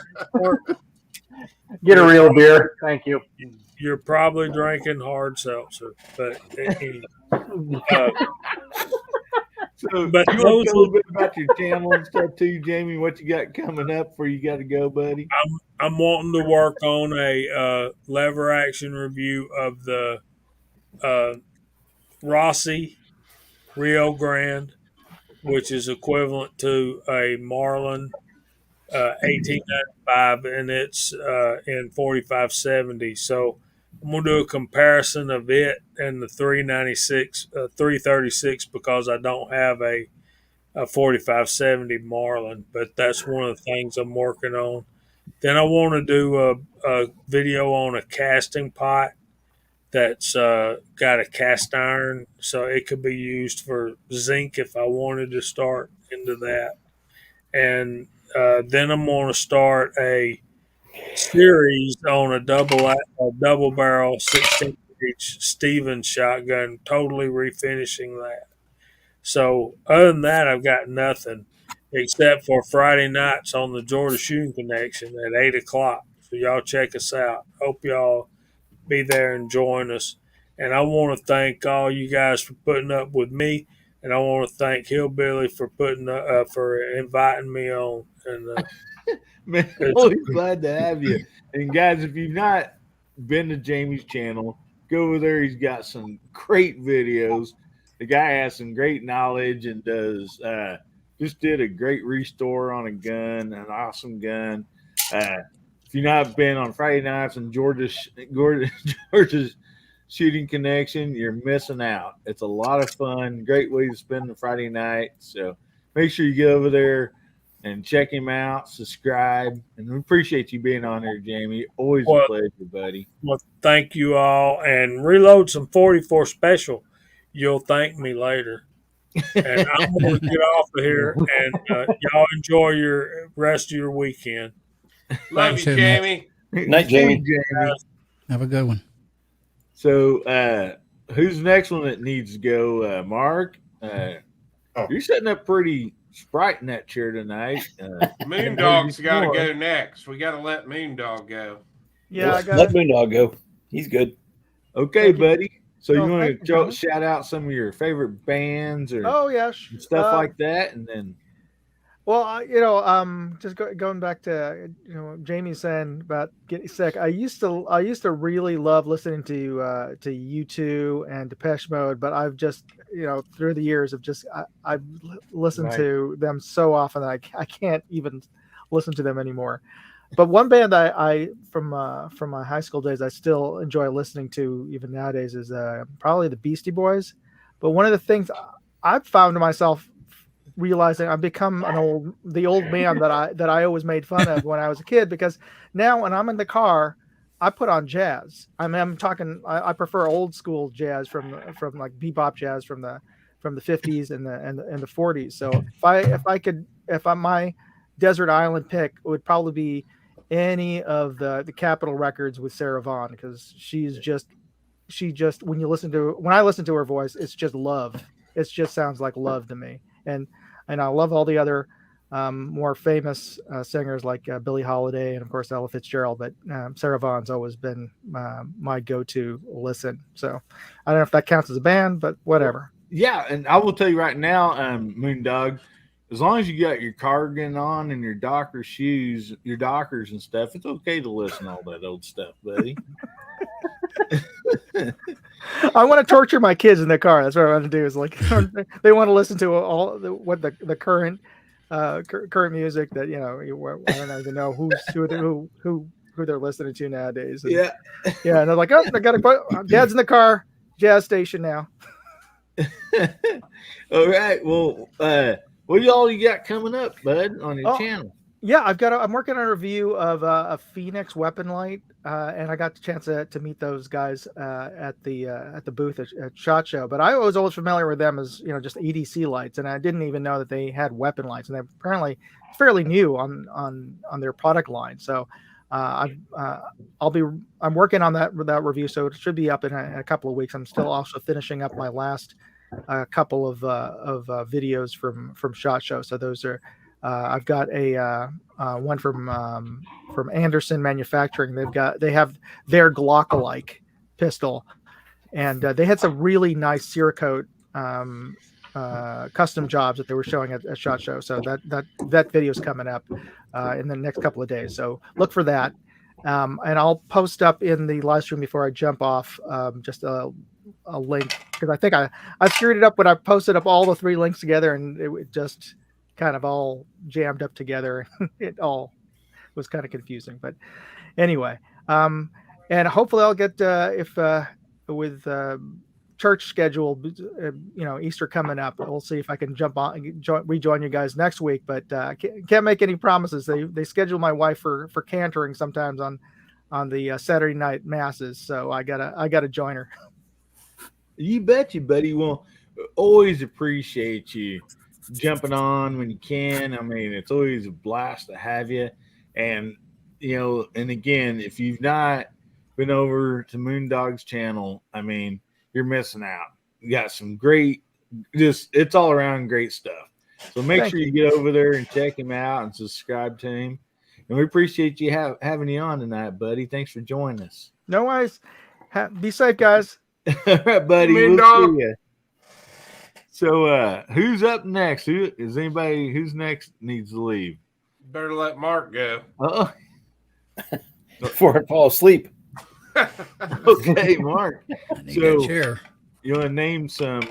Get a real beer. Thank you. you're probably drinking hard seltzer. But So, But you want to those tell a little will- bit about your channel and stuff too, Jamie? What you got coming up before you got to go, buddy? I'm wanting to work on a lever action review of the Rossi Rio Grande, which is equivalent to a Marlin 1895, and it's in 4570. So I'm gonna do a comparison of it and the 396, 336 because I don't have a 4570 Marlin, but that's one of the things I'm working on. Then I want to do a video on a casting pot that's got a cast iron, so it could be used for zinc if I wanted to start into that. And then I'm going to start a series on a double barrel 16 gauge Stevens shotgun, totally refinishing that. So other than that, I've got nothing except for Friday nights on the Georgia Shooting Connection at 8 o'clock. So y'all check us out. Hope y'all be there and join us. And I want to thank all you guys for putting up with me, and I want to thank Hillbilly for for inviting me on. And Man, always glad to have you. And guys, if you've not been to Jamie's channel, go over there. He's got some great videos. The guy has some great knowledge and does just did a great restore on a gun, an awesome gun. If you've not been on Friday nights on Georgia's Shooting Connection, you're missing out. It's a lot of fun. Great way to spend the Friday night. So make sure you get over there and check him out, subscribe, and we appreciate you being on there, Jamie. Always a pleasure, buddy. Well, thank you all, and reload some 44 special. You'll thank me later. And I'm going to get off of here, and y'all enjoy your rest of your weekend. Love you, too, Jamie. Night, Jamie. Have a good one. So, who's the next one that needs to go? Mark, you're setting up pretty sprite in that chair tonight. Moondog's got to go next. We got to let Moondog go. Yeah, I got Let Moondog go. He's good. Okay, buddy. So Oh, you want thank to you. shout out some of your favorite bands or Oh yes, stuff like that, and then Well, just going back to Jamie saying about getting sick. I used to really love listening to U2 and Depeche Mode, but I've just through the years I've listened Right. to them so often that I can't even listen to them anymore. But one band I from my high school days I still enjoy listening to even nowadays is probably the Beastie Boys. But one of the things I've found myself realizing I've become the old man that I always made fun of when I was a kid, because now when I'm in the car, I put on jazz. I'm talking. I prefer old school jazz from like bebop jazz from the 50s and the 40s. So if my desert island pick would probably be any of the Capitol records with Sarah Vaughan, because she just when I listen to her voice, it's just love. It just sounds like love to me. And I love all the other more famous singers like Billie Holiday and of course Ella Fitzgerald, but Sarah Vaughan's always been my go-to listen. So I don't know if that counts as a band, but whatever. yeah. And I will tell you right now, Moondog, as long as you got your cardigan on and your Docker shoes, your Dockers and stuff, it's okay to listen to all that old stuff, buddy. I want to torture my kids in the car. That's what I want to do. Is like they want to listen to all the current current music that I don't even know who they're listening to nowadays. And, Yeah. yeah, and they're like, oh, I got to put Dad's in the car, jazz station now. All right. Well, what y'all you got coming up, bud, on your channel? Yeah, I'm working on a review of a Phoenix weapon light, and I got the chance to meet those guys at the booth at SHOT Show. But I was always familiar with them as just EDC lights, and I didn't even know that they had weapon lights, and they're apparently fairly new on their product line. So I'm working on that review, so it should be up in a couple of weeks. I'm still also finishing up my last couple of videos from SHOT Show. So those are. I've got a one from Anderson Manufacturing. They have their Glock-alike pistol, and they had some really nice Cerakote custom jobs that they were showing at SHOT Show. So that video is coming up in the next couple of days. So look for that, and I'll post up in the live stream before I jump off just a link, because I think I screwed it up when I posted up all the 3 links together, and it just kind of all jammed up together. It all was kind of confusing, but anyway, and hopefully I'll get with church schedule, Easter coming up, we'll see if I can rejoin you guys next week, but can't make any promises. They schedule my wife for cantering sometimes on the Saturday night masses, so I gotta join her. You bet you, buddy. Well, always appreciate you jumping on when you can. I mean, it's always a blast to have you. And, and again, if you've not been over to Moondog's channel, I mean, you're missing out. You got some great, it's all around great stuff. So make sure you get over there and check him out and subscribe to him. And we appreciate you having you on tonight, buddy. Thanks for joining us. No worries. Be safe, guys. All right, buddy. We'll see you. So who's up next? Who's next needs to leave? Better let Mark go. Oh, before I fall asleep. Okay, Mark. I need a chair. You want to name some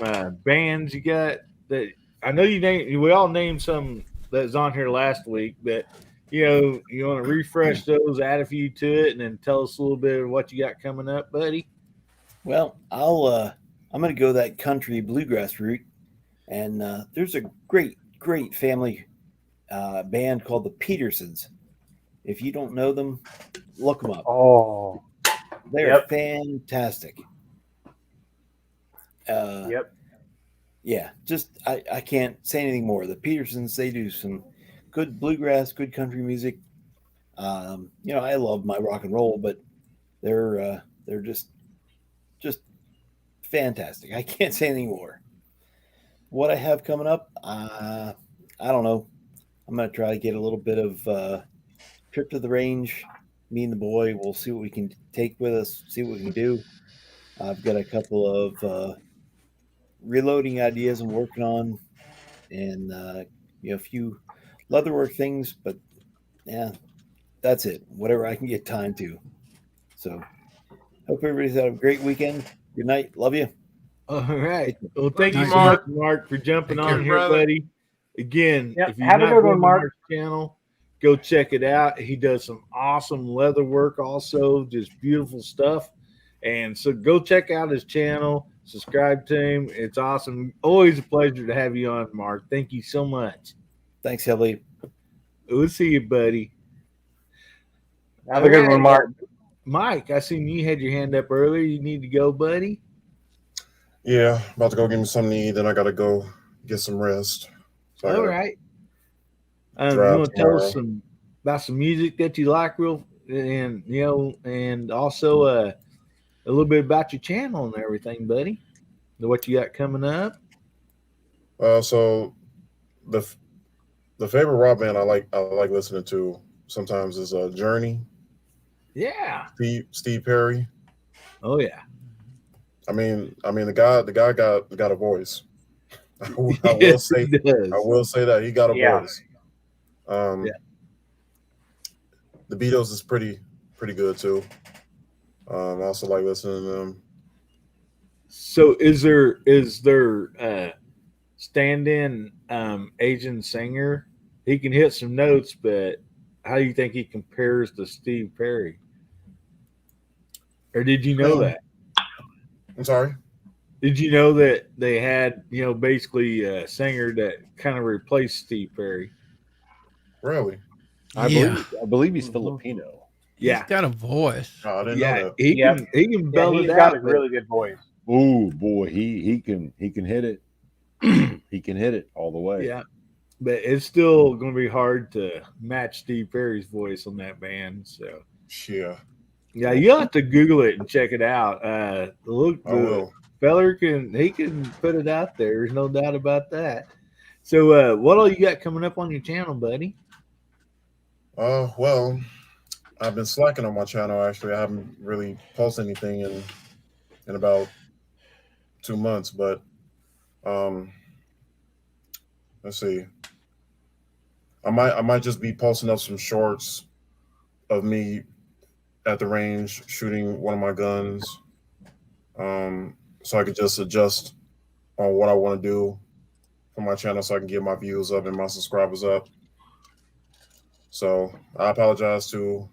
bands you got that I know you named? We all named some that's on here last week, but you want to refresh those, add a few to it, and then tell us a little bit of what you got coming up, buddy. Well, I'm going to go that country bluegrass route. And there's a great family band called the Petersons. If you don't know them, look them up. Oh, they're fantastic. Yeah, just I can't say anything more. The Petersons, they do some good bluegrass, good country music. I love my rock and roll, but they're just fantastic. I can't say anything more. What I have coming up, I don't know. I'm going to try to get a little bit of trip to the range. Me and the boy, we'll see what we can take with us, see what we can do. I've got a couple of reloading ideas I'm working on, and a few leatherwork things, but yeah, that's it. Whatever I can get time to. So hope everybody's had a great weekend. Good night. Love you. All right. Well, thank you so much, Mark, for jumping on here, buddy. Again, if you're have a not good one, on Mark. Mark's channel, go check it out. He does some awesome leather work also, just beautiful stuff. And so go check out his channel, subscribe to him. It's awesome. Always a pleasure to have you on, Mark. Thank you so much. Thanks, Helly. We'll see you, buddy. Have a good one, Mark. Mike, I seen you had your hand up earlier. You need to go, buddy? Yeah, about to go get me something to eat. Then I got to go get some rest. So all right. You want to tell us about some music that you like, and also a little bit about your channel and everything, buddy. What you got coming up? So the favorite rock band I like listening to sometimes is Journey. Yeah. Steve Perry. Oh yeah. I mean the guy got a voice. I will say that he got a voice. The Beatles is pretty good too. I also like listening to them. So is there stand-in Asian singer? He can hit some notes, but how do you think he compares to Steve Perry? Or did you know that? I'm sorry? Did you know that they had, basically a singer that kind of replaced Steve Perry? Really? I believe he's Filipino. Yeah. He's got a voice. Oh, I didn't Yeah, know that. he Yep. can belt he's it got out. a but- really good voice. Oh boy, he can hit it. He can hit it all the way. Yeah, but it's still going to be hard to match Steve Perry's voice on that band. So Yeah, yeah, you'll have to Google it and check it out. Look, I will. feller can put it out there. There's no doubt about that. So what all you got coming up on your channel, buddy? Well, I've been slacking on my channel. Actually, I haven't really posted anything in about 2 months. But let's see. I might just be posting up some shorts of me at the range shooting one of my guns, so I could just adjust on what I want to do for my channel, so I can get my views up and my subscribers up. So I apologize to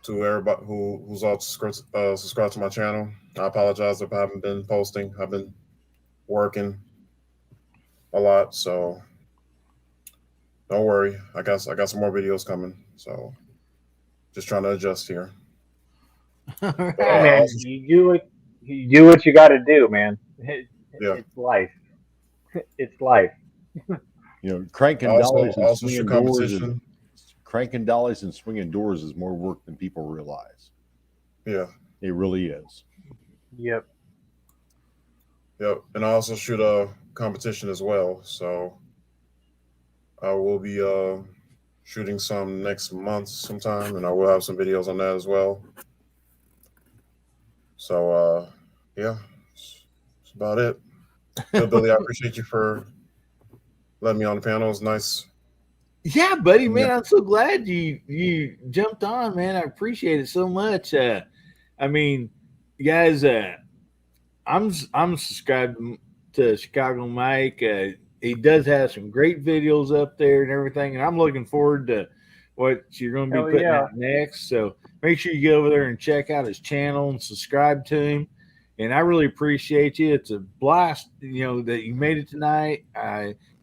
everybody who's all subscribed to my channel. I apologize if I haven't been posting. I've been working a lot, so don't worry. I got some more videos coming. So just trying to adjust here. All Hey, right. man, you do what you got to do, man. Yeah. It's life. It's life. Cranking Also dollars and shoot swinging doors. competition. Cranking dollies and swinging doors is more work than people realize. Yeah. It really is. Yep. Yep. And I also shoot a competition as well. So I will be shooting some next month sometime, and I will have some videos on that as well. So yeah, that's about it. Bill Billy, I appreciate you for letting me on the panel. It's nice. Yeah, buddy, man, Yeah. I'm so glad you jumped on, man. I appreciate it so much. I mean, guys, I'm subscribed to Chicago Mike. He does have some great videos up there and everything, and I'm looking forward to what you're going to be Hell putting yeah. out next. So make sure you go over there and check out his channel and subscribe to him. And I really appreciate you. It's a blast, that you made it tonight.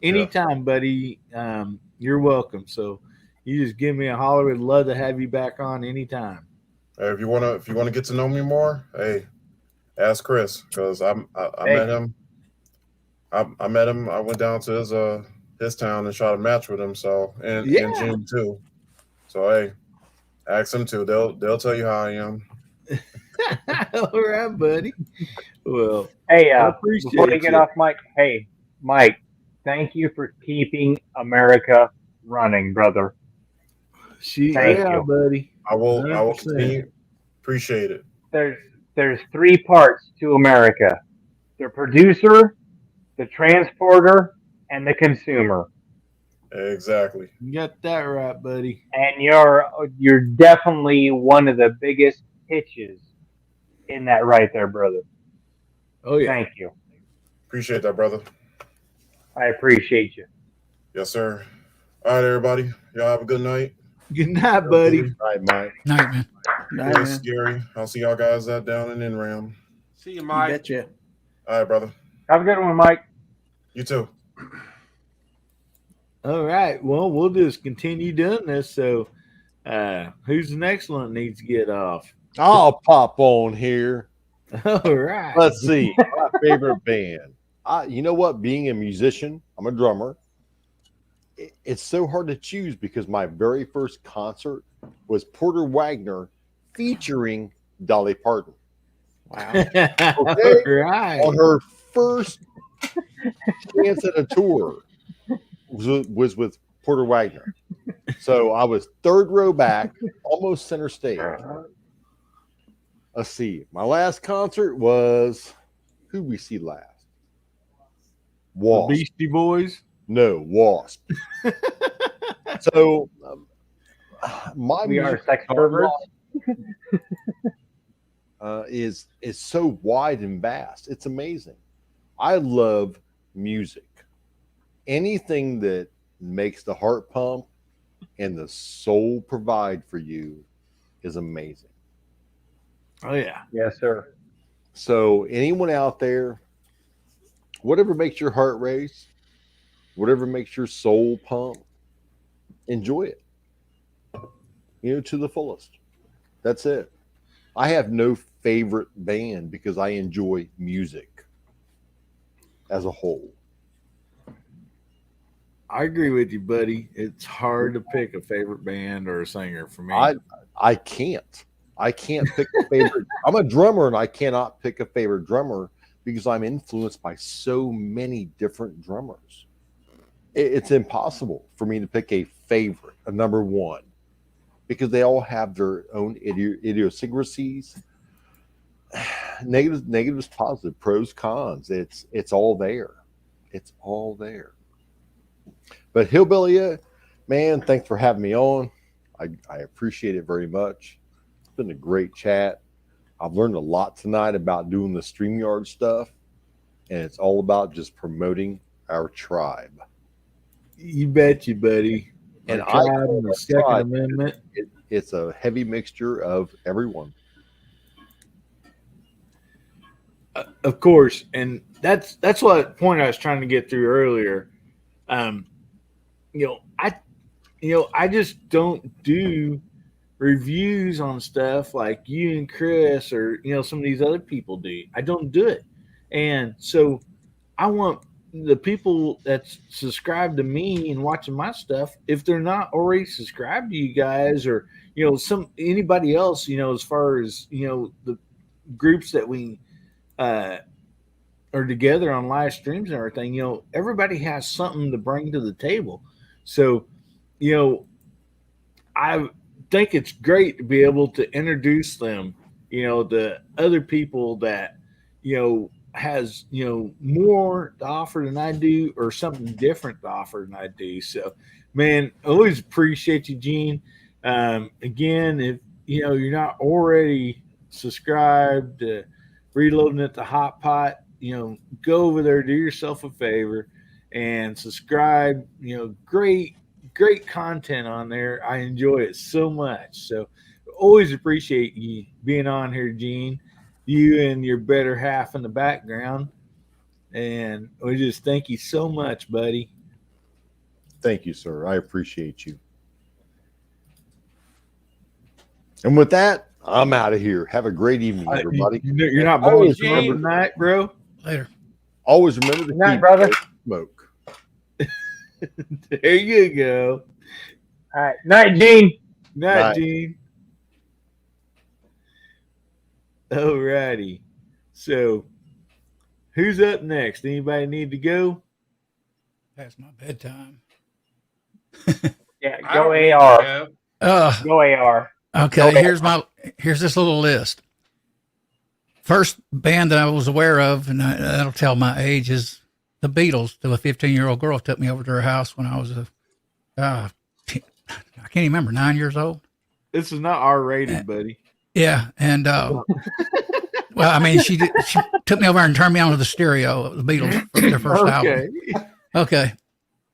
Anytime, buddy, you're welcome. So you just give me a holler. We'd love to have you back on anytime. Hey, if you wanna get to know me more, hey, ask Chris, because I met him. I met him. I went down to his town and shot a match with him. So in June too. So hey, ask them too. They'll tell you how I am. All right, buddy. Well, Hey, I before you appreciate get you. off, Mike. Hey, Mike. Thank you for keeping America running, brother. Thank you. buddy. I will 100%. continue. Appreciate it. There's three parts to America: the producer, the transporter, and the consumer. Exactly. You got that right, buddy. And you're definitely one of the biggest pitches in that right there, brother. Oh yeah. Thank you. Appreciate that, brother. I appreciate you. Yes, sir. All right, everybody. Y'all have a good night. Good night, buddy. All right, Mike. Night, man. Night, Chris, man. Gary. I'll see y'all guys down in NRAM. See you, You Mike. betcha. All right, brother. Have a good one, Mike. You too. All right. Well, we'll just continue doing this. So, who's the next one that needs to get off? I'll pop on here. All right. Let's see. My favorite band. You know what? Being a musician, I'm a drummer. It's so hard to choose because my very first concert was Porter Wagner featuring Dolly Parton. Wow. All right. On her first chance at a tour was with Porter Wagner. So I was third row back, almost center stage. Let's see. My last concert was who we see last? The Wasp. Beastie Boys. No, Wasp. So my We are music sex perverts. is so wide and vast. It's amazing. I love music. Anything that makes the heart pump and the soul provide for you is amazing. Oh yeah. Yes, sir. So anyone out there, whatever makes your heart race, whatever makes your soul pump, enjoy it. to the fullest. That's it. I have no favorite band because I enjoy music as a whole. I agree with you, buddy. It's hard to pick a favorite band or a singer for me. I can't. I can't pick a favorite. I'm a drummer and I cannot pick a favorite drummer because I'm influenced by so many different drummers. It's impossible for me to pick a favorite, a number one, because they all have their own idiosyncrasies. Negatives, positive, pros, cons. It's all there. It's all there. But Hillbilly, man, thanks for having me on. I appreciate it very much. It's been a great chat. I've learned a lot tonight about doing the StreamYard stuff, and it's all about just promoting our tribe. You bet you, buddy. And Our tribe and the Second Amendment. It's a heavy mixture of everyone. Of course, and that's what point I was trying to get through earlier. I just don't do reviews on stuff like you and Chris or some of these other people do. I don't do it, and so I want the people that subscribe to me and watching my stuff, if they're not already subscribed to you guys or anybody else, as far as the groups that we are together on live streams and everything, everybody has something to bring to the table. So, I think it's great to be able to introduce them, the other people that, has, more to offer than I do or something different to offer than I do. So, man, always appreciate you, Gene. Again, if, you're not already subscribed to Reloading at the Hot Pot, go over there, do yourself a favor and subscribe. Great content on there. I enjoy it so much. So always appreciate you being on here, Gene, you and your better half in the background. And we just thank you so much, buddy. Thank you, sir. I appreciate you. And with that, I'm out of here. Have a great evening, everybody. You're not blowing tonight, bro. Later. Always remember to Night, keep brother. smoke. There you go. All right. Night, Gene. Night, Gene. All righty. So, who's up next? Anybody need to go? Past my bedtime. Yeah, go AR. Go AR. Okay, here's this little list. First band that I was aware of, and that'll tell my age, is the Beatles. To a 15-year-old girl took me over to her house when I was I can't even remember, 9 years old. This is not R-rated, buddy. Yeah, and well, I mean, she took me over and turned me on to the stereo of the Beatles, their first album. Okay,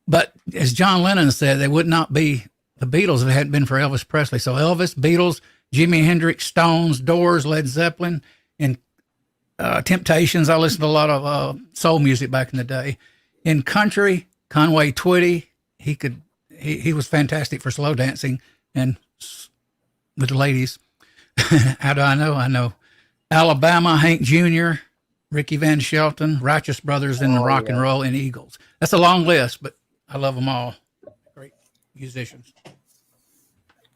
but as John Lennon said, they would not be the Beatles if it hadn't been for Elvis Presley. So Elvis, Beatles, Jimi Hendrix, Stones, Doors, Led Zeppelin, and Temptations. I listened to a lot of soul music back in the day. In country, Conway Twitty, he was fantastic for slow dancing and with the ladies. How do I know? I know Alabama, Hank Jr., Ricky Van Shelton, Righteous Brothers, and rock and roll and Eagles. That's a long list, but I love them all. Great musicians.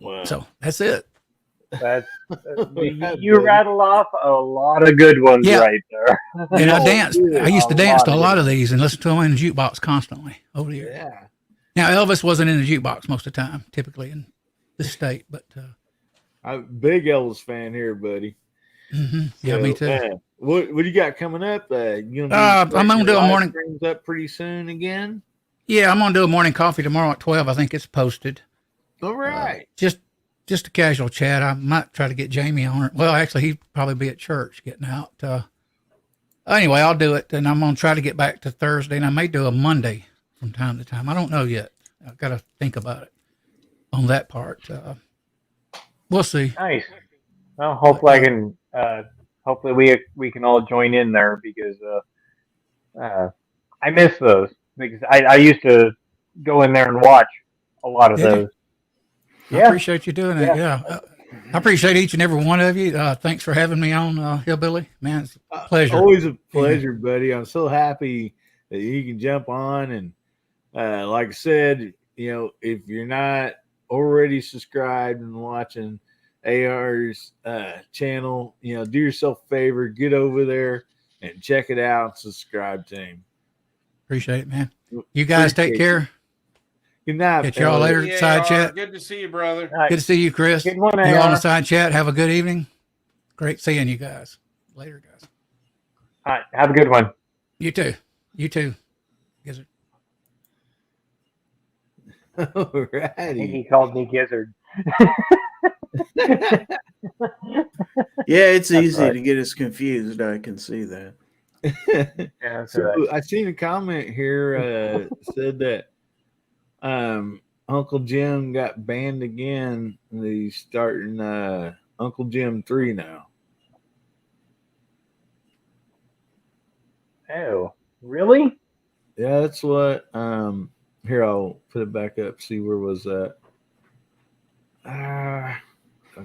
Wow. So that's it. You rattle off a lot of good ones right there. And I danced. I used to dance to a lot of these and listen to them in the jukebox constantly over the years. Yeah. Now Elvis wasn't in the jukebox most of the time, typically in this state, but I'm a big Elvis fan here, buddy. Yeah, me too. What do you got coming up? I'm gonna do a morning streams up pretty soon again. Yeah, I'm gonna do a morning coffee tomorrow at 12. I think it's posted. All right. Just a casual chat. I might try to get Jamie on it. Well, actually, he'd probably be at church getting out. Anyway, I'll do it, and I'm gonna try to get back to Thursday, and I may do a Monday from time to time. I don't know yet. I've got to think about it on that part. We'll see. Nice. Well, hopefully I can. Hopefully we can all join in there because I miss those because I used to go in there and watch a lot of those. I appreciate you doing it. Yeah. I appreciate each and every one of you. Thanks for having me on, Hillbilly. Man, it's a pleasure. Always a pleasure, buddy. I'm so happy that you can jump on. And like I said, if you're not already subscribed and watching AR's channel, do yourself a favor, get over there and check it out and subscribe to him. Appreciate it, man. You guys take care. Good night. Catch y'all later. Side chat. Good to see you, brother. Good to see you, Chris. Good one, You on AR. the side chat. Have a good evening. Great seeing you guys. Later, guys. All right. Have a good one. You too. You too. Gizzard. I think Alrighty. he called me Gizzard. Yeah, it's easy right. to get us confused. I can see that. Yeah, that's So right. I seen a comment here said that Uncle Jim got banned again. And he's starting Uncle Jim 3 now. Oh, really? Yeah, that's what. Here, I'll put it back up. See where was that? I've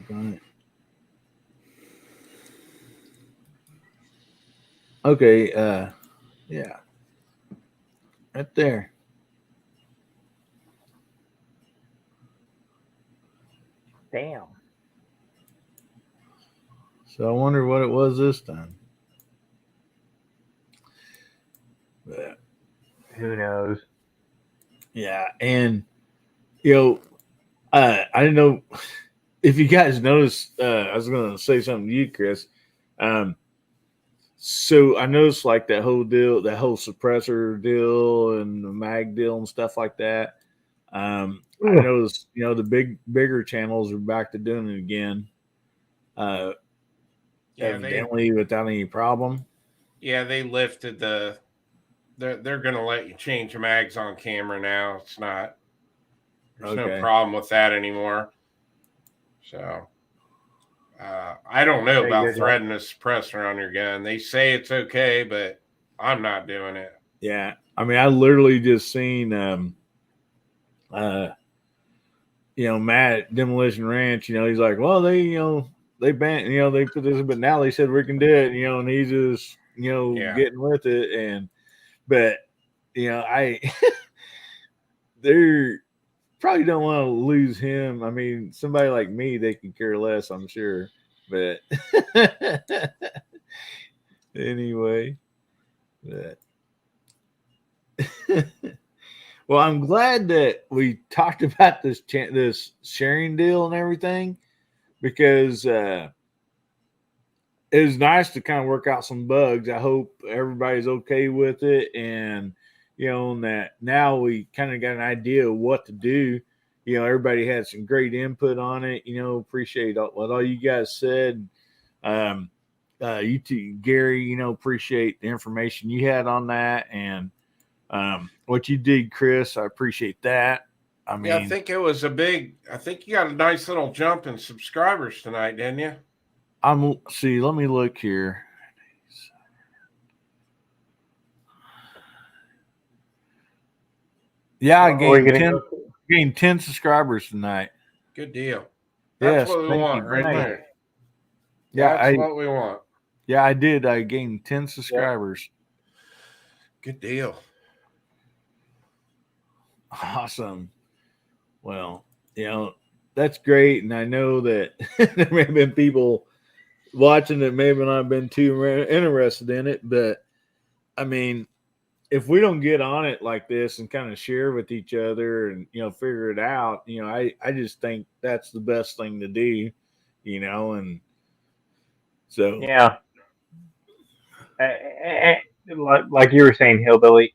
got it. Okay. Yeah, right there. Damn. So I wonder what it was this time. But Who knows? yeah, and I didn't know if you guys noticed. I was going to say something to you, Chris. So I noticed like that whole deal, that whole suppressor deal, and the mag deal and stuff like that. I noticed, the bigger channels are back to doing it again. Evidently without any problem. Yeah, they lifted the. They're going to let you change mags on camera now. It's not. There's no problem with that anymore. So, I don't know about threading a suppressor on your gun. They say it's okay, but I'm not doing it. Yeah, I mean, I literally just seen, Matt at Demolition Ranch. He's like, well, they banned, they put this, but now they said we can do it. And he's just, getting with it. But I they're probably don't want to lose him. I mean, somebody like me, they can care less, I'm sure. But anyway, well, I'm glad that we talked about this sharing deal and everything, because it was nice to kind of work out some bugs. I hope everybody's okay with it, and and that now we kind of got an idea of what to do. Everybody had some great input on it. Appreciate what all you guys said. You too, Gary. Appreciate the information you had on that, and what you did, Chris. I appreciate that. I mean, I think it was I think you got a nice little jump in subscribers tonight, didn't you? Let me look here. Yeah, I gained 10 subscribers tonight. Good deal. That's what we want right there. Yeah, that's what we want. Yeah, I did. I gained 10 subscribers. Good deal. Awesome. Well, that's great. And I know that there may have been people watching that maybe not been too interested in it, but I mean, if we don't get on it like this and kind of share with each other and figure it out, I just think that's the best thing to do, and so yeah. Like you were saying, Hillbilly,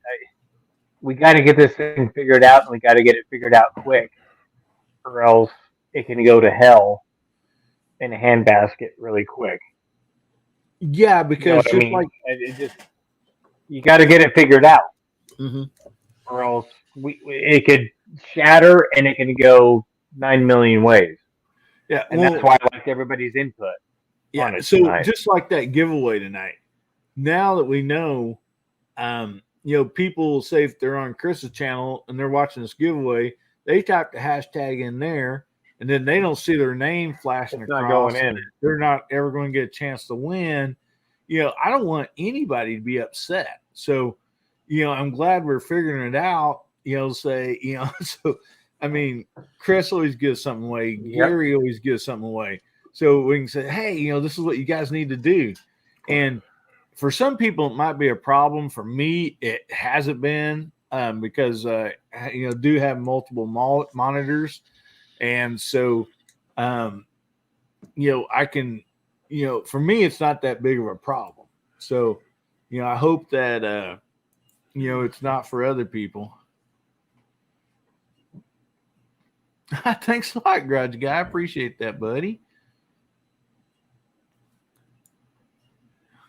we got to get this thing figured out, and we got to get it figured out quick, or else it can go to hell in a handbasket really quick. Yeah, because you got to get it figured out, mm-hmm. or else it could shatter and it can go 9 million ways. Yeah, and that's why I liked everybody's input. Yeah, so tonight. Just like that giveaway tonight. Now that we know, people say if they're on Chris's channel and they're watching this giveaway, they type the hashtag in there, and then they don't see their name flashing It's not across, going in. they're not ever going to get a chance to win. I don't want anybody to be upset. So, I'm glad we're figuring it out. So I mean, Chris always gives something away. Yep. Gary always gives something away. So we can say, hey, this is what you guys need to do. And for some people, it might be a problem. For me, it hasn't been because, do have multiple monitors. And so, I can, for me, it's not that big of a problem. So, I hope that, it's not for other people. Thanks a lot, Grudge Guy. I appreciate that, buddy.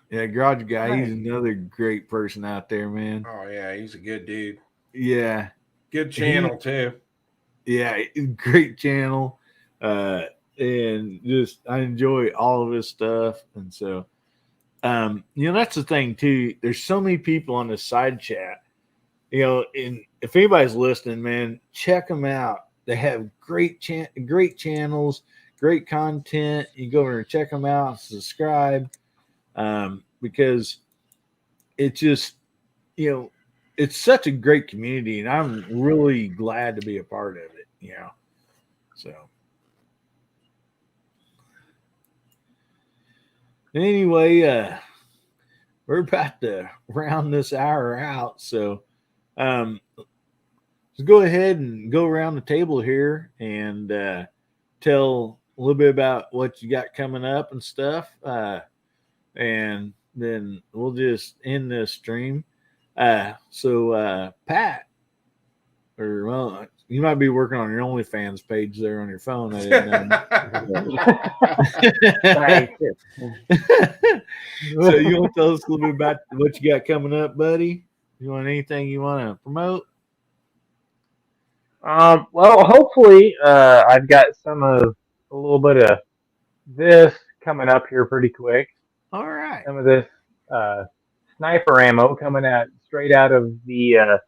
Yeah, Grudge Guy, he's another great person out there, man. Oh yeah, he's a good dude. Yeah. Good channel too. Yeah, great channel. And just I enjoy all of his stuff. And so that's the thing too. There's so many people on the side chat. And if anybody's listening, man, check them out. They have great channels, great content. You go over and check them out, subscribe, because it's just, it's such a great community, and I'm really glad to be a part of it. So anyway, we're about to round this hour out, so let's go ahead and go around the table here and tell a little bit about what you got coming up and stuff. And then we'll just end this stream. So Pat, you might be working on your OnlyFans page there on your phone. I didn't know. So you want to tell us a little bit about what you got coming up, buddy? You want anything you want to promote? Well, hopefully, I've got a little bit of this coming up here pretty quick. All right. Some of this sniper ammo coming out straight out of the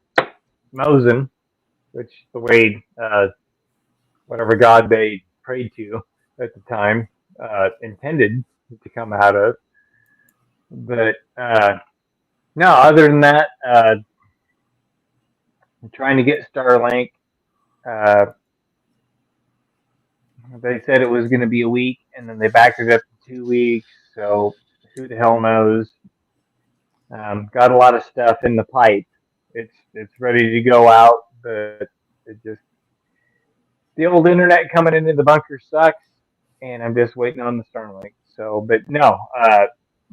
Mosin, which the way whatever god they prayed to at the time intended to come out of. But no, other than that, I'm trying to get Starlink. They said it was going to be a week, and then they backed it up to 2 weeks. So who the hell knows? Got a lot of stuff in the pipe. It's ready to go out, but the old internet coming into the bunker sucks, and I'm just waiting on the Starlink. So, but no,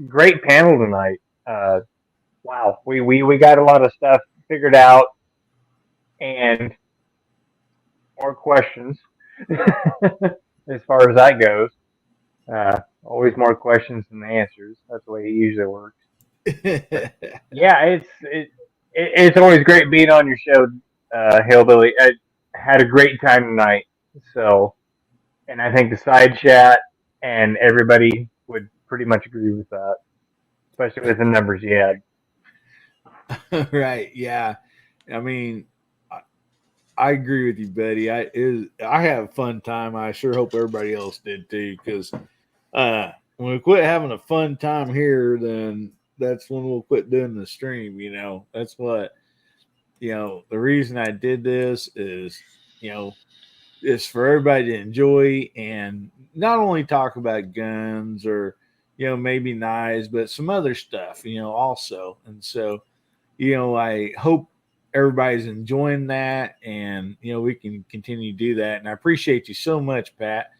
great panel tonight. Wow, we got a lot of stuff figured out, and more questions as far as that goes. Always more questions than answers. That's the way it usually works. Yeah, it's always great being on your show, Hillbilly. I had a great time tonight. So, and I think the side chat and everybody would pretty much agree with that, especially with the numbers you had. Right. Yeah. I mean, I agree with you, buddy. I had a fun time. I sure hope everybody else did too, because when we quit having a fun time here, then that's when we'll quit doing the stream. That's what, the reason I did this is, it's for everybody to enjoy and not only talk about guns or, maybe knives, but some other stuff, also. And so, I hope everybody's enjoying that, and we can continue to do that. And I appreciate you so much, Pat,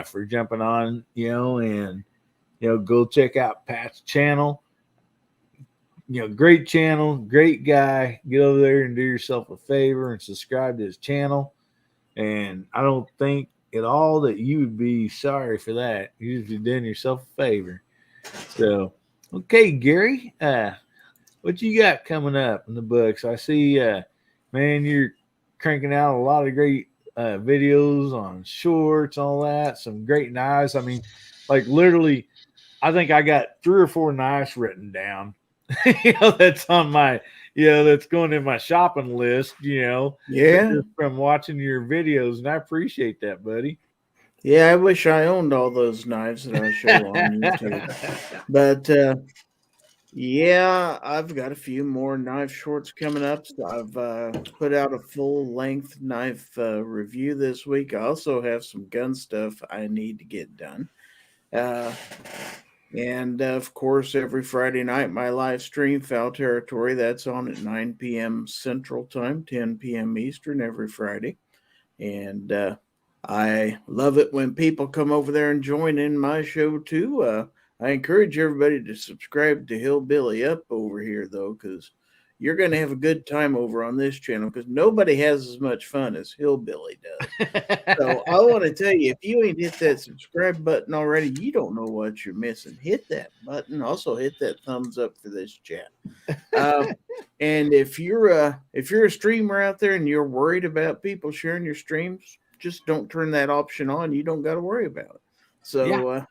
for jumping on, and go check out Pat's channel. Great channel, great guy. Get over there and do yourself a favor and subscribe to his channel. And I don't think at all that you would be sorry for that. You've done yourself a favor. So, okay, Gary, what you got coming up in the books? I see, man, you're cranking out a lot of great videos on shorts, all that. Some great knives. I mean, like literally, I think I got 3 or 4 knives written down. That's on my that's going in my shopping list, Yeah. just from watching your videos, and I appreciate that, buddy. Yeah, I wish I owned all those knives that I show on YouTube. But yeah, I've got a few more knife shorts coming up. So I've put out a full length knife review this week. I also have some gun stuff I need to get done. And of course, every Friday night, my live stream, Foul Territory, that's on at 9 p.m. Central Time, 10 p.m. Eastern every Friday. And I love it when people come over there and join in my show too. I encourage everybody to subscribe to Hillbilly Up over here, though, because you're going to have a good time over on this channel because nobody has as much fun as Hillbilly does. So I want to tell you, if you ain't hit that subscribe button already, you don't know what you're missing. Hit that button. Also hit that thumbs up for this chat. And if you're a streamer out there and you're worried about people sharing your streams, just don't turn that option on. You don't got to worry about it. So,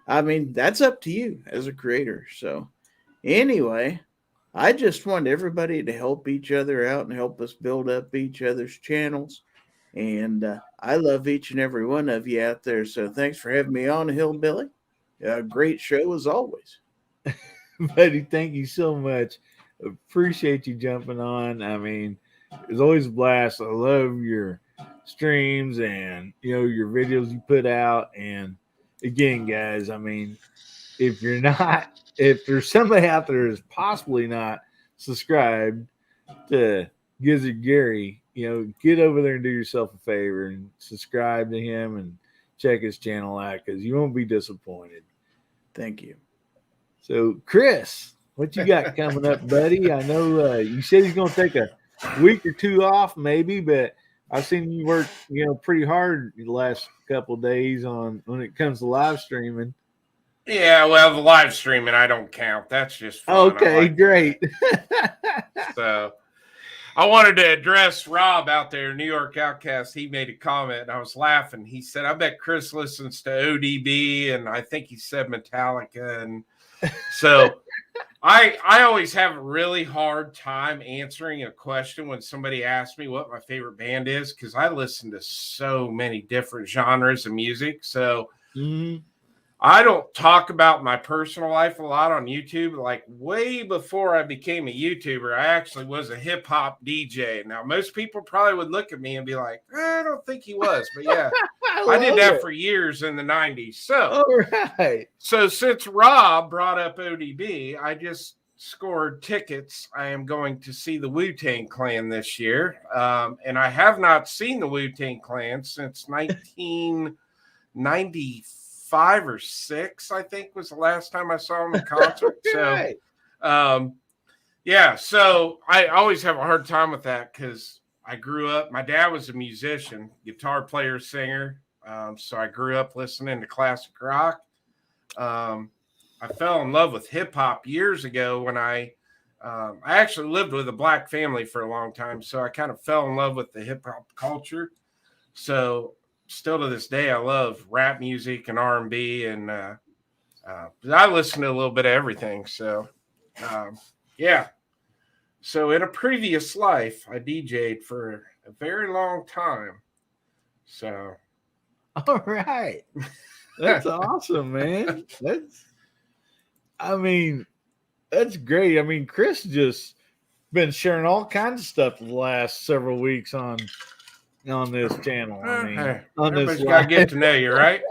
I mean, that's up to you as a creator. So anyway, I just want everybody to help each other out and help us build up each other's channels. And I love each and every one of you out there. So thanks for having me on, Hillbilly. Great show as always. Buddy, thank you so much. Appreciate you jumping on. I mean, it's always a blast. I love your streams and, your videos you put out. And again, guys, I mean, if there's somebody out there who's possibly not subscribed to Gizzard Gary, get over there and do yourself a favor and subscribe to him and check his channel out because you won't be disappointed. Thank you. So, Chris, what you got coming up, buddy? I know you said he's going to take a week or two off maybe, but I've seen you work, pretty hard the last couple of days when it comes to live streaming. Yeah, well, the live streaming, I don't count. That's just fun. Okay, great. So I wanted to address Rob out there, New York Outcast. He made a comment, and I was laughing. He said, I bet Chris listens to ODB, and I think he said Metallica. And so I always have a really hard time answering a question when somebody asks me what my favorite band is because I listen to so many different genres of music. So I don't talk about my personal life a lot on YouTube. Like way before I became a YouTuber, I actually was a hip hop DJ. Now, most people probably would look at me and be like, I don't think he was. But yeah, I did that for years in the 90s. So, So since Rob brought up ODB, I just scored tickets. I am going to see the Wu-Tang Clan this year. And I have not seen the Wu-Tang Clan since 1995 or 6, I think was the last time I saw him in concert. So, so I always have a hard time with that because I grew up, my dad was a musician, guitar player, singer. So I grew up listening to classic rock. I fell in love with hip hop years ago when I actually lived with a black family for a long time. So I kind of fell in love with the hip hop culture. So still to this day, I love rap music and R&B, and I listen to a little bit of everything. So, So in a previous life, I DJ'd for a very long time. So, all right, that's awesome, man. That's great. I mean, Chris just been sharing all kinds of stuff the last several weeks on this channel. I mean, everybody's got to get to know you, right?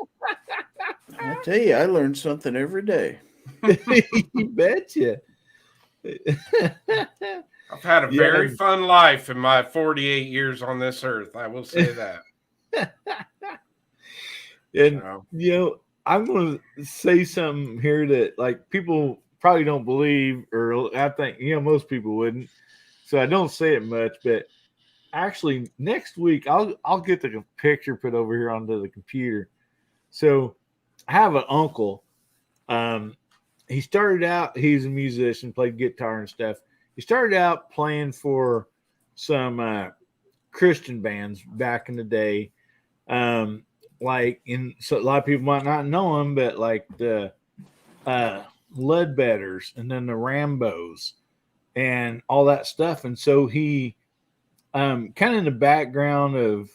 I tell you, I learn something every day. You betcha. I've had a very fun life in my 48 years on this earth. I will say that. And I'm going to say something here that like people probably don't believe, or I think most people wouldn't. So I don't say it much, but actually next week I'll get the picture put over here onto the computer. So I have an uncle. He started out, he's a musician, played guitar and stuff. He started out playing for some Christian bands back in the day. So a lot of people might not know him, but like the Leadbetters and then the Rambos. and all that stuff. And so he kind of in the background of,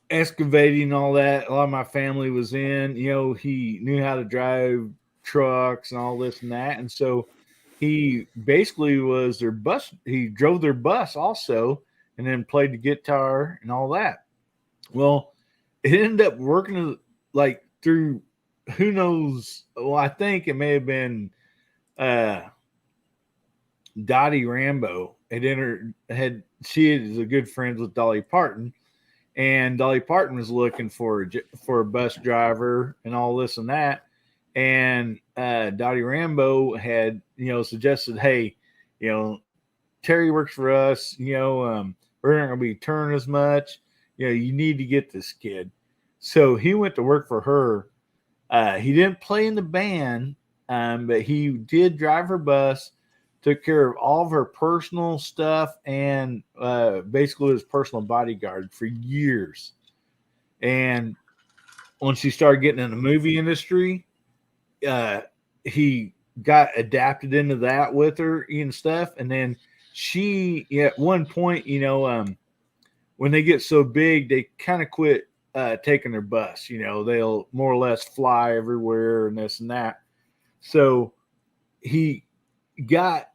excavating and all that. A lot of my family was in, he knew how to drive trucks and all this and that. And so he basically was their bus. He drove their bus also, and then played the guitar and all that. Well, it ended up working like through who knows. Well, I think it may have been Dottie Rambo she is a good friend with Dolly Parton, and Dolly Parton was looking for a bus driver and all this and that. And Dottie Rambo had, suggested, hey, Terry works for us, we're not going to be touring as much. You need to get this kid. So he went to work for her. He didn't play in the band, but he did drive her bus, took care of all of her personal stuff, and basically was personal bodyguard for years. And when she started getting in the movie industry, he got adapted into that with her and stuff. And then she, at one point, when they get so big, they kind of quit taking their bus. They'll more or less fly everywhere and this and that. So he got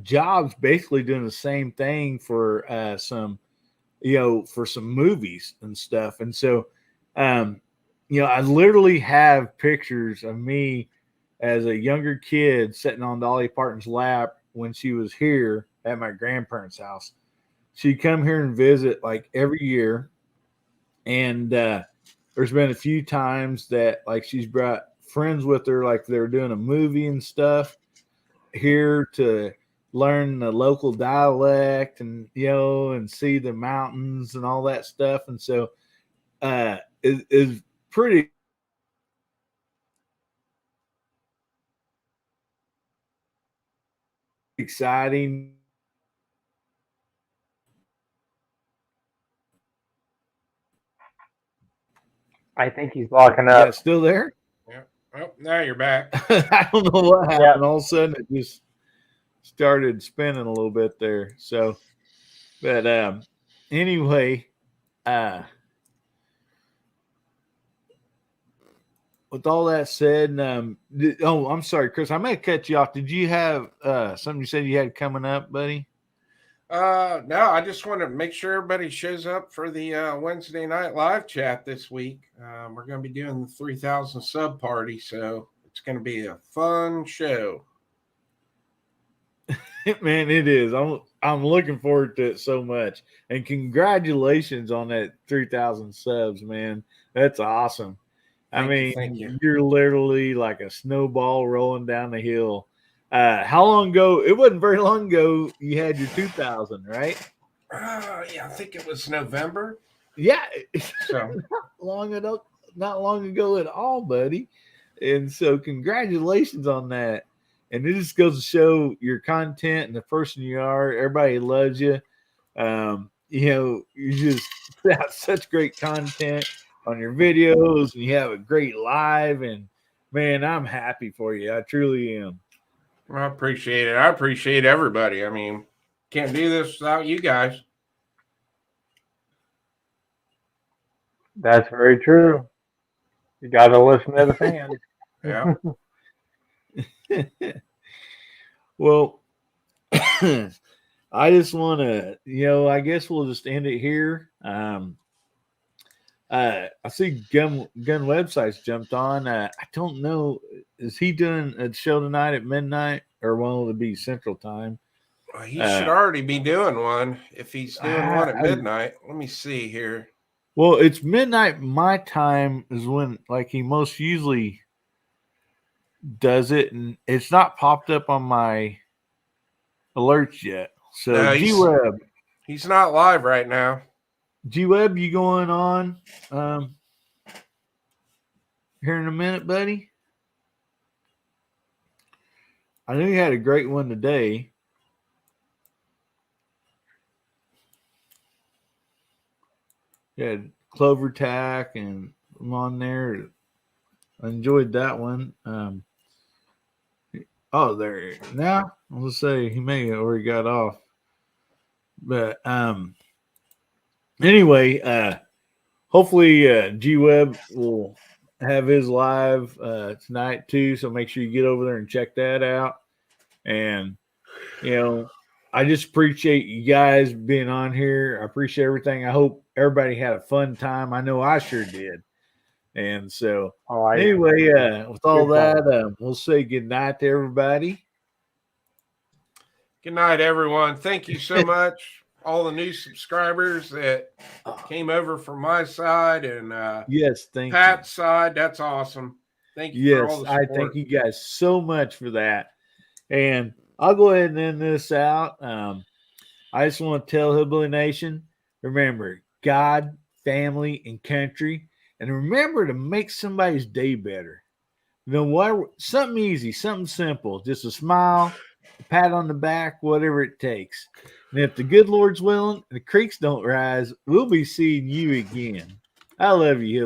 jobs basically doing the same thing for some movies and stuff. And so, I literally have pictures of me as a younger kid sitting on Dolly Parton's lap when she was here at my grandparents' house. She'd come here and visit like every year. And there's been a few times that like she's brought friends with her, like they were doing a movie and stuff here to learn the local dialect and, and see the mountains and all that stuff. And so it's pretty exciting. I think he's locking up. Yeah, still there? Yeah. Oh, now you're back. I don't know what happened. Yeah. All of a sudden it just started spinning a little bit there. So, but anyway, with all that said, I'm sorry, Chris, I may have cut you off. Did you have something you said you had coming up, buddy? No, I just want to make sure everybody shows up for the Wednesday night live chat this week. We're going to be doing the 3,000 sub party, so it's going to be a fun show. Man, it is. I'm looking forward to it so much. And congratulations on that 3,000 subs, man. That's awesome. Thank you. You're literally like a snowball rolling down the hill. How long ago? It wasn't very long ago you had your 2,000, right? Yeah, I think it was November. Yeah. So not long ago at all, buddy. And so congratulations on that. And it just goes to show your content and the person you are. Everybody loves you. You just have such great content on your videos, and you have a great live. And man, I'm happy for you. I truly am. I appreciate it. I appreciate everybody. Can't do this without you guys. That's very true. You got to listen to the fans. Yeah. Well, I just want to, I guess we'll just end it here. I see Gun Websites jumped on. I don't know. Is he doing a show tonight at midnight, or will it be Central Time? Well, he should already be doing one if he's doing one at midnight. Let me see here. Well, it's midnight my time is when like he most usually does it, and it's not popped up on my alerts yet. So No, G-Web, he's not live right now. G-Web, you going on here in a minute, buddy? I know you had a great one today. You had Clover Tack and I'm on there. I enjoyed that one. Oh, there now. Let's say he may have already got off. But anyway, hopefully G Web will have his live tonight too. So make sure you get over there and check that out. And I just appreciate you guys being on here. I appreciate everything. I hope everybody had a fun time. I know I sure did. And so anyway, with all that, we'll say good night to everybody. Good night, everyone. Thank you so much. All the new subscribers that came over from my side and yes, thank Pat's side. That's awesome. Thank you. Yes, for all the I support. thank you guys so much for that. And I'll go ahead and end this out. I just want to tell Hillbilly Nation, remember God, family, and country. And remember to make somebody's day better. What? Something easy, something simple. Just a smile, a pat on the back, whatever it takes. And if the good Lord's willing, the creeks don't rise, we'll be seeing you again. I love you,